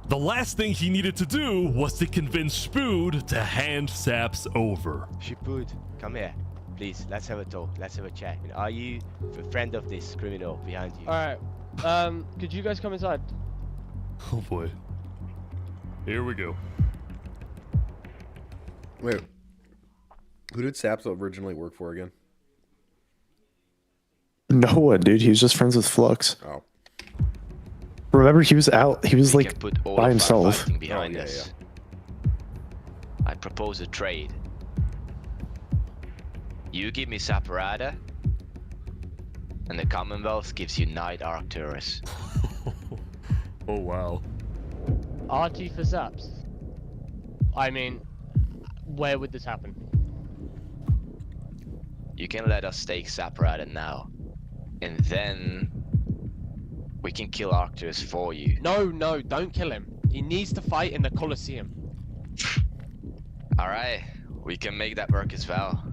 The last thing he needed to do was to convince Spood to hand Saps over. Spood, come here. Please, let's have a talk. Let's have a chat. Are you a friend of this criminal behind you? Alright. Could you guys come inside? Oh boy. Here we go. Wait. Who did Saps originally work for again? No one, dude. He was just friends with Flux. Oh. Remember, he was out. He was like Put all by of our himself. fighting behind us. I propose a trade. You give me Saparada, and the Commonwealth gives you Night Arcturus. Oh wow. RT for Zaps. I mean, where would this happen? You can let us take Saparada now, and then we can kill Arcturus for you. No, don't kill him. He needs to fight in the Colosseum. Alright, we can make that work as well.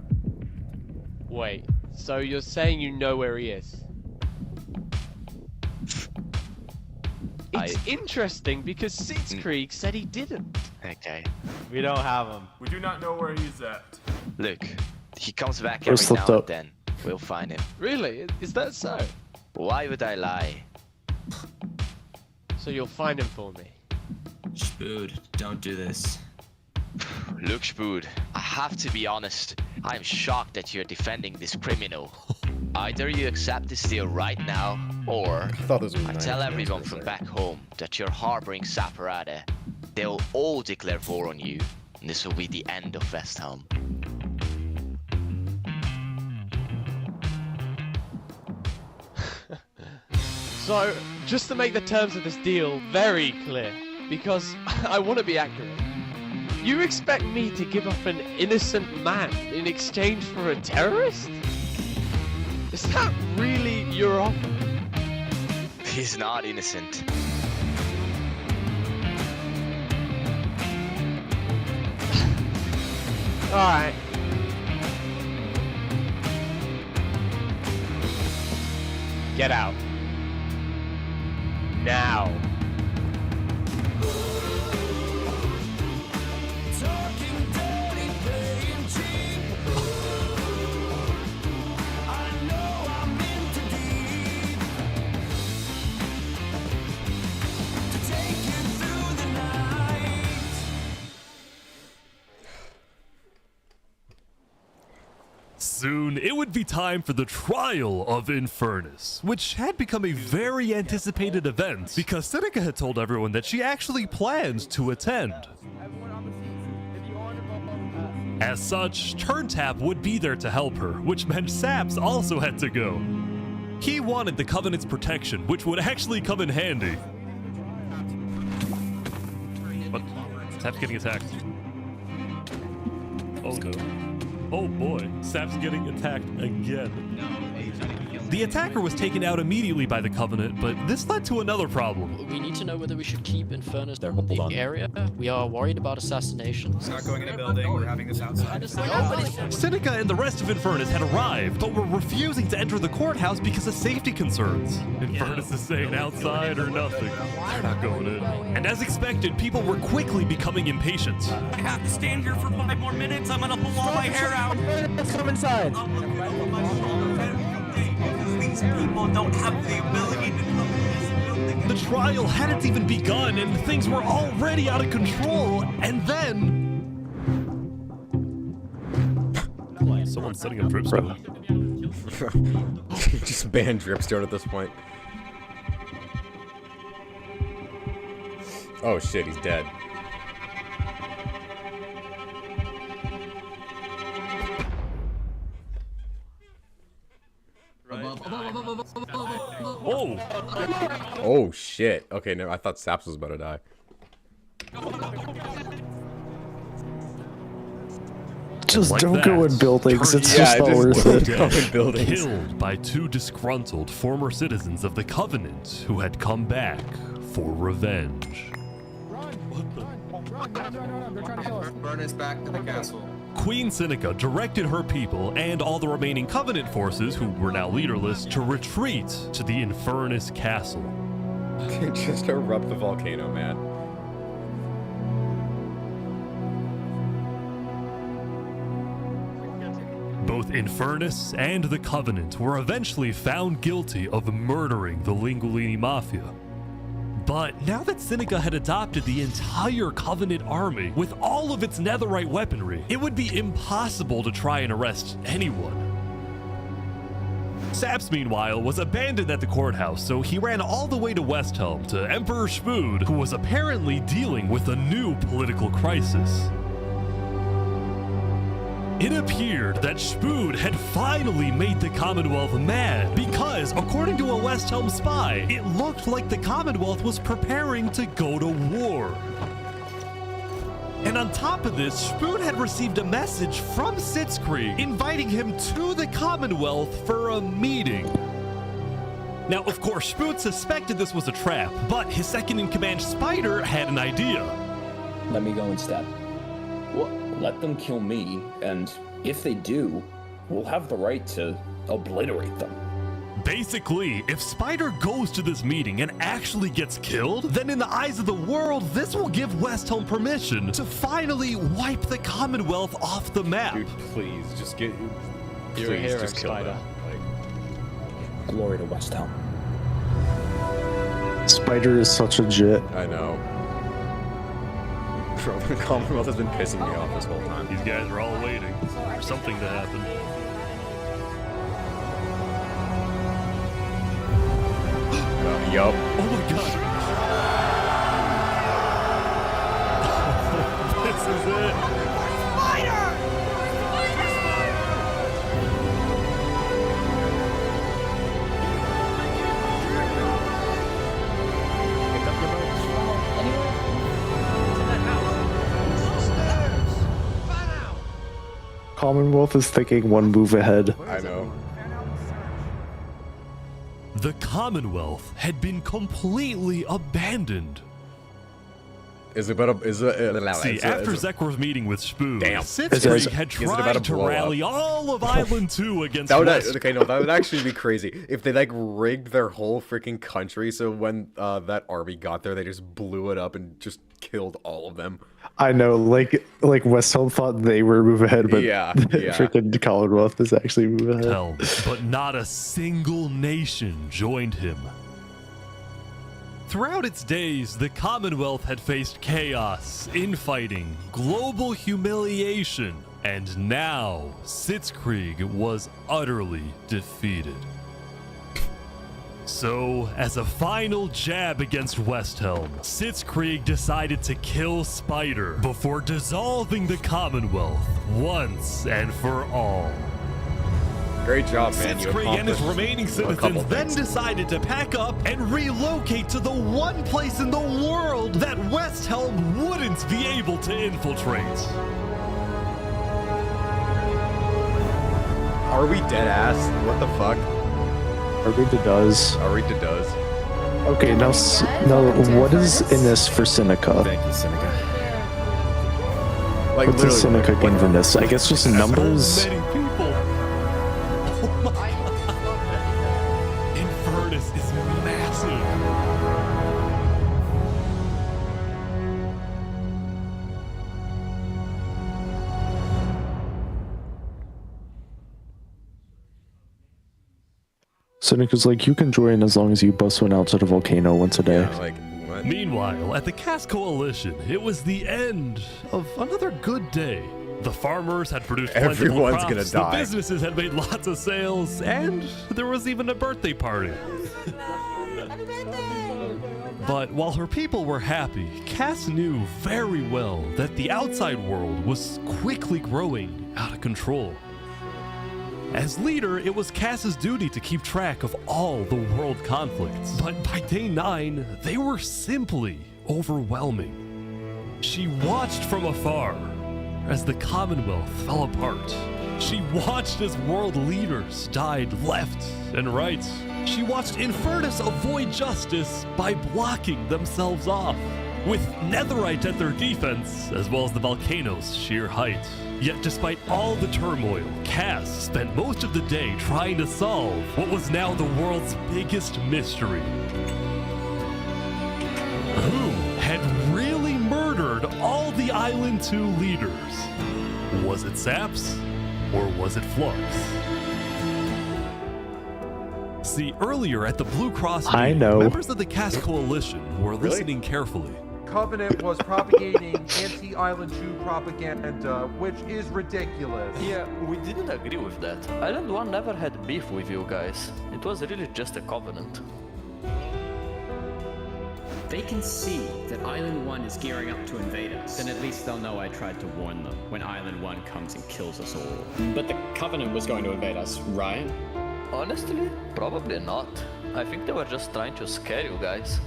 Wait, so you're saying you know where he is? It's interesting because Sitzkrieg said he didn't. Okay. We don't have him. We do not know where he's at. Look, he comes back We're every slipped now up. and then. We'll find him. Really? Is that so? Why would I lie? So you'll find him for me. Spood, don't do this. Look, Spood, I have to be honest. I'm shocked that you're defending this criminal. Either you accept this deal right now, or I tell everyone from back home that you're harboring Saparada. They'll all declare war on you, and this will be the end of Westham. So, just to make the terms of this deal very clear, because I want to be accurate, you expect me to give up an innocent man in exchange for a terrorist? Is that really your offer? He's not innocent. Alright. Get out. Now. Soon, it would be time for the trial of Infernus, which had become a very anticipated event because Seneca had told everyone that she actually planned to attend. As such, Turntap would be there to help her, which meant Saps also had to go. He wanted the Covenant's protection, which would actually come in handy. What? Saps getting attacked. Oh no. Oh boy, Sap's getting attacked again. The attacker was taken out immediately by the Covenant, but this led to another problem. We need to know whether we should keep Infernus in the area. We are worried about assassinations. Not going in a building, we're having this outside. Seneca and the rest of Infernus had arrived, but were refusing to enter the courthouse because of safety concerns. Infernus is saying outside or nothing. They're not going in. And as expected, people were quickly becoming impatient. I have to stand here for 5 more minutes. I'm gonna pull all my hair out. Let's come inside. These people don't have the ability to come in this building. The trial hadn't even begun and things were already out of control, and then... Someone's setting up Dripstone. Just ban Dripstone at this point. Oh shit, he's dead. Oh! Oh shit. Okay, no, I thought Saps was about to die. Just Like don't that, go in buildings. It's Yeah, just not worth it. Go in buildings. Killed by 2 disgruntled former citizens of the Covenant who had come back for revenge. Burn us back to the castle. Queen Seneca directed her people and all the remaining Covenant forces, who were now leaderless, to retreat to the Infernus Castle. Just erupt the volcano, man. Infernus and the Covenant were eventually found guilty of murdering the Linguini Mafia. But now that Seneca had adopted the entire Covenant army with all of its netherite weaponry, it would be impossible to try and arrest anyone. Saps, meanwhile, was abandoned at the courthouse, so he ran all the way to Westhelm to Emperor Spud, who was apparently dealing with a new political crisis. It appeared that Spud had finally made the Commonwealth mad because, according to a Westhelm spy, it looked like the Commonwealth was preparing to go to war. And on top of this, Spud had received a message from Sitzkrieg inviting him to the Commonwealth for a meeting. Now, of course, Spud suspected this was a trap, but his second-in-command Spider had an idea. Let me go instead. Let them kill me, and if they do, we'll have the right to obliterate them. Basically, if Spider goes to this meeting and actually gets killed, then in the eyes of the world, this will give Westhelm permission to finally wipe the Commonwealth off the map. Dude, please, just get... You're a please, hero, just kill Spider. them. Glory to Westhelm. Spider is such a jit. I know. Bro, the Commonwealth has been pissing me off this whole time. These guys are all waiting for something to happen. Yup. Oh my god. This is it. Commonwealth is thinking one move ahead. I know. The Commonwealth had been completely abandoned. See, after Zekor's meeting with Spud, Damn. Sitzkrieg had tried to rally all of Island 2 against that would West. okay, no, that would actually be crazy if they like rigged their whole freaking country so when that army got there, they just blew it up and just killed all of them. I know, like Westhelm thought they were move ahead, but yeah. freaking Commonwealth is actually move ahead. Hell, but not a single nation joined him. Throughout its days, the Commonwealth had faced chaos, infighting, global humiliation, and now Sitzkrieg was utterly defeated. So, as a final jab against Westhelm, Sitzkrieg decided to kill Spider before dissolving the Commonwealth once and for all. Great job, man. Sitzkrieg and his remaining citizens then decided to pack up and relocate to the one place in the world that Westhelm wouldn't be able to infiltrate. Are we dead ass? What the fuck? Arita does. Arita does. Okay, now what is in this for Seneca? Thank you, Seneca. Like, what's the Seneca gain from this? I guess just numbers. So many people. Oh my god. Infernus is massive. Seneca's like, you can join as long as you bust one out to the volcano once a day. Yeah, like, what? Meanwhile, at the Cass Coalition, it was the end of another good day. The farmers had produced plentiful Everyone's crops, gonna die. The businesses had made lots of sales, and there was even a birthday party. But while her people were happy, Cass knew very well that the outside world was quickly growing out of control. As leader, it was Cass's duty to keep track of all the world conflicts. But by day 9, they were simply overwhelming. She watched from afar as the Commonwealth fell apart. She watched as world leaders died left and right. She watched Infernus avoid justice by blocking themselves off, with netherite at their defense, as well as the volcano's sheer height. Yet despite all the turmoil, Cass spent most of the day trying to solve what was now the world's biggest mystery. Who had really murdered all the Island 2 leaders? Was it Saps? Or was it Flux? See, earlier at the Blue Cross meeting, members of the Caste Coalition were listening carefully. Covenant was propagating anti-Island 2 propaganda, which is ridiculous. Yeah, we didn't agree with that. Island 1 never had beef with you guys. It was really just a covenant. They can see that Island 1 is gearing up to invade us. Then at least they'll know I tried to warn them when Island 1 comes and kills us all. But the Covenant was going to invade us, right? Honestly, probably not. I think they were just trying to scare you guys.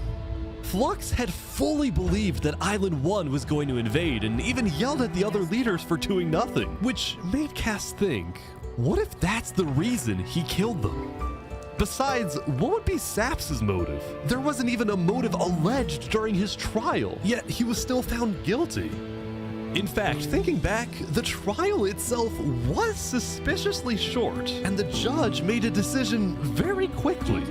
Flux had fully believed that Island 1 was going to invade and even yelled at the other leaders for doing nothing, which made Cass think, what if that's the reason he killed them? Besides, what would be Saps' motive? There wasn't even a motive alleged during his trial, yet he was still found guilty. In fact, thinking back, the trial itself was suspiciously short, and the judge made a decision very quickly.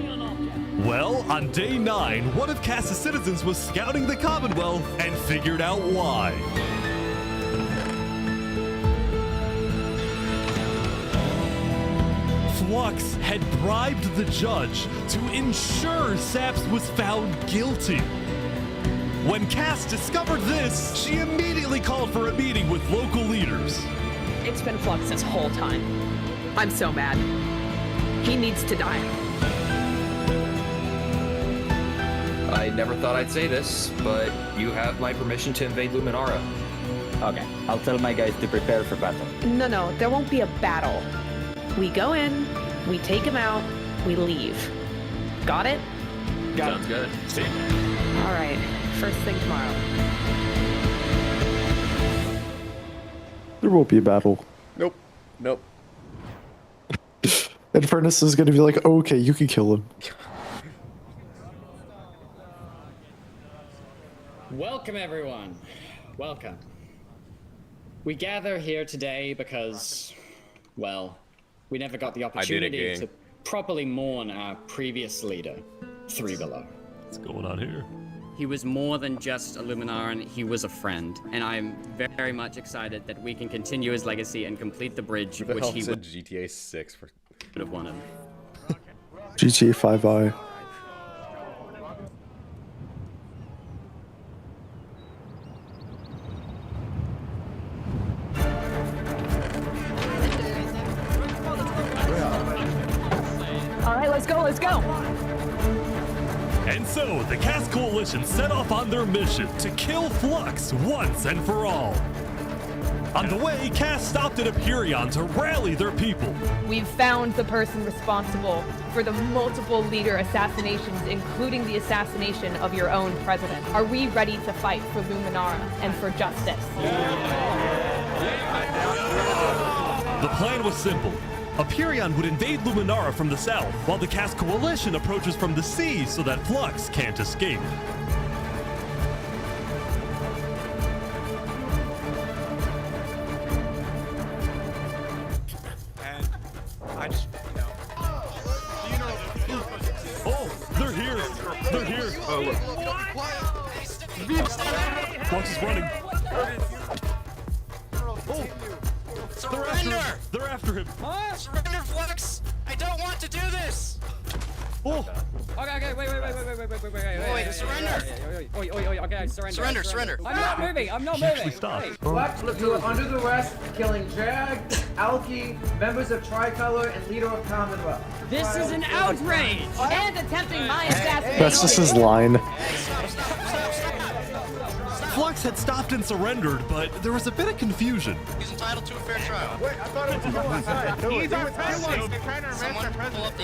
Well, on day 9, one of Cass's citizens was scouting the Commonwealth and figured out why. Flux had bribed the judge to ensure Saps was found guilty. When Cass discovered this, she immediately called for a meeting with local leaders. It's been Flux this whole time. I'm so mad. He needs to die. I never thought I'd say this, but you have my permission to invade Luminara. Okay, I'll tell my guys to prepare for battle. No, there won't be a battle. We go in, we take him out, we leave. Got it? Sounds good. See. All right, first thing tomorrow. There won't be a battle. Nope. Nope. And Furnace is going to be like, oh, okay, you can kill him. Welcome, everyone. Welcome. We gather here today because, well, we never got the opportunity to properly mourn our previous leader, Three Below. What's going on here? He was more than just a Luminaran, he was a friend, and I'm very much excited that we can continue his legacy and complete the bridge, Who the which hell he said would GTA 6 for have wanted. GTA 5i. All right, let's go. And so, the Caste Coalition set off on their mission to kill Flux once and for all. On the way, Caste stopped at Aperion to rally their people. We've found the person responsible for the multiple leader assassinations, including the assassination of your own president. Are we ready to fight for Luminara and for justice? The plan was simple. Aperion would invade Luminara from the south, while the Caste Coalition approaches from the sea so that Flux can't escape. And I just, Oh, they're here! They're here! Oh, look. Flux is running. Surrender! They're after him. Surrender, Flux! I don't want to do this! Oh! Okay, wait, surrender! Okay, Surrender! I'm not moving! Flux, you are under arrest, killing Jag, Alki, members of Tricolor, and leader of Commonwealth. This is an outrage! And attempting my assassination! That's just his line. Flux had stopped and surrendered, but there was a bit of confusion. He's entitled to a fair trial. Wait, I thought it was He's our president!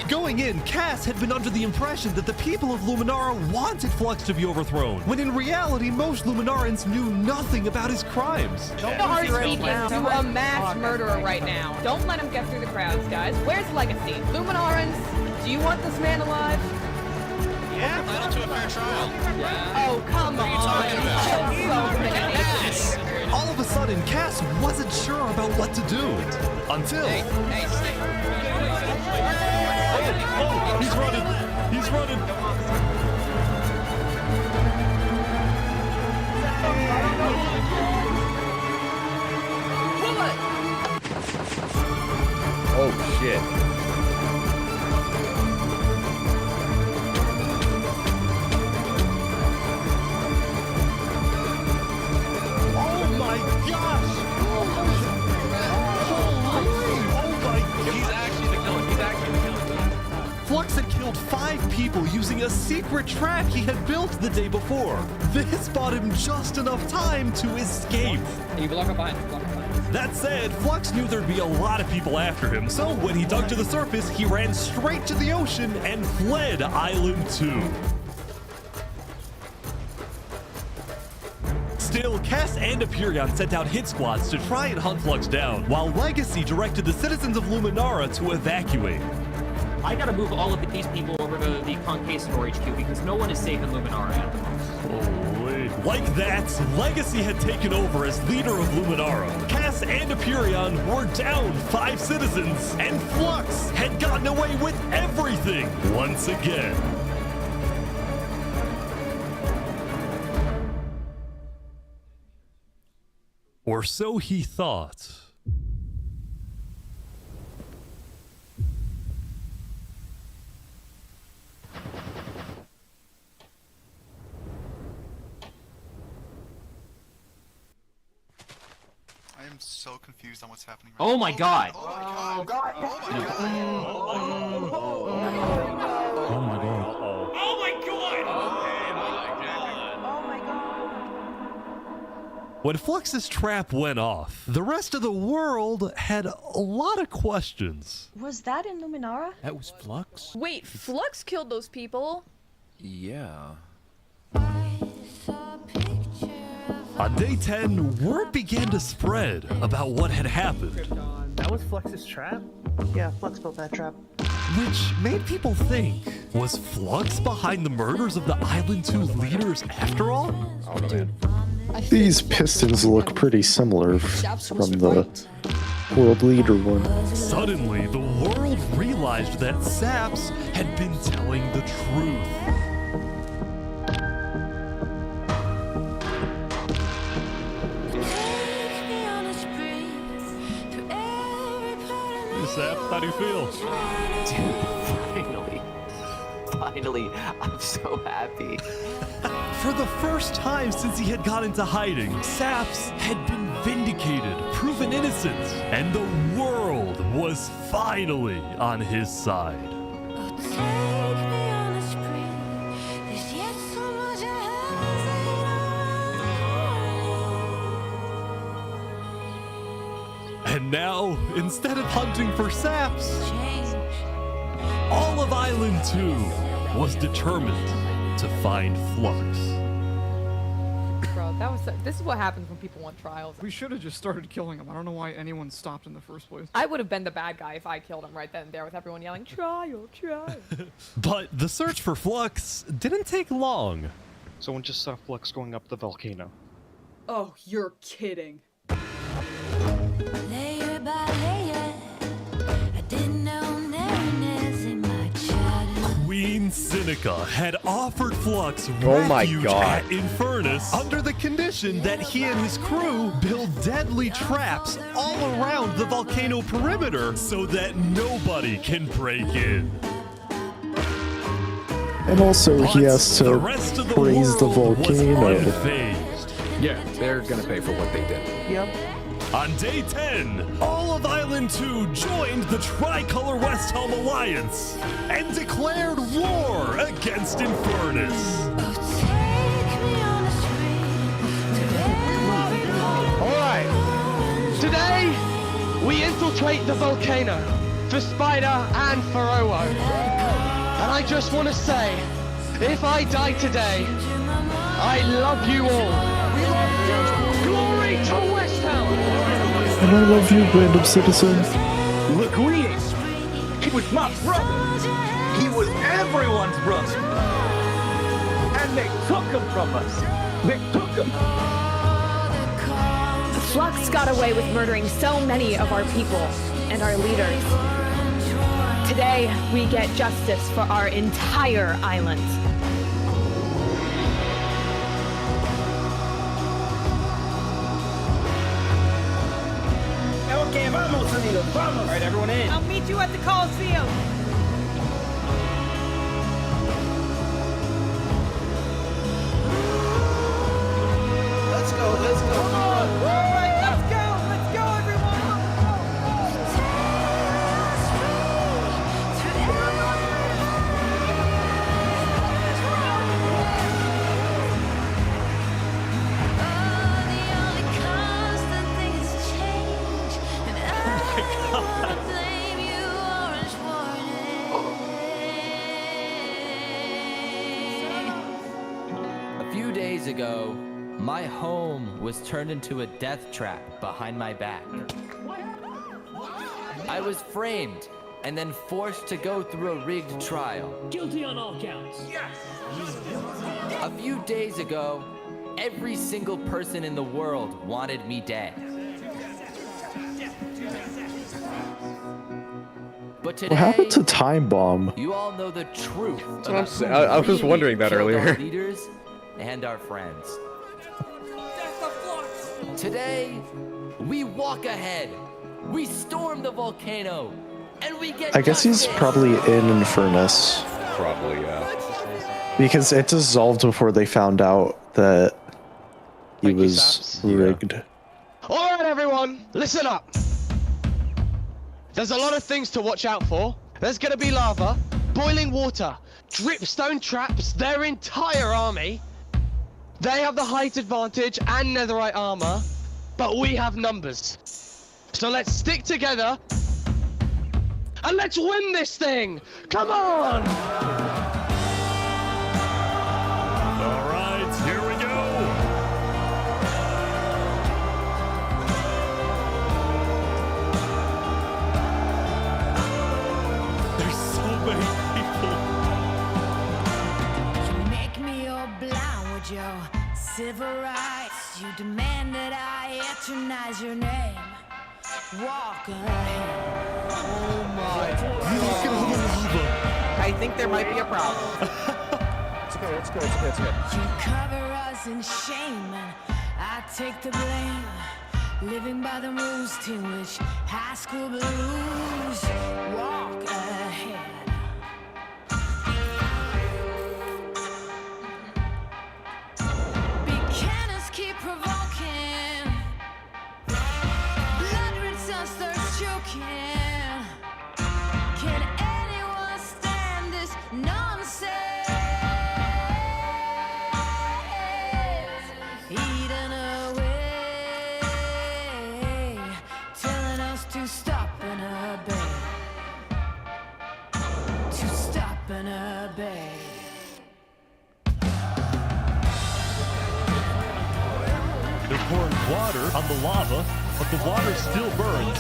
Going in, Cass had been under the impression that the people of Luminara wanted Flux to be overthrown, when in reality, most Luminarans knew nothing about his crimes. Don't be speaking to a mass murderer right now. Don't let him get through the crowds, guys. Where's Legacy? Luminarans, do you want this man alive? Yeah, entitled to a fair trial. Oh, come on. All of a sudden, Cass wasn't sure about what to do. Until... Oh, he's running! He's running! shit. Oh my gosh! He's actually the killer. He's actually the killer. Flux had killed 5 people using a secret trap he had built the day before. This bought him just enough time to escape. You block up behind. Block up behind. That said, Flux knew there'd be a lot of people after him, so when he dug to the surface, he ran straight to the ocean and fled Island 2. Still, Cass and Aperion sent out hit squads to try and hunt Flux down, while Legacy directed the citizens of Luminara to evacuate. I gotta move all of these people over to the Conquistador HQ because no one is safe in Luminara at the moment. Holy. Like that, Legacy had taken over as leader of Luminara. Cass and Aperion were down 5 citizens, and Flux had gotten away with everything once again. Or so he thought. I am so confused on what's happening Oh my god! Oh my god! Oh my god. Oh my god! When Flux's trap went off, the rest of the world had a lot of questions. Was that in Luminara? That was Flux? Wait, Flux killed those people? Yeah. On day 10, word began to spread about what had happened, That was Flux's trap? Yeah, Flux built that trap. which made people think, was Flux behind the murders of the Island 2 leaders after all? Oh, no, man. These pistons look pretty similar from the world leader one. Suddenly, the world realized that Saps had been telling the truth. Saps, how do you feel? Dude, finally, I'm so happy. For the first time since he had got into hiding, Saps had been vindicated, proven innocent, and the world was finally on his side. And now, instead of hunting for Saps, all of Island 2 was determined to find Flux. Bro, this is what happens when people want trials. We should have just started killing him. I don't know why anyone stopped in the first place. I would have been the bad guy if I killed him right then and there with everyone yelling, trial, trial. But the search for Flux didn't take long. Someone just saw Flux going up the volcano. Oh, you're kidding. Queen Seneca had offered Flux Oh my refuge God. at Infernus under the condition that he and his crew build deadly traps all around the volcano perimeter so that nobody can break in. And also, he has to praise the volcano. Unfazed. Yeah, they're gonna pay for what they did. Yep. On day 10, all of Island 2 joined the Tricolor West Helm Alliance and declared war against Infernus. Alright, today we infiltrate the volcano for Spider and for Owo. And I just want to say, if I die today, I love you all. Glory to West Helm! And I love you, random citizen. Look who he is! He was my brother! He was everyone's brother! And they took him from us! They took him! Flux got away with murdering so many of our people and our leaders. Today, we get justice for our entire island. Ok, vamos, Alright, everyone in. I'll meet you at the Coliseum. Let's go, let's go. Alright, let's go, everyone. A few days ago, my home was turned into a death trap behind my back. I was framed and then forced to go through a rigged trial. Guilty on all counts. Yes! A few days ago, every single person in the world wanted me dead. But today, What happened to Time Bomb? you all know the truth. That's what I'm saying. I was wondering that Our earlier. leaders and our friends. Today, we walk ahead. We storm the volcano, and we get. I guess he's justice. probably in Infernus. Probably, yeah. Because it dissolved before they found out that he was Saps. rigged. Alright, everyone, listen up. There's a lot of things to watch out for. There's gonna be lava, boiling water, dripstone traps, their entire army. They have the height advantage and netherite armor, but we have numbers. So let's stick together and let's win this thing! Come on! All right, here we go. There's so many people. You make me all blind with your civil rights. You demand that I eternize your name. Walk ahead. Oh my Look at all the lava. I think there might be a problem. It's okay, it's good, it's good, it's good. You cover us in shame and I take the blame. Living by the rules, Teen Witch, high school blues. Walk ahead. Buchanans keep provoking. Blood returns, thirst choking. Can anyone stand this nonsense? Eaten away, telling us to stop and obey. To stop and obey. They're pouring water on the lava, but the water still burns.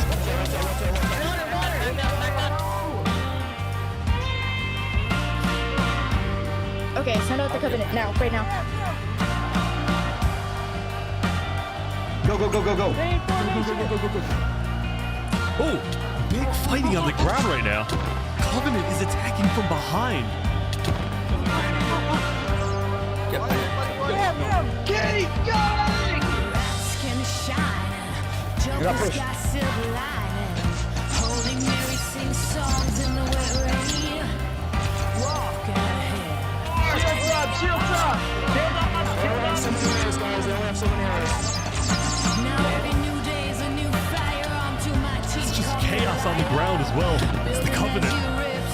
Okay, send out the covenant now, right now. Go, go, go, go, go. Oh, big fighting on the ground right now. Covenant is attacking from behind. Keep going! Skin shining, Joker's got silver lining. Holy Mary sings songs in the wet rain. Walk ahead. Shields up, shields up! Now every new day is a new fire onto my teeth. It's just chaos on the ground as well. It's the Covenant.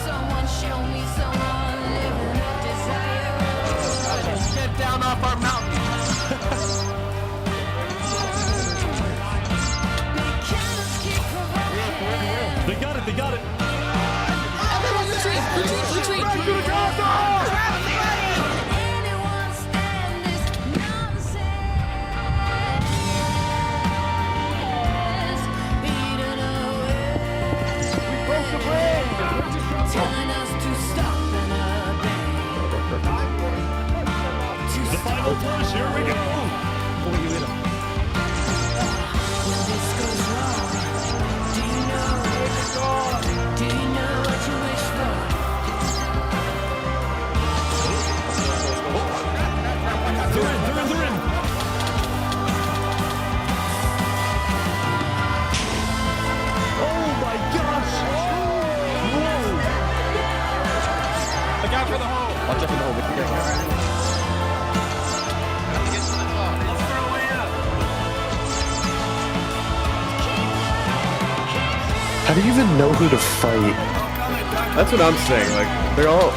Someone show me someone living with desire. Let's get down off our mountain. They got it, they got it. Everyone retreat, retreat, retreat. Anyone stand this nonsense? Eaten away. We broke the bridge. Telling us to stop and obey. The final How do you even know who to fight? That's what I'm saying. Like they're all.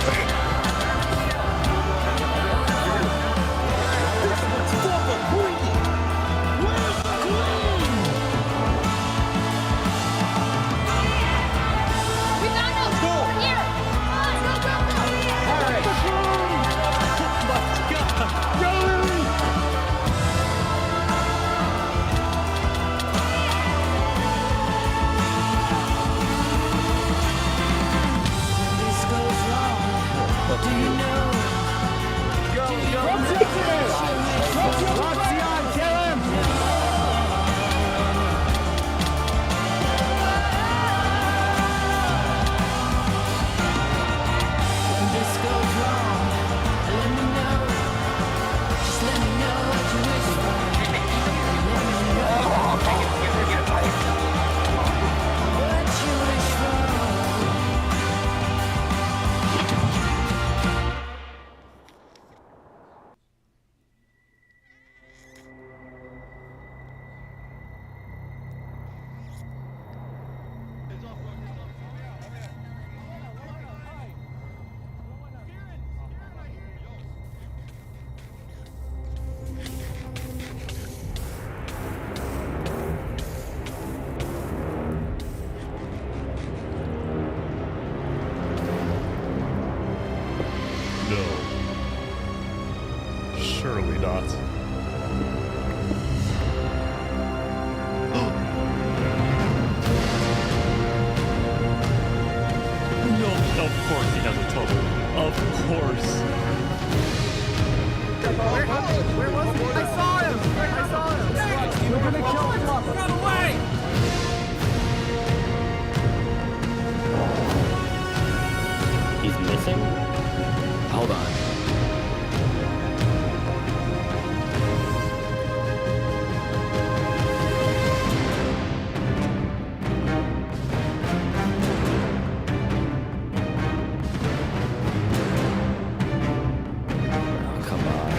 No. Surely not. No, of course he has a total. Of course. Where was he? I saw him! I saw him! We're gonna kill him! Run away! He's missing? Hold on. Oh, come on.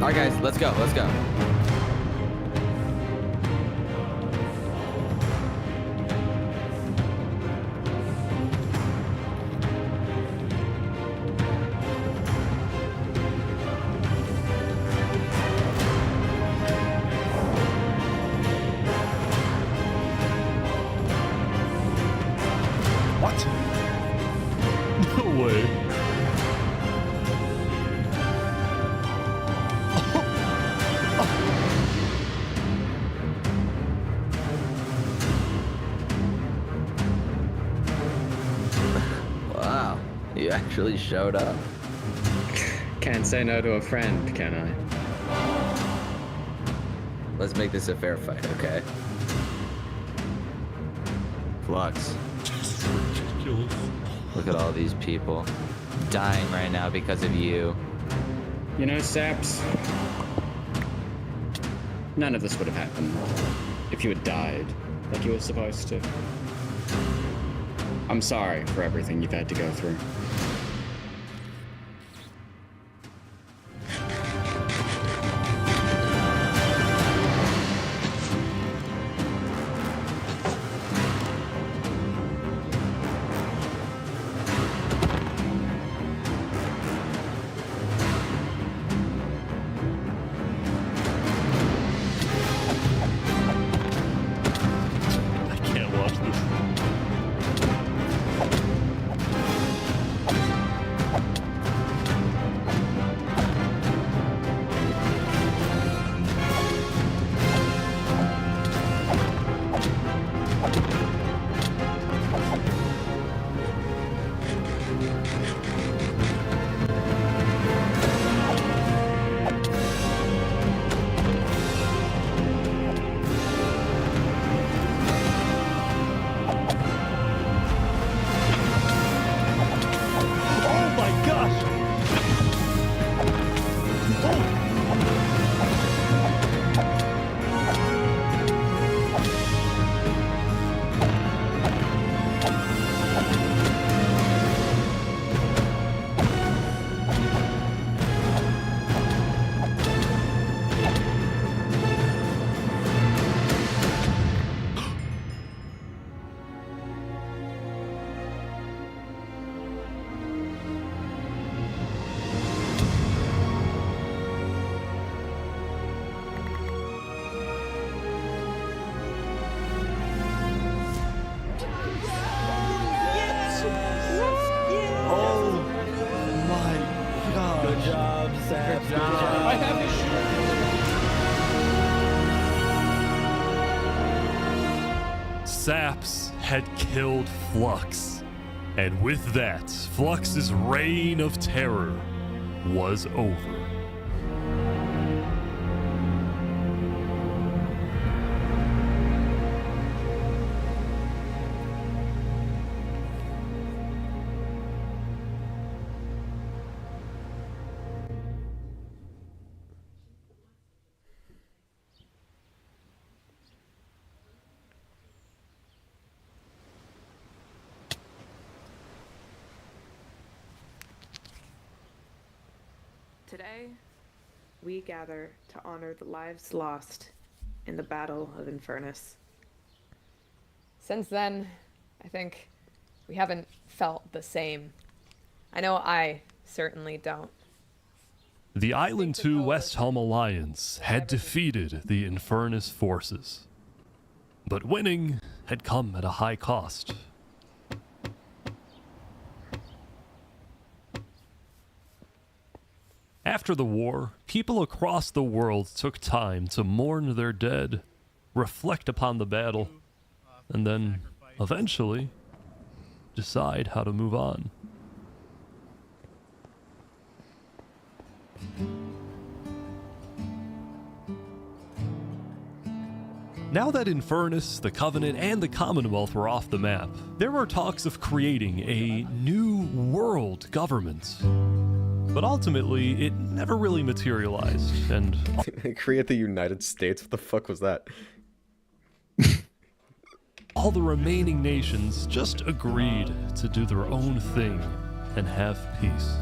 Alright guys, let's go, let's go. What? No way. Wow, you actually showed up. Can't say no to a friend, can I? Let's make this a fair fight, okay? Flux. Ridiculous. Look at all these people dying right now because of you. You know, Saps, none of this would have happened if you had died like you were supposed to. I'm sorry for everything you've had to go through. I can't watch this. saps had killed Flux. And with that, Flux's reign of terror was over. Today, we gather to honor the lives lost in the Battle of Infernus. Since then, I think we haven't felt the same. I know I certainly don't. The Island 2 West Helm Alliance had defeated the Infernus forces. But winning had come at a high cost. After the war, people across the world took time to mourn their dead, reflect upon the battle, and then, eventually, decide how to move on. Now that Infernus, the Covenant, and the Commonwealth were off the map, there were talks of creating a new world government. But ultimately, it never really materialized, and... Create the United States? What the fuck was that? all the remaining nations just agreed to do their own thing and have peace.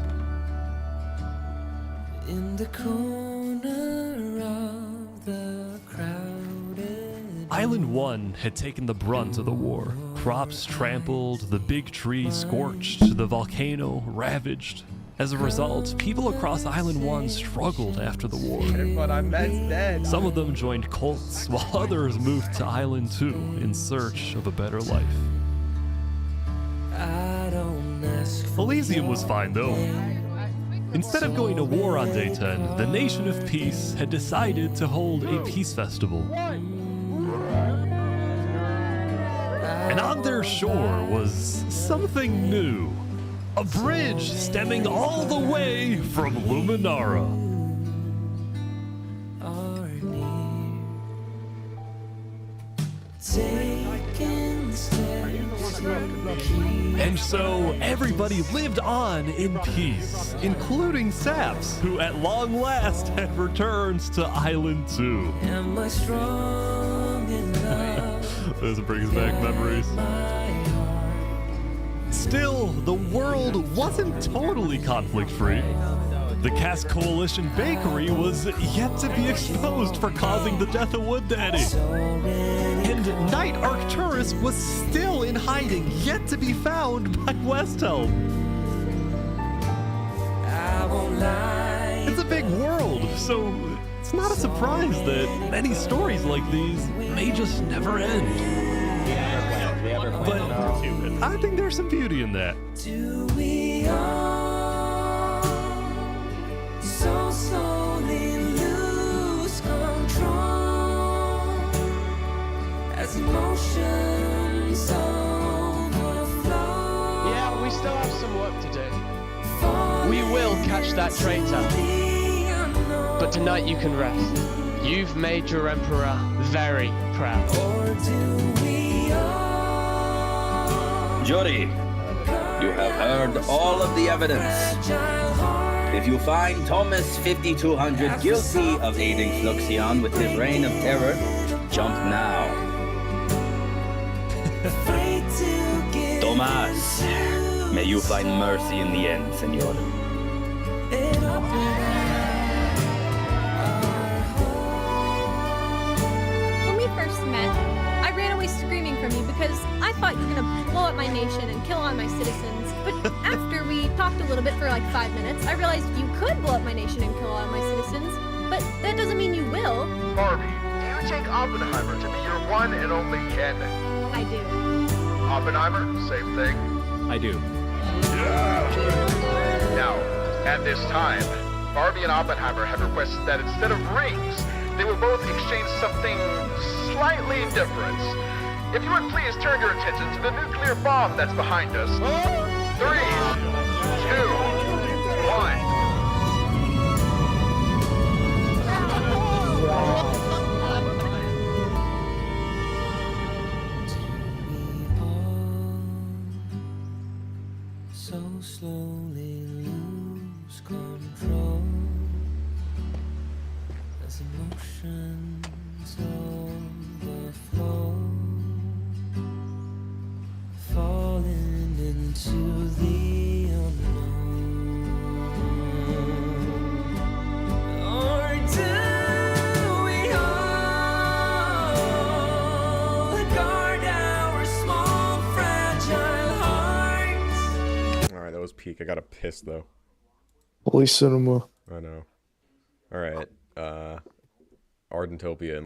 In the corner of the crowded Island 1 had taken the brunt of the war. Crops trampled, the big tree scorched, the volcano ravaged. As a result, people across Island 1 struggled after the war. But I'm dead. Some of them joined cults, while others moved to Island 2 in search of a better life. Elysium was fine though. Instead of going to war on day 10, the Nation of Peace had decided to hold a peace festival. And on their shore was something new. A bridge stemming all the way from Luminara. And so everybody lived on in peace, including Saps, who at long last had returned to Island 2. Am I strong enough? This brings back memories. Still, the world wasn't totally conflict-free. The Cask Coalition Bakery was yet to be exposed for causing the death of Wood Daddy. And Knight Arcturus was still in hiding, yet to be found by Westhelm. It's a big world, so it's not a surprise that many stories like these may just never end. But I think there's some beauty in that. Do we all so slowly lose control as emotions overflow? Yeah, we still have some work to do. We will catch that traitor. But tonight you can rest. You've made your emperor very proud. Or do we all? Jury, you have heard all of the evidence. If you find Thomas 5200 guilty of aiding Fluxion with his reign of terror, jump now. Tomas, may you find mercy in the end, senor. When we first met, I ran away screaming from you because I thought you were gonna blow up my nation and kill all my citizens. But after we talked a little bit for like 5 minutes, I realized you could blow up my nation and kill all my citizens. But that doesn't mean you will. Barbie, do you take Oppenheimer to be your one and only kin? I do. Oppenheimer, same thing. I do. Now, at this time, Barbie and Oppenheimer have requested that instead of rings, they will both exchange something slightly different. If you would please turn your attention to the nuclear bomb that's behind us. 3, 2, 1. So slowly lose control as emotions overflow, falling into the unknown. Or do we all guard our small fragile hearts? All right, that was peak. I got a piss though. Holy cinema. I know. All right. Ardentopia and